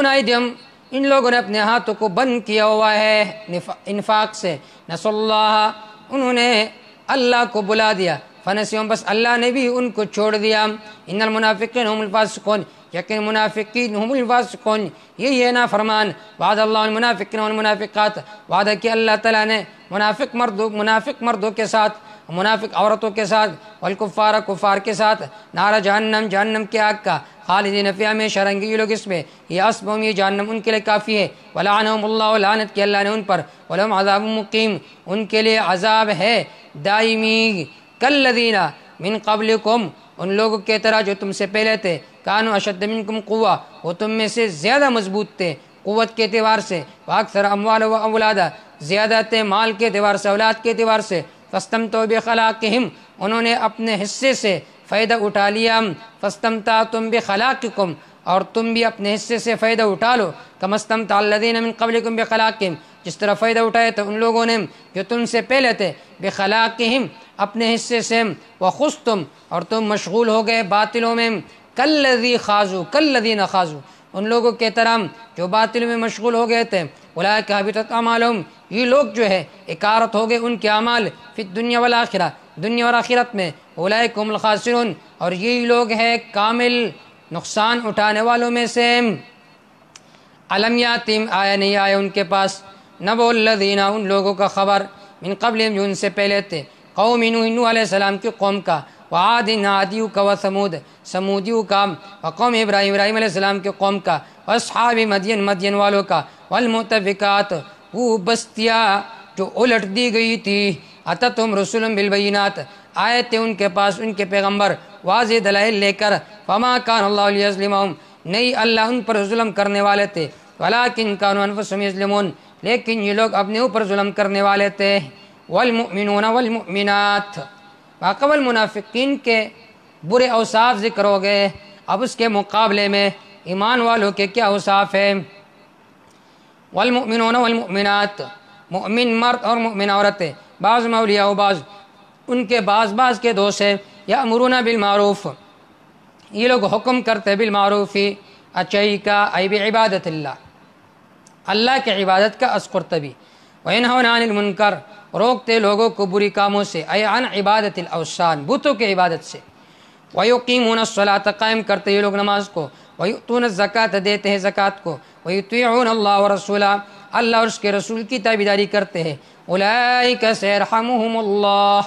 [SPEAKER 1] ایدیہم، ان لوگوں نے اپنے ہاتھوں کو بند کیا ہوا ہے انفاق سے، نسوا اللہ، انہوں نے اللہ کو بلا دیا، فنسیہم، بس اللہ نے بھی ان کو چھوڑ دیا۔ ان المنافقین هم الفاسقون، یقین منافقین هم الفاسقون، یہی ہے نافرمان۔ وعد اللہ المنافقین والمنافقات، وعدہ کہ اللہ تعالیٰ نے منافق مردوں کے ساتھ، منافق عورتوں کے ساتھ، والکفار کفار کے ساتھ، نار جہنم، جہنم کی آگ کا، خالدین فیہا، ہمیشہ رہیں گے یہ لوگ اس میں، یہ حسبہم، یہ جہنم ان کے لیے کافی ہے، ولعنہم اللہ، لعنت کی اللہ نے ان پر، ولہم عذاب مقیم، ان کے لیے عذاب ہے دائمی، کالذین من قبلکم، ان لوگوں کی طرح جو تم سے پہلے تھے، کانوا اشد منکم قوہ، وہ تم میں سے زیادہ مضبوط تھے قوت کے اعتبار سے، واکثر اموال و اولادا، زیادہ تھے مال کے اعتبار سے، اولاد کے اعتبار سے، فاستمتعوا بخلاقہم، انہوں نے اپنے حصے سے فائدہ اٹھا لیا، فاستمتعتم بخلاقکم، اور تم بھی اپنے حصے سے فائدہ اٹھا لو، کما استمتع الذین من قبلکم بخلاقہم، جس طرح فائدہ اٹھائے تھے ان لوگوں نے جو تم سے پہلے تھے، بخلاقہم، اپنے حصے سے، وخذتم، اور تم مشغول ہو گئے باطلوں میں، کالذین خاضوا، ان لوگوں کے طرح جو باطل میں مشغول ہو گئے تھے، اولئک حبطت اعمالہم، یہ لوگ جو ہے اکارت ہو گئے ان کے اعمال، فی الدنیا والآخرہ، دنیا اور آخرت میں، اولئک هم الخاسرون، اور یہی لوگ ہیں کامل نقصان اٹھانے والوں میں سے۔ الم یاتہم، آیا نہیں آیا ان کے پاس، نبؤ الذین، ان لوگوں کا خبر، من قبلہم، جو ان سے پہلے تھے، قوم نوح علیہ السلام کی قوم کا، وعاد، عادیوں کا، وثمود، سمودیوں کا، وقوم ابراہیم علیہ السلام کی قوم کا، واصحاب مدین والوں کا، والمؤتفکات، وہ بستیاں جو الٹ دی گئی تھی، اتتہم رسلہم بالبینات، آئے تھے ان کے پاس ان کے پیغمبر واضح دلائل لے کر، فما کان اللہ لیظلمہم، نہیں اللہ ان پر ظلم کرنے والے تھے، ولکن کانوا انفسہم یظلمون، لیکن یہ لوگ اپنے اوپر ظلم کرنے والے تھے۔ والمؤمنون والمؤمنات، واقع المنافقین کے برے اوصاف ذکر ہو گئے، اب اس کے مقابلے میں ایمان والوں کے کیا اوصاف ہیں؟ والمؤمنون والمؤمنات، مؤمن مرد اور مؤمن عورتیں، بعض اولیاء و بعض، ان کے بعض کے دوست ہیں، یأمرون بالمعروف، یہ لوگ حکم کرتے بالمعروف، اچائی کا، ای بعبادت اللہ، اللہ کی عبادت کا از قرطبی، وینہون عن المنکر، روکتے لوگوں کو بری کاموں سے، ای عن عبادت الاوثان، بتوں کی عبادت سے، ویقیمون الصلاۃ، قائم کرتے یہ لوگ نماز کو، ویؤتون الزکاۃ، دیتے ہیں زکوٰۃ کو، ویطیعون اللہ ورسولہ، اللہ اور اس کے رسول کی تابعداری کرتے ہیں، اولئک سیرحمہم اللہ،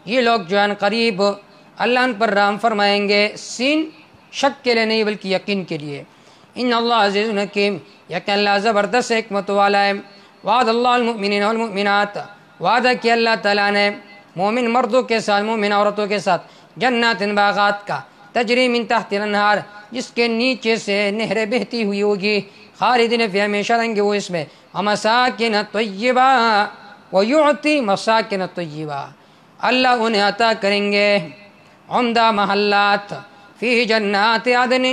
[SPEAKER 1] یہ لوگ جو ان قریب اللہ ان پر رحم فرمائیں گے، سین شک کے لیے نہیں بلکہ یقین کے لیے۔ ان اللہ عزیز حکیم، یقین اللہ زبردست حکمت والا ہے۔ وعد اللہ المؤمنین والمؤمنات، وعدہ کیا اللہ تعالیٰ نے مومن مردوں کے ساتھ، مومن عورتوں کے ساتھ، جنات، باغات کا، تجری من تحت الانہار، جس کے نیچے سے نہریں بہتی ہوئی ہوگی، خالدین فیہا، ہمیشہ رہیں گے وہ اس میں، ومساکن طیبہ، ویعطی مساکن طیبہ، اللہ انہیں عطا کریں گے عمدہ محلات، فی جنات عدن،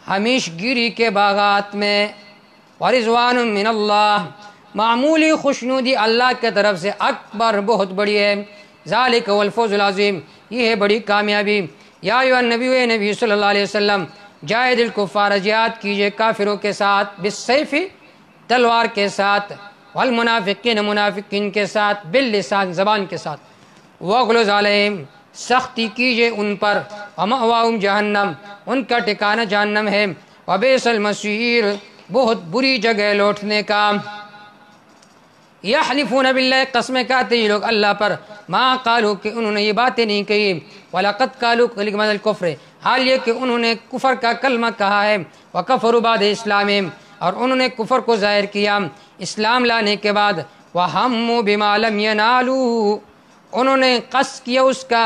[SPEAKER 1] ہمیش گیری کے باغات میں، ورضوان من اللہ، معمولی خوشنودی اللہ کے طرف سے، اکبر بہت بڑی ہے، ذالک هو الفوز العظیم، یہ ہے بڑی کامیابی۔ یا ایھا النبی، اے نبی صلی اللہ علیہ وسلم، جاہد الکفار، جہاد کیجئے کافروں کے ساتھ، بالسیف، تلوار کے ساتھ، والمنافقین، منافقین کے ساتھ، باللسان، زبان کے ساتھ، واغلظ علیہم، سختی کیجئے ان پر، ومأواہم جہنم، ان کا ٹھکانہ جہنم ہے، وبئس المصیر، بہت بری جگہ لوٹنے کا۔ یحلفون باللہ، قسمیں کھاتے یہ لوگ اللہ پر، ما قالوا کہ انہوں نے یہ باتیں نہیں کہی، وَلَقَدْ قَالُوا کلمۃ الکفر، حال یہ کہ انہوں نے کفر کا کلمہ کہا ہے، وَكَفَرُوا بَعْدَ اسلامہم، اور انہوں نے کفر کو ظاہر کیا اسلام لانے کے بعد، وَهَمُّوا بِمَا لَمْ يَنَالُوا، انہوں نے قصد کیا اس کا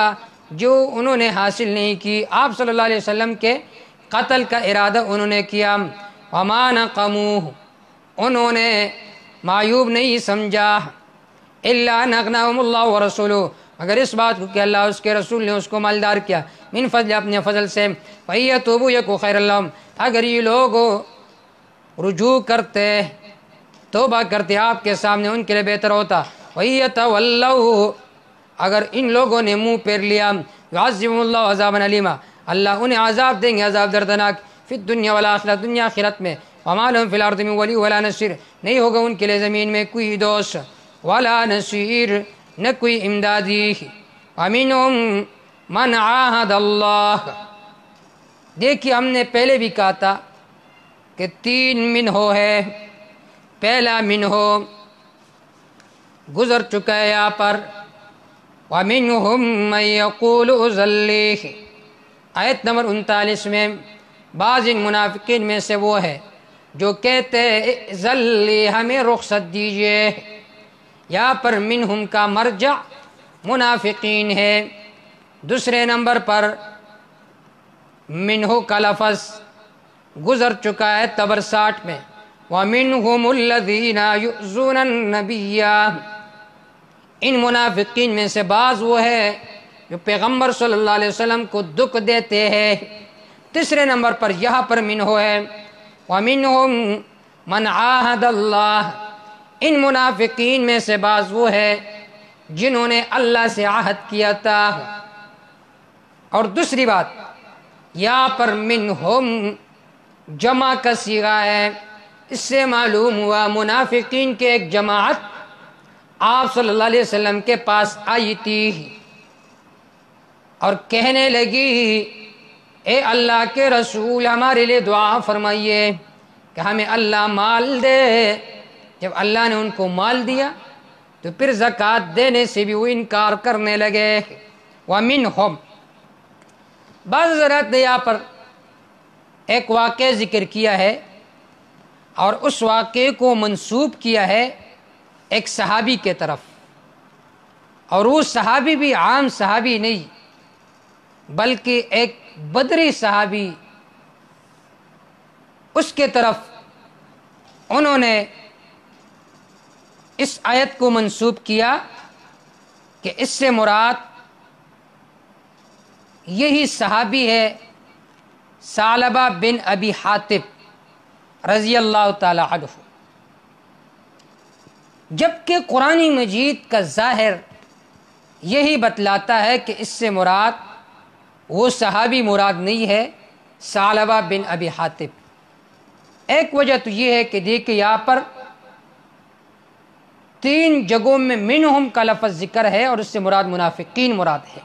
[SPEAKER 1] جو انہوں نے حاصل نہیں کی، آپ صلی اللہ علیہ وسلم کے قتل کا ارادہ انہوں نے کیا، وَمَا نَقَمُوا، انہوں نے معیوب نہیں سمجھا، الا ان اغناهم اللہ ورسولہ، مگر اس بات کو کہ اللہ اس کے رسول نے اس کو مالدار کیا، من فضل، اپنے فضل سے، فَإِيَتُوبُوا يَكُ خَيْرًا لَهُمْ، اگر یہ لوگ رجوع کرتے، توبہ کرتے آپ کے سامنے، ان کے لیے بہتر ہوتا، وَإِيَتَوَلَّوْا، اگر ان لوگوں نے منہ پھیر لیا، يُعَذِّبُهُمُ اللَّهُ عَذَابًا أَلِيمًا، اللہ انہیں عذاب دیں گے، عذاب دردناک، فی الدنیا والآخرہ، دنیا آخرت میں، وَمَا لَهُمْ فِي الْأَرْضِ مِن وَلِيٍّ وَلَا نَصِيرٍ، نہیں ہوگا ان کے لیے زمین میں کوئی دوست، ولا نصیر، نہ کوئی امدادی، وَمِنْهُمْ مَنْ عَاهَدَ اللَّهَ، دیکھیے ہم نے پہلے بھی کہا تھا کہ 3 منہ ہے، پہلا منہ گزر چکا ہے یہاں پر، وَمِنْهُمْ مَنْ يَقُولُ ائْذَن لِّي، آیت نمبر 39 میں بعض ان منافقین میں سے وہ ہے جو کہتے ائذن لی، ہمیں رخصت دیجئے، یہاں پر منہم کا مرجع منافقین ہے، دوسرے نمبر پر منہ کا لفظ گزر چکا ہے تبر 60 میں، وَمِنْهُمُ الَّذِينَ يُؤْذُونَ النَّبِيَّ، ان منافقین میں سے بعض وہ ہے جو پیغمبر صلی اللہ علیہ وسلم کو دکھ دیتے ہیں، تیسرے نمبر پر یہاں پر منہ ہے، وَمِنْهُمْ مَنْ عَاهَدَ اللَّهَ، ان منافقین میں سے بعض وہ ہے جنہوں نے اللہ سے عہد کیا تھا، اور دوسری بات یہاں پر منہم جمع کا صیغہ ہے، اس سے معلوم ہوا منافقین کے ایک جماعت آپ صلی اللہ علیہ وسلم کے پاس آئی تھی اور کہنے لگی اے اللہ کے رسول ہمارے لیے دعا فرمائیے کہ ہمیں اللہ مال دے، جب اللہ نے ان کو مال دیا تو پھر زکوٰۃ دینے سے بھی وہ انکار کرنے لگے، وَمِنْهُمْ، بعض حضرات نے یہاں پر ایک واقعہ ذکر کیا ہے اور اس واقعے کو منسوب کیا ہے ایک صحابی کے طرف، اور وہ صحابی بھی عام صحابی نہیں بلکہ ایک بدری صحابی، اس کے طرف انہوں نے اس آیت کو منسوب کیا کہ اس سے مراد یہی صحابی ہے ثعلبہ بن ابی حاتب رضی اللہ تعالی عنہ، جبکہ قرآن مجید کا ظاہر یہی بتلاتا ہے کہ اس سے مراد وہ صحابی مراد نہیں ہے ثعلبہ بن ابی حاتب۔ ایک وجہ تو یہ ہے کہ دیکھیں یہاں پر 3 جگہوں میں منہم کا لفظ ذکر ہے اور اس سے مراد منافقین مراد ہے،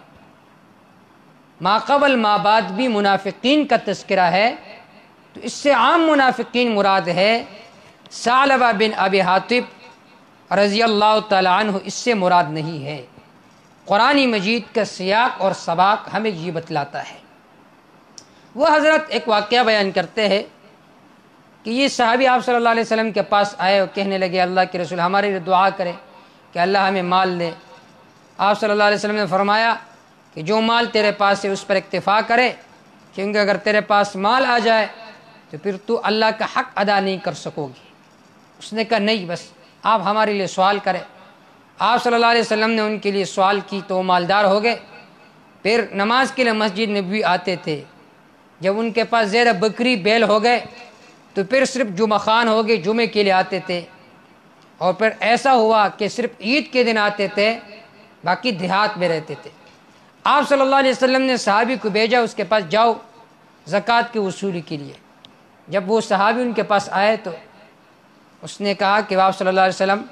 [SPEAKER 1] ما قبل ما بعد بھی منافقین کا تذکرہ ہے، تو اس سے عام منافقین مراد ہے، ثعلبہ بن ابی حاتب رضی اللہ تعالی عنہ اس سے مراد نہیں ہے۔ قرآن مجید کا سیاق اور سباق ہمیں یہ بتلاتا ہے۔ وہ حضرت ایک واقعہ بیان کرتے ہیں کہ یہ صحابی آپ صلی اللہ علیہ وسلم کے پاس آئے اور کہنے لگے اللہ کے رسول ہمارے لیے دعا کرے کہ اللہ ہمیں مال دے۔ آپ صلی اللہ علیہ وسلم نے فرمایا کہ جو مال تیرے پاس ہے اس پر اکتفا کرے، کیونکہ اگر تیرے پاس مال آ جائے تو پھر تو اللہ کا حق ادا نہیں کر سکو گی۔ اس نے کہا نہیں، بس آپ ہمارے لیے سوال کریں۔ آپ صلی اللہ علیہ وسلم نے ان کے لیے سوال کی تو وہ مالدار ہو گئے، پھر نماز کے لیے مسجد نبوی آتے تھے، جب ان کے پاس زیرہ بکری بیل ہو گئے تو پھر صرف جمعہ خان ہو گئے، جمعے کے لیے آتے تھے، اور پھر ایسا ہوا کہ صرف عید کے دن آتے تھے، باقی دیہات میں رہتے تھے۔ آپ صلی اللہ علیہ وسلم نے صحابی کو بھیجا اس کے پاس، جاؤ زکوٰۃ کے وصولی کے لیے۔ جب وہ صحابی ان کے پاس آئے تو اس نے کہا کہ آپ صلی اللہ علیہ وسلم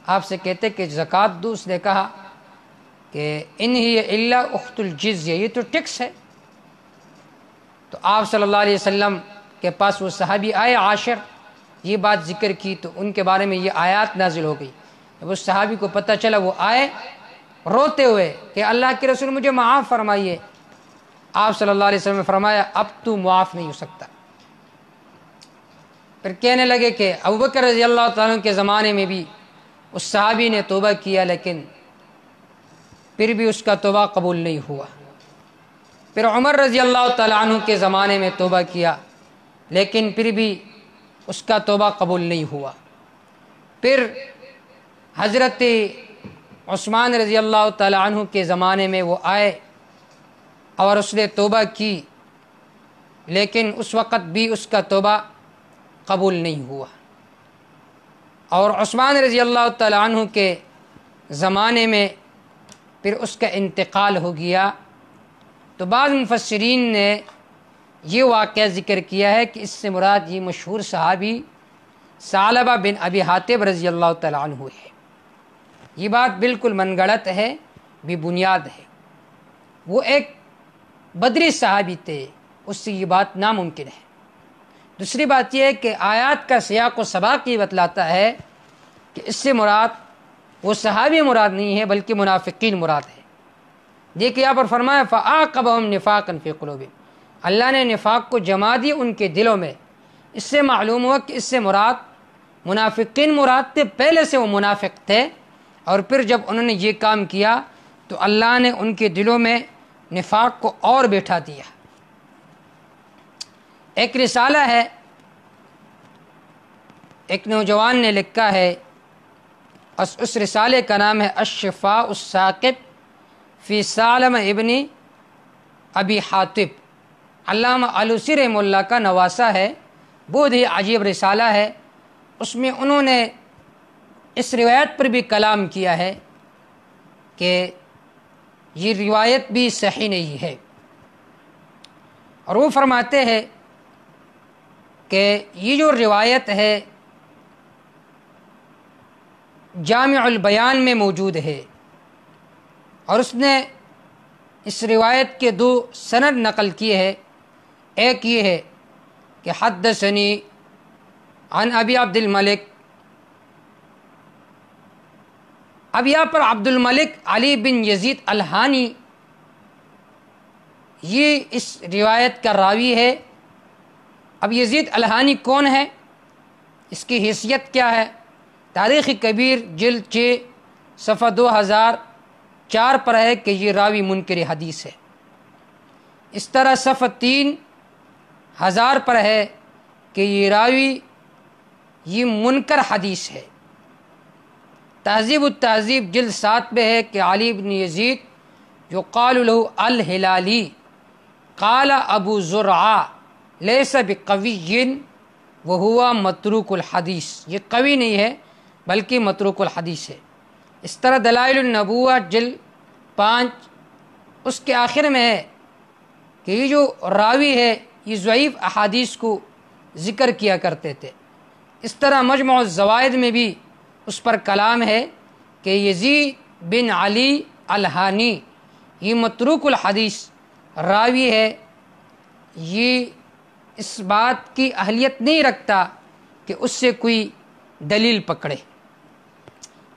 [SPEAKER 1] آپ سے کہتے کہ زکوٰۃ دو، اس نے کہا کہ ان ہی الا اخت الجزیہ، یہ تو ٹیکس ہے۔ تو آپ صلی اللہ علیہ وسلم کے پاس وہ صحابی آئے عاشر، یہ بات ذکر کی تو ان کے بارے میں یہ آیات نازل ہو گئی، جب اس صحابی کو پتہ چلا وہ آئے روتے ہوئے کہ اللہ کے رسول مجھے معاف فرمائیے. آپ صلی اللہ علیہ وسلم نے فرمایا اب تو معاف نہیں ہو سکتا. پھر کہنے لگے کہ ابوبکر رضی اللہ تعالیٰ کے زمانے میں بھی اس صحابی نے توبہ کیا لیکن پھر بھی اس کا توبہ قبول نہیں ہوا. پھر عمر رضی اللہ تعالیٰ عنہ کے زمانے میں توبہ کیا لیکن پھر بھی اس کا توبہ قبول نہیں ہوا. پھر حضرت عثمان رضی اللہ تعالیٰ عنہ کے زمانے میں وہ آئے اور اس نے توبہ کی لیکن اس وقت بھی اس کا توبہ قبول نہیں ہوا. اور عثمان رضی اللہ تعالیٰ عنہ کے زمانے میں پھر اس کا انتقال ہو گیا. تو بعض مفسرین نے یہ واقعہ ذکر کیا ہے کہ اس سے مراد یہ مشہور صحابی ثعلبہ بن ابی حاتب رضی اللہ تعالیٰ عنہ ہے. یہ بات بالکل من گڑت ہے، بے بنیاد ہے. وہ ایک بدری صحابی تھے، اس سے یہ بات ناممکن ہے. دوسری بات یہ ہے کہ آیات کا سیاق و سباق یہ بتلاتا ہے کہ اس سے مراد وہ صحابی مراد نہیں ہے بلکہ منافقین مراد ہے. دیکھیے یہاں پر فرمایا فَأَعْقَبَهُمْ نِفَاقًا فِي قُلُوبِهِمْ، اللہ نے نفاق کو جما دی ان کے دلوں میں. اس سے معلوم ہوا کہ اس سے مراد منافقین مراد تھے، پہلے سے وہ منافق تھے اور پھر جب انہوں نے یہ کام کیا تو اللہ نے ان کے دلوں میں نفاق کو اور بیٹھا دیا. ایک رسالہ ہے، ایک نوجوان نے لکھا ہے، اس رسالے کا نام ہے الشفاء الساقب فی ثعلبہ ابن ابی حاتب. علامہ آلوسی رحمہ اللہ کا نواسہ ہے، بہت ہی عجیب رسالہ ہے. اس میں انہوں نے اس روایت پر بھی کلام کیا ہے کہ یہ روایت بھی صحیح نہیں ہے. اور وہ فرماتے ہیں کہ یہ جو روایت ہے جامع البیان میں موجود ہے اور اس نے اس روایت کے دو سند نقل کیے ہیں. ایک یہ ہے کہ حدثنی عن ابی عبد الملک. اب یہاں پر عبد الملک علی بن یزید الہانی یہ اس روایت کا راوی ہے. اب یزید الہانی کون ہے، اس کی حیثیت کیا ہے؟ تاریخ کبیر جلد 6 صفحہ 2004 پر ہے کہ یہ راوی منکر حدیث ہے. اس طرح صفحہ 3000 پر ہے کہ یہ راوی یہ منکر حدیث ہے. تہذیب التہذیب جلد 7 میں ہے کہ علی بن یزید یقال له الہلالی قال ابو زرعہ لیس بقوی وہوا متروک الحدیث. یہ قوی نہیں ہے بلکہ متروک الحدیث ہے. اس طرح دلائل النبوہ جلد 5 اس کے آخر میں ہے کہ یہ جو راوی ہے یہ ضعیف احادیث کو ذکر کیا کرتے تھے. اس طرح مجمع الزوائد میں بھی اس پر کلام ہے کہ یزید بن علی الہانی یہ متروک الحدیث راوی ہے، یہ اس بات کی اہلیت نہیں رکھتا کہ اس سے کوئی دلیل پکڑے.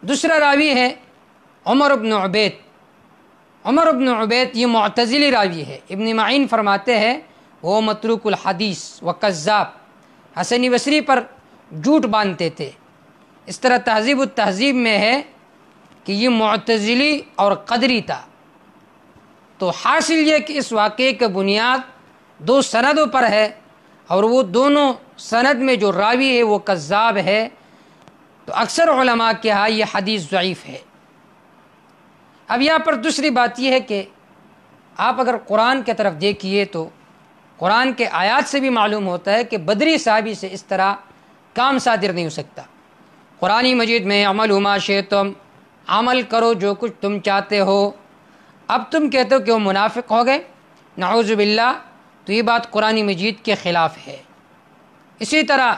[SPEAKER 1] دوسرا راوی ہے عمر بن عبید. عمر بن عبید یہ معتزلی راوی ہے. ابن معین فرماتے ہیں وہ متروک الحدیث و کذاب، حسن بصری پر جھوٹ باندھتے تھے. اس طرح تہذیب التہذیب میں ہے کہ یہ معتزلی اور قدری تھا. تو حاصل یہ کہ اس واقعے کا بنیاد 2 سندوں پر ہے اور وہ دونوں سند میں جو راوی ہے وہ کذاب ہے. تو اکثر علماء کے ہاں یہ حدیث ضعیف ہے. اب یہاں پر دوسری بات یہ ہے کہ آپ اگر قرآن کی طرف دیکھیے تو قرآن کے آیات سے بھی معلوم ہوتا ہے کہ بدری صحابی سے اس طرح کام صادر نہیں ہو سکتا. قرآن مجید میں عملوا ما شئتم، عمل کرو جو کچھ تم چاہتے ہو. اب تم کہتے ہو کہ وہ منافق ہو گئے، نعوذ باللہ، تو یہ بات قرآن مجید کے خلاف ہے. اسی طرح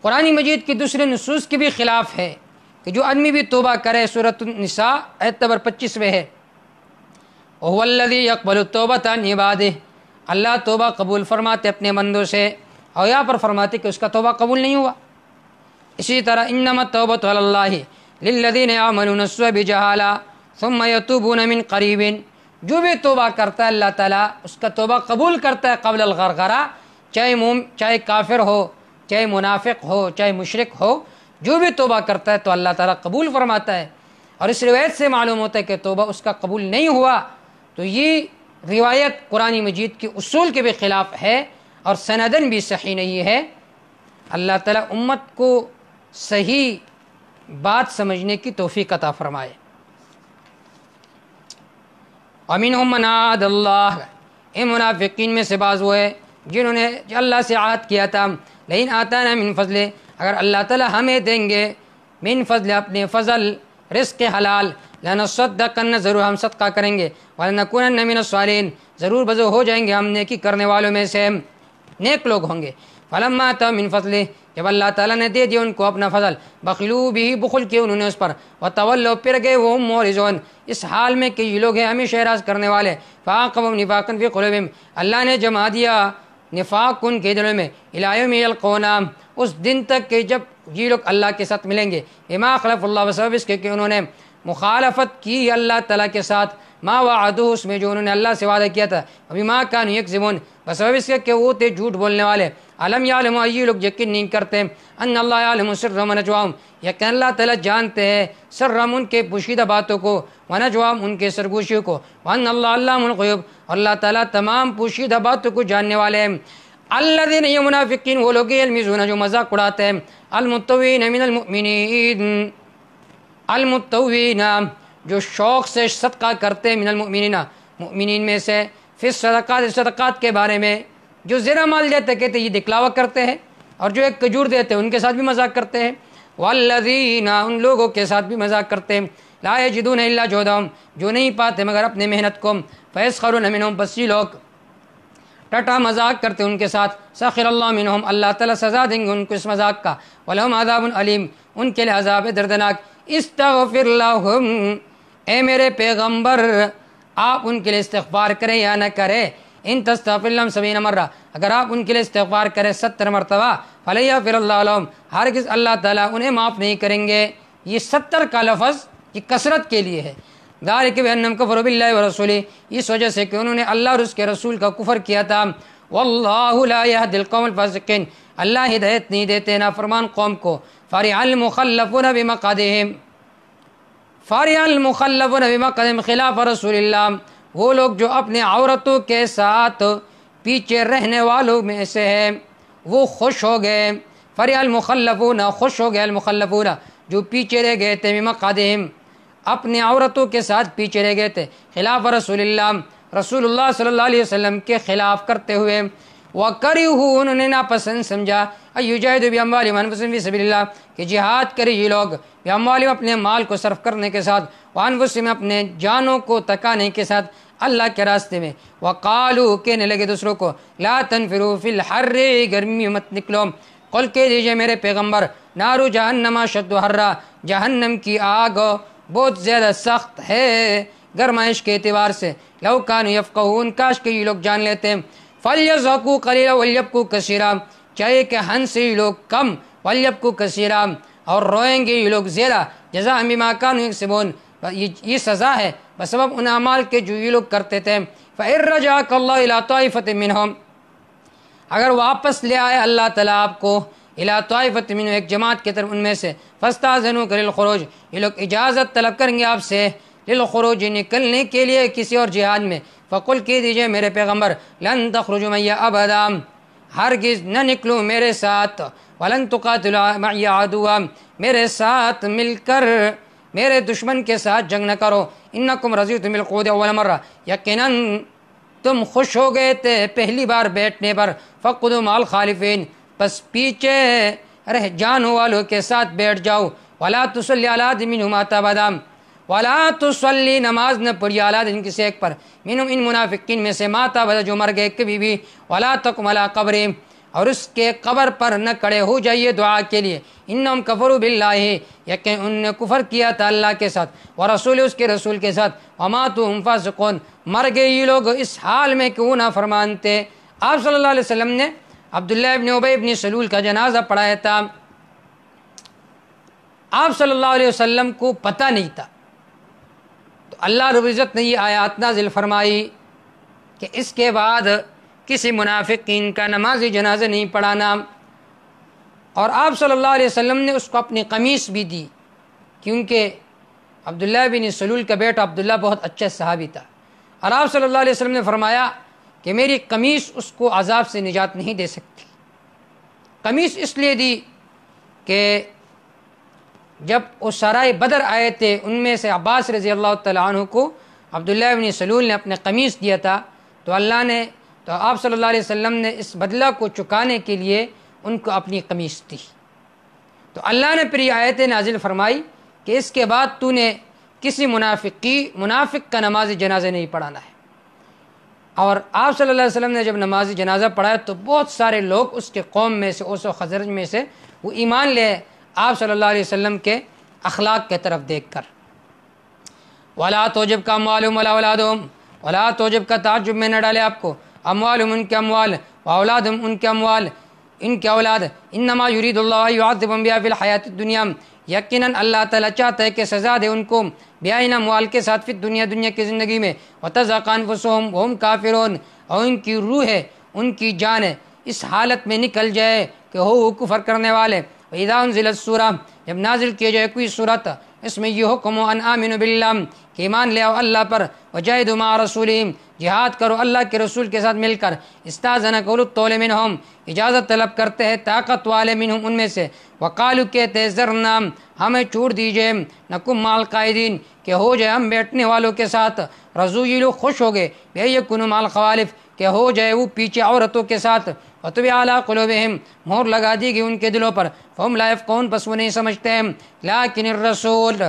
[SPEAKER 1] قرآن مجید کی دوسرے نصوص کے بھی خلاف ہے کہ جو آدمی بھی توبہ کرے، سورۃ النساء آیت نمبر 25 میں ہے وَهُوَ الَّذِي يَقْبَلُ التَّوْبَةَ عَنْ عِبَادِهِ، اللہ توبہ قبول فرماتے اپنے بندوں سے. اور یہاں پر فرماتے کہ اس کا توبہ قبول نہیں ہوا. اسی طرح انما التوبۃ علی اللہ للذین یعملون السوء بجہالہ ثم یتوبون من قریب، جو بھی توبہ کرتا ہے اللہ تعالیٰ اس کا توبہ قبول کرتا ہے قبل الغرغرہ، چاہے کافر ہو، چاہے منافق ہو، چاہے مشرک ہو، جو بھی توبہ کرتا ہے تو اللہ تعالیٰ قبول فرماتا ہے۔ اور اس روایت سے معلوم ہوتا ہے کہ توبہ اس کا قبول نہیں ہوا تو یہ روایت قرآن مجید کے اصول کے بھی خلاف ہے اور سندن بھی صحیح نہیں ہے۔ اللہ تعالیٰ امت کو صحیح بات سمجھنے کی توفیق عطا فرمائے۔ وَمِنْهُمْ مَنْ عَاهَدَ اللَّهَ، ان منافقین میں سے بعض وہ ہے جنہوں نے اللہ سے عہد کیا تھا، لئن آتانا من فضل، اگر اللہ تعالیٰ ہمیں دیں گے من فضل اپنے فضل رزق حلال، لنصدقن ضرور ہم صدقہ کریں گے، ولنکونن من الصالحین ضرور بزو ہو جائیں گے ہم نیکی کرنے والوں میں سے نیک لوگ ہوں گے۔ فلما آتاہم من فضلہ، جب اللہ تعالیٰ نے دے دیا ان کو اپنا فضل، بخلوا بھی بخل کیا انہوں نے اس پر، وتولوا پھر گئے وہ معرضون، اس حال میں کہ یہ لوگ ہیں ہمیشہ اعراض کرنے والے، فعاقبہم نفاقا فی قلوبہم، اللہ نے جما دیا نفاق ان کے دلوں میں، الی یوم یلقونہ، اس دن تک کہ جب یہ لوگ اللہ کے ساتھ ملیں گے، بما خلف اللہ، بسبب اس کے کہ انہوں نے مخالفت کی اللہ تعالیٰ کے ساتھ، ما وعدوہ، اس میں جو انہوں نے اللہ سے وعدہ کیا تھا، وبما کانوا یکذبون، بسبب اس کے کہ وہ تھے جھوٹ بولنے والے، علم یعلموا، یہ لوگ یقین نہیں کرتے، ان اللہ یعلم سرهم ونجواہم، یقین اللہ تعالیٰ جانتے ہیں سرهم ان کے پوشیدہ باتوں کو، ونجواہم ان کے سرگوشیوں کو، وان اللہ علام الغیوب، اور اللہ تعالیٰ تمام پوشیدہ باتوں کو جاننے والے ہیں۔ الذین، یہ منافقین وہ لوگ یلمزون جو مذاق اڑاتے ہیں، المتوین من المؤمنین، المتوین جو شوق سے صدقہ کرتے ہیں، من المؤمنین مؤمنین میں سے، فی الصدقات صدقات کے بارے میں، جو زیرہ مال دیتے کہتے یہ دکھلاوا کرتے ہیں، اور جو ایک کھجور دیتے ہیں ان کے ساتھ بھی مذاق کرتے ہیں، والذین ان لوگوں کے ساتھ بھی مذاق کرتے ہیں، لا یجدون الا جہدہم جو نہیں پاتے مگر اپنے محنت کو، فیسخرون منہم بس یہ لوگ ٹٹا مذاق کرتے ان کے ساتھ، سخر اللہ منہم اللہ تعالیٰ سزا دیں گے ان کو اس مذاق کا، ولہم عذاب علیم ان کے لیے عذاب دردناک، استغفر لہم اے میرے پیغمبر آپ ان کے لیے استغفار کریں یا نہ کریں، ان تستغفر لہم 70 مرہ اگر آپ ان کے لیے استغفار کریں 70 مرتبہ، فلن یغفر اللہ لہم ہرگز اللہ تعالیٰ انہیں معاف نہیں کریں گے۔ یہ 70 کا لفظ یہ کثرت کے لیے ہے، ذالک بانہم کفروا باللہ ورسولہ، اس وجہ سے کہ انہوں نے اللہ اور اس کے رسول کا کفر کیا تھا، واللہ لا یہدی القوم الفاسقین اللہ ہدایت نہیں دیتے نافرمان قوم کو، فرح المخلفون بمقعدہم، فرح المخلفون بمقعدہم خلاف رسول اللہ، وہ لوگ جو اپنے عورتوں کے ساتھ پیچھے رہنے والوں میں سے ہیں وہ خوش ہو گئے، فرح المخلفون خوش ہو گئے، المخلفون جو پیچھے رہ گئے تھے، بمقعدہم اپنے عورتوں کے ساتھ پیچھے رہ گئے تھے، خلاف رسول اللہ رسول اللہ صلی اللہ علیہ وسلم کے خلاف کرتے ہوئے، وَكَرِهُ انہوں نے ناپسند سمجھا، اَيُجَاهِدُوا بِأَمْوَالِهِمْ وَأَنفُسِهِمْ فِي سَبِيلِ اللَّهِ کہ جہاد کرے یہ لوگ بِأَمْوَالِهِمْ اپنے مال کو صرف کرنے کے ساتھ، وَأَنفُسِهِمْ اپنے جانوں کو تکانے کے ساتھ اللہ کے راستے میں، وَقَالُوا کہنے لگے دوسروں کو، لَا تَنْفِرُوا فِي الْحَرِّ گرمی مت نکلو، قل کہہ دیجئے میرے پیغمبر، نارو جہنم اشد حرا جہنم کی آگ بہت زیادہ سخت ہے گرمائش کے اعتبار سے، لو کانوا یفقہون کاش کہ یہ لوگ جان لیتے ہیں، فلیضحکوا قلیلا ولیبکوا کثیرا چاہیے کہ ہنسے یہ لوگ کم، ولیبکوا کثیرا اور روئیں گے یہ لوگ زیادہ، جزاء بما کانوا یکسبون یہ سزا ہے بسبب ان اعمال کے جو یہ لوگ کرتے تھے، فإن رجعک اللہ الی طائفۃ منہم اگر واپس لے آئے اللہ تعالیٰ آپ کو الی طائفۃ منہم ایک جماعت کی طرف ان میں سے، فاستأذنوک للخروج یہ لوگ اجازت طلب کریں گے آپ سے، للخروج نکلنے کے لیے کسی اور جہاد میں، فقل کہہ دیجئے میرے پیغمبر، لن تخرجوا معی ابدا ہرگز نہ نکلو میرے ساتھ، ولن تقاتلوا معی عدوا میرے ساتھ مل کر میرے دشمن کے ساتھ جنگ نہ کرو، انکم رضیتم بالقعود اول مرہ یقیناً تم خوش ہو گئے تھے پہلی بار بیٹھنے پر، فاقعدوا مع الخالفین بس پیچھے رہ جانوں والوں کے ساتھ بیٹھ جاؤ، ولا تصلی علی احد منہم مات ابدا ولا تصلی نماز نہ پڑھی علی احد کسی ایک پر منہم ان منافقین میں سے مات ابدا جو مر گئے کبھی بھی، ولا تقم علی قبرہم اور اس کے قبر پر نہ کھڑے ہو جائیے دعا کے لیے، انہم کفروا باللہ یقین ان نے کفر کیا تھا اللہ کے ساتھ، ورسول اس کے رسول کے ساتھ، وماتوا ہم فاسقون مر گئے یہ لوگ اس حال میں کہ وہ نافرمان تھے۔ آپ صلی اللہ علیہ وسلم نے عبداللہ ابن ابی ابن سلول کا جنازہ پڑھایا تھا، آپ صلی اللہ علیہ وسلم کو پتہ نہیں تھا، تو اللہ رب العزت نے یہ آیات نازل فرمائی کہ اس کے بعد کسی منافقین کا نماز جنازہ نہیں پڑھانا، اور آپ صلی اللہ علیہ وسلم نے اس کو اپنی قمیص بھی دی، کیونکہ عبداللہ بن سلول کا بیٹا عبداللہ بہت اچھا صحابی تھا، اور آپ صلی اللہ علیہ وسلم نے فرمایا کہ میری قمیص اس کو عذاب سے نجات نہیں دے سکتی۔ قمیص اس لیے دی کہ جب وہ سرائے بدر آئے تھے، ان میں سے عباس رضی اللہ تعالیٰ عنہ کو عبداللہ بن سلول نے اپنے قمیص دیا تھا، تو آپ صلی اللہ علیہ وسلم نے اس بدلہ کو چکانے کے لیے ان کو اپنی قمیص دی۔ تو اللہ نے پھر یہ آیت نازل فرمائی کہ اس کے بعد تو نے کسی منافق کا نماز جنازہ نہیں پڑھانا ہے۔ اور آپ صلی اللہ علیہ وسلم نے جب نماز جنازہ پڑھایا تو بہت سارے لوگ اس کے قوم میں سے، اوس و خزرج میں سے، وہ ایمان لے آپ صلی اللہ علیہ وسلم کے اخلاق کے طرف دیکھ کر۔ وَلَا تُعْجِبْكَ أَمْوَالُهُمْ وَلَا أَوْلَادُهُمْ، وَلَا تُعْجِبْكَ تعجب میں نہ ڈالے آپ کو، اموالہم ان کے اموال، واولادہم ان کے اموال، ان کے اولاد، انما یرید اللہ ان یعذبہم بہا فی الحیات الدنیا، یقیناً اللہ تعالیٰ چاہتا ہے کہ سزا دے ان کو بہا ان اموال کے ساتھ، فی دنیا کی زندگی میں، وتزہق انفسہم وہم کافرون، اور ان کی روح ہے، ان کی جان ہے، اس حالت میں نکل جائے کہ وہ کفر کرنے والے۔ وَإِذَا أُنزِلَتْ سورہ، جب نازل کیا جائے کوئی صورت، اس میں یہ حکم ان آمنوا باللہ، کہ ایمان لے آؤ اللہ پر، وجاہدوا مع رسولہم، جہاد کرو اللہ کے رسول کے ساتھ مل کر، استاذنک اولو الطول منہم، اجازت طلب کرتے ہیں طاقت والے منہم ان میں سے، وقالو کہتے ہیں ذرنا، ہمیں چھوڑ دیجئے، نکم مع القائدین، کہ ہو جائے ہم بیٹھنے والوں کے ساتھ، رضوا یہ لوگ خوش ہو گئے، بے یکونوا مع الخوالف، کہ ہو جائے وہ پیچھے عورتوں کے ساتھ، وطبع علی قلوبہم، مہر لگا دی گئی ان کے دلوں پر، فہم لا یفقہون، پس وہ نہیں سمجھتے ہیں، لیکن الرسول،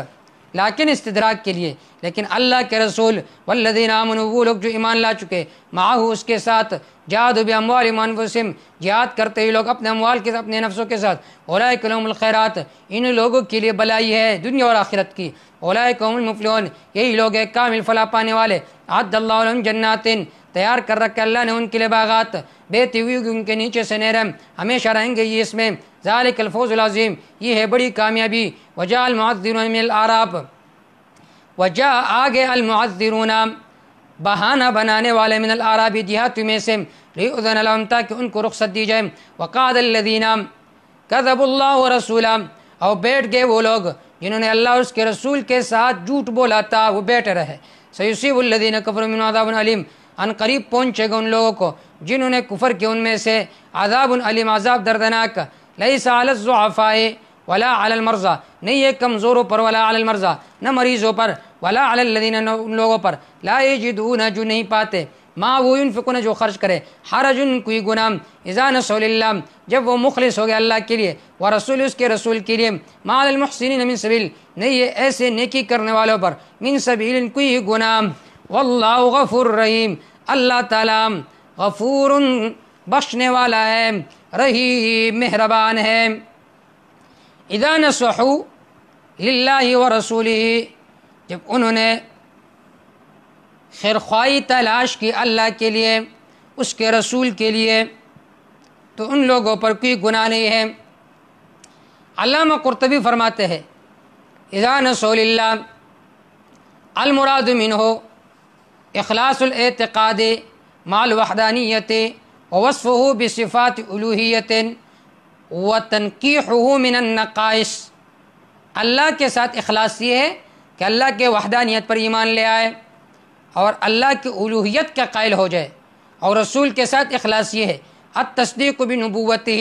[SPEAKER 1] لیکن استدراک کے لیے، لیکن اللہ کے رسول، والذین آمنوا، وہ لوگ جو ایمان لا چکے، معاہ اس کے ساتھ، جہادوا باموالہم وانفسہم، جہاد کرتے ہی لوگ اپنے اموال کے ساتھ، اپنے نفسوں کے ساتھ، اولئک لہم الخیرات، ان لوگوں کے لیے بلائی ہے دنیا اور آخرت کی، اولئک هم المفلحون، یہی لوگ ہیں کامل فلاح پانے والے، اعد اللہ لہم جنات، تیار کر رکھا اللہ نے ان کے لیے باغات، بہتی ہوئی ان کے نیچے سے نہریں، ہمیشہ رہیں گے یہ اس میں، ذالک الفوز العظیم، یہ ہے بڑی کامیابی۔ وجاء المعذرون من الاعراب، وجاء آگے المعذرون، بہانہ بنانے والے، من الاعراب دیہات میں سے، لیؤذن لهم، تاکہ ان کو رخصت دی جائے، وقعد الذین کذبوا اللہ ورسولہ، اور بیٹھ گئے وہ لوگ جنہوں نے اللہ اور اس کے رسول کے ساتھ جھوٹ بولا تھا، وہ بیٹھے رہے، سیصیب الذین کفروا منهم عذاب علیم، ان قریب پہنچے گا ان لوگوں کو جنہوں نے کفر کیا ان میں سے، عذاب علیم، عذاب دردناک، لیس علی الضعفاء ولا علی المرضى، نہیں ہے کمزوروں پر، ولا علی المرضى، نہ مریضوں پر، ولا علی الذین، ان لوگوں پر، لا یجدون، جو نہیں پاتے، ما وہ ينفقون، جو خرچ کرے، حرج، کوئی گناہ، اذا نصحوا للہ، جب وہ مخلص ہو گئے اللہ کے لیے، ورسول، اس کے رسول کے لیے، ما علی المحسنین من سبیل، نہیں ہے ایسے نیکی کرنے والوں پر، من سبیل، کوئی گناہ، واللہ غفور رحیم، اللہ تعالیٰ غفور، بخشنے والا ہے، رحیم، مہربان ہے۔ اذا نصحوا للہ ورسولہ، جب انہوں نے خیرخواہی تلاش کی اللہ کے لیے، اس کے رسول کے لیے، تو ان لوگوں پر کوئی گناہ نہیں ہے۔ علامہ قرطبی فرماتے ہیں اذا نصحوا للہ، المراد منہ اخلاص الاعتقاد مع الوحدانیت، ووصفہ بصفات الوہیت، وتنقیحہ من النقائص، اللہ کے ساتھ اخلاص یہ ہے کہ اللہ کے وحدانیت پر ایمان لے آئے اور اللہ کی الوہیت کا قائل ہو جائے، اور رسول کے ساتھ اخلاص یہ ہے التصدیق بنبوتہ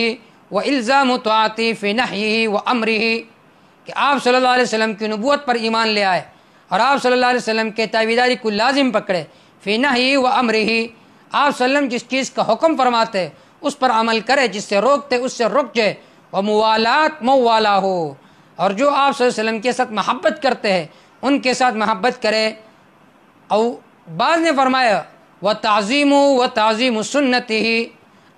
[SPEAKER 1] والزام طاعتہ فی نہیہ وامرہ، کہ آپ صلی اللہ علیہ وسلم کی نبوت پر ایمان لے آئے اور آپ صلی اللہ علیہ وسلم کے تابعداری کو لازم پکڑے، فی نہیہ وامرہ، آپ صلی اللہ علیہ وسلم جس چیز کا حکم فرماتے اس پر عمل کرے، جس سے روکتے اس سے رک جائے، وموالات موالہ ہو، اور جو آپ صلی اللہ علیہ وسلم کے ساتھ محبت کرتے ہیں ان کے ساتھ محبت کرے۔ اور بعض نے فرمایا وتعظیم سنتہ،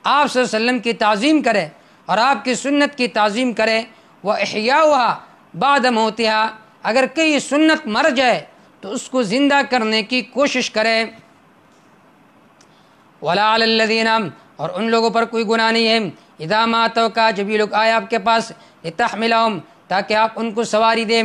[SPEAKER 1] آپ صلی اللہ علیہ وسلم کی تعظیم کرے اور آپ کی سنت کی تعظیم کرے، وإحیاؤہا بعد موتہا، اگر کئی سنت مر جائے تو اس کو زندہ کرنے کی کوشش کرے، ولا علی الذین، اور ان لوگوں پر کوئی گناہ نہیں ہے، اذا ما اتوک، جب یہ لوگ آئے آپ کے پاس، لتحملہم، تاکہ آپ ان کو سواری دیں۔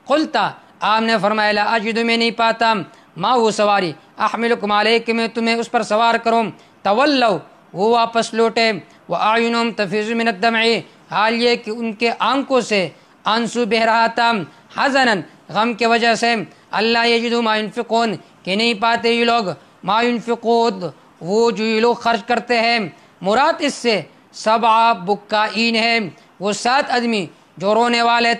[SPEAKER 1] قلتا، آپ نے فرمایا لا اجد، میں نہیں پاتا، ما وہ سواری، احملکم علیہ، کہ میں تمہیں اس پر سوار کروں۔ تولوا، وہ واپس لوٹے، واعینہم تفیض من الدمع، حال یہ کہ ان کے آنکھوں سے آنسو بہ رہا تھا، حزنا، غم کی وجہ سے، اللہ یجدوا ما ينفقون، کہ نہیں پاتے یہ لوگ، ما ينفقون، وہ جو یہ لوگ خرچ کرتے ہیں۔ مراد اس سے 7 بکائین ہے، وہ 7 آدمی جو رونے والے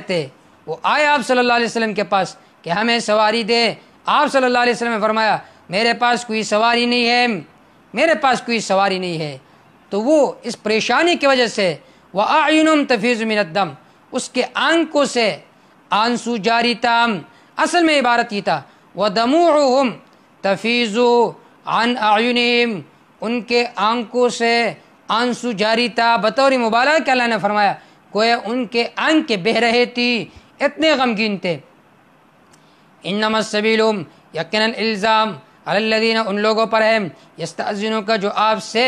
[SPEAKER 1] تھے، وہ آئے آپ صلی اللہ علیہ وسلم کے پاس کہ ہمیں سواری دے۔ آپ صلی اللہ علیہ وسلم نے فرمایا میرے پاس کوئی سواری نہیں ہے، تو وہ اس پریشانی کی وجہ سے وَأَعْيُنُهُمْ تَفِيضُ مِنَ الدَّمْ، اس کے آنکھوں سے آنسو جاری تھا۔ اصل میں عبارت یہ تھا وَدَمُوعُهُمْ تَفِيضُ عَنْ أَعْيُنِهِمْ، ان کے آنکھوں سے آنسو جاری تھا، بطور مبالغہ کہ اللہ نے فرمایا گویا ان کے آنکھیں بہہ رہے تھی، اتنے غمگین تھے۔ انما السبیل، یقیناً الزام، علی الذین، ان لوگوں پر ہے، یستأذنوک، جو آپ سے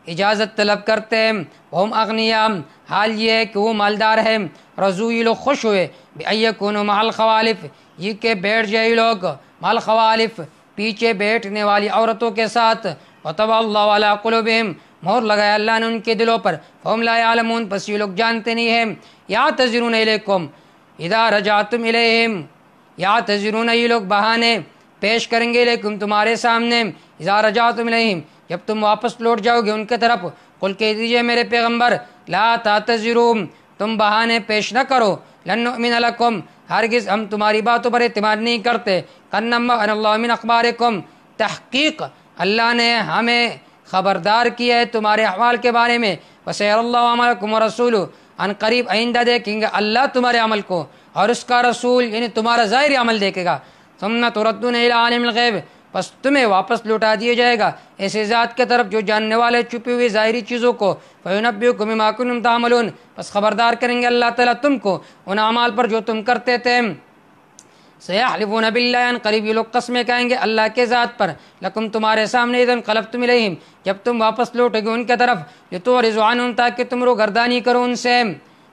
[SPEAKER 1] اجازت طلب کرتے ہیں، وہم اغنیاء، حال یہ ہے کہ وہ مالدار ہیں، رضو، یہ لوگ خوش ہوئے، بأن یکونوا مع الخوالف، یہ کہ بیٹھ جائے لوگ مع الخوالف، پیچھے بیٹھنے والی عورتوں کے ساتھ، وطبع اللہ علی قلوبہم، مہر لگایا اللہ نے ان کے دلوں پر، فہم لا یعلمون، پس یہ لوگ جانتے نہیں ہیں۔ یعتذرون الیکم اذا رجعتم الیہم، یعتذرون، یہ لوگ بہانے پیش کریں گے، لیکن تمہارے سامنے، اذا رجعتم الیہم، جب تم واپس لوٹ جاؤ گے ان کے طرف، قل کہہ دیجئے میرے پیغمبر، لا تعتذروا، تم بہانے پیش نہ کرو، لن نؤمن لکم، ہرگز ہم تمہاری باتوں پر اعتماد نہیں کرتے، قد نبأنا اللہ من اخبارکم، تحقیق اللہ نے ہمیں خبردار کیا ہے تمہارے احوال کے بارے میں، وسيرى اللہ عملکم ورسولہ، ان قریب آئندہ دیکھیں گے اللہ تمہارے عمل کو اور اس کا رسول، یعنی تمہارا ظاہری عمل دیکھے گا۔ ثم تردون الی عالم الغیب، پس تمہیں واپس لوٹا دیا جائے گا ایسے ذات کے طرف جو جاننے والے چھپی ہوئی ظاہری چیزوں کو، فینبئکم بما کنتم تعملون، پس خبردار کریں گے اللہ تعالیٰ تم کو ان اعمال پر جو تم کرتے تھے۔ سیحلفون باللہ، ان قریب یہ لوگ قسمیں کہیں گے اللہ کے ذات پر، لکم تمہارے سامنے، اذا انقلبتم الیہم، جب تم واپس لوٹو گے ان کے طرف، لتعرضوا عنہم، تاکہ تم روگردانی کرو ان سے،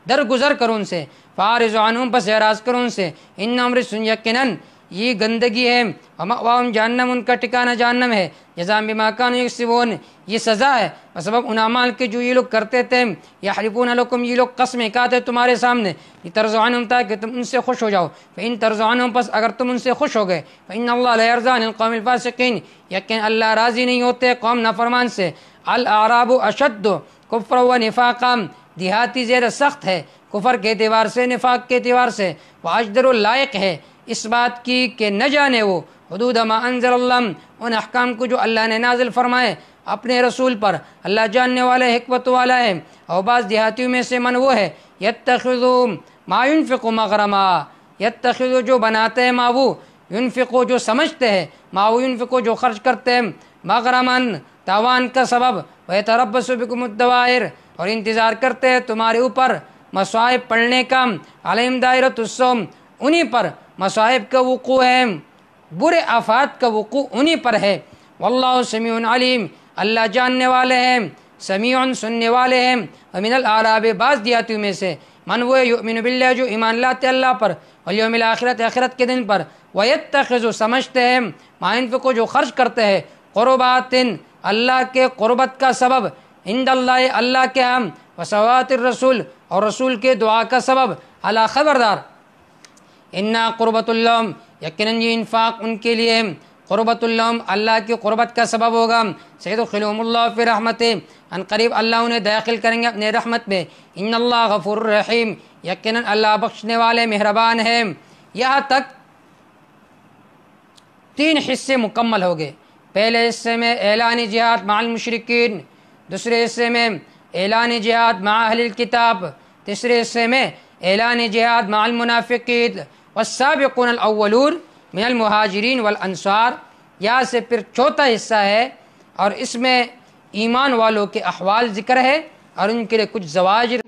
[SPEAKER 1] درگزر کرو ان سے، فاعرضوا عنہم، پس اعراض کرو ان سے، انہم رجس، یقیناً یہ گندگی ہے، ومأواہم جہنم، ان کا ٹھکانہ جہنم ہے، جزاء بما کانوا یکسبون، یہ سزا ہے بسبب ان اعمال کے جو یہ لوگ کرتے تھے۔ یحلفون لکم، یہ لوگ قسمیں کھاتے تمہارے سامنے، لترضوا عنہم، تاکہ تم ان سے خوش ہو جاؤ، فإن ترضوا عنہم، پس اگر تم ان سے خوش ہو گئے، فإن اللہ لا یرضی عن القوم الفاسقین، یقین اللہ راضی نہیں ہوتے قوم نافرمان سے۔ الاعراب اشد کفرا ونفاقا، دیہاتی زیادہ سخت ہے کفر کے اعتبار سے، نفاق کے اعتبار سے، واجدر، لائق ہے اس بات کی کہ نہ جانے وہ حدود ما انزل اللہ، ان احکام کو جو اللہ نے نازل فرمائے اپنے رسول پر، اللہ جاننے والا حکمت والا ہے۔ اور بعض دیہاتیوں میں سے من وہ ہے یتخذوا ما ينفق مغرما، یتخذوا جو بناتے ہیں، ما وہ ينفقوا جو سمجھتے ہیں، ما وہ ينفقوا جو خرچ کرتے ہیں، مغرما تاوان کا سبب، ويتربص بكم الدوائر، اور انتظار کرتے ہیں تمہارے اوپر مصائب پڑنے کا، علیہم دائرۃ السوء، انہی پر مصائب کا وقوع ہے، برے آفات کا وقوع انہی پر ہے۔ واللہ سمیع علیم، اللہ جاننے والے ہیں، سمیع سننے والے ہیں۔ ومن الاعراب، بعض دیہاتیوں میں سے، من وہ یؤمن باللہ جو ایمان لاتے اللہ پر، والیوم الآخرۃ، آخرت کے دن پر، ویتخذ سمجھتے ہیں، ما ينفق جو خرچ کرتے ہیں، قربات اللہ کے قربت کا سبب، عند اللہ اللہ کے ہم، وصلوات الرسول اور رسول کے دعا کا سبب، اللہ خبردار، انا قربت اللہم، یقیناً یہ انفاق ان کے لیے قربت اللہم اللہ کی قربت کا سبب ہوگا، سیدخلہم اللہ فی رحمتہ، ان قریب اللہ انہیں داخل کریں گے اپنے رحمت میں، ان اللہ غفور رحیم، یقیناً اللہ بخشنے والے مہربان ہیں۔ یہاں تک 3 حصے مکمل ہو گئے۔ پہلے حصے میں اعلان جہاد مع المشرکین، دوسرے حصے میں اعلان جہاد مع اہل الکتاب، تیسرے حصے میں اعلان جہاد مع المنافقین، والسابقون الاولون من المہاجرین والانصار۔ یہاں سے پھر چوتھا حصہ ہے اور اس میں ایمان والوں کے احوال ذکر ہے اور ان کے لیے کچھ زواجر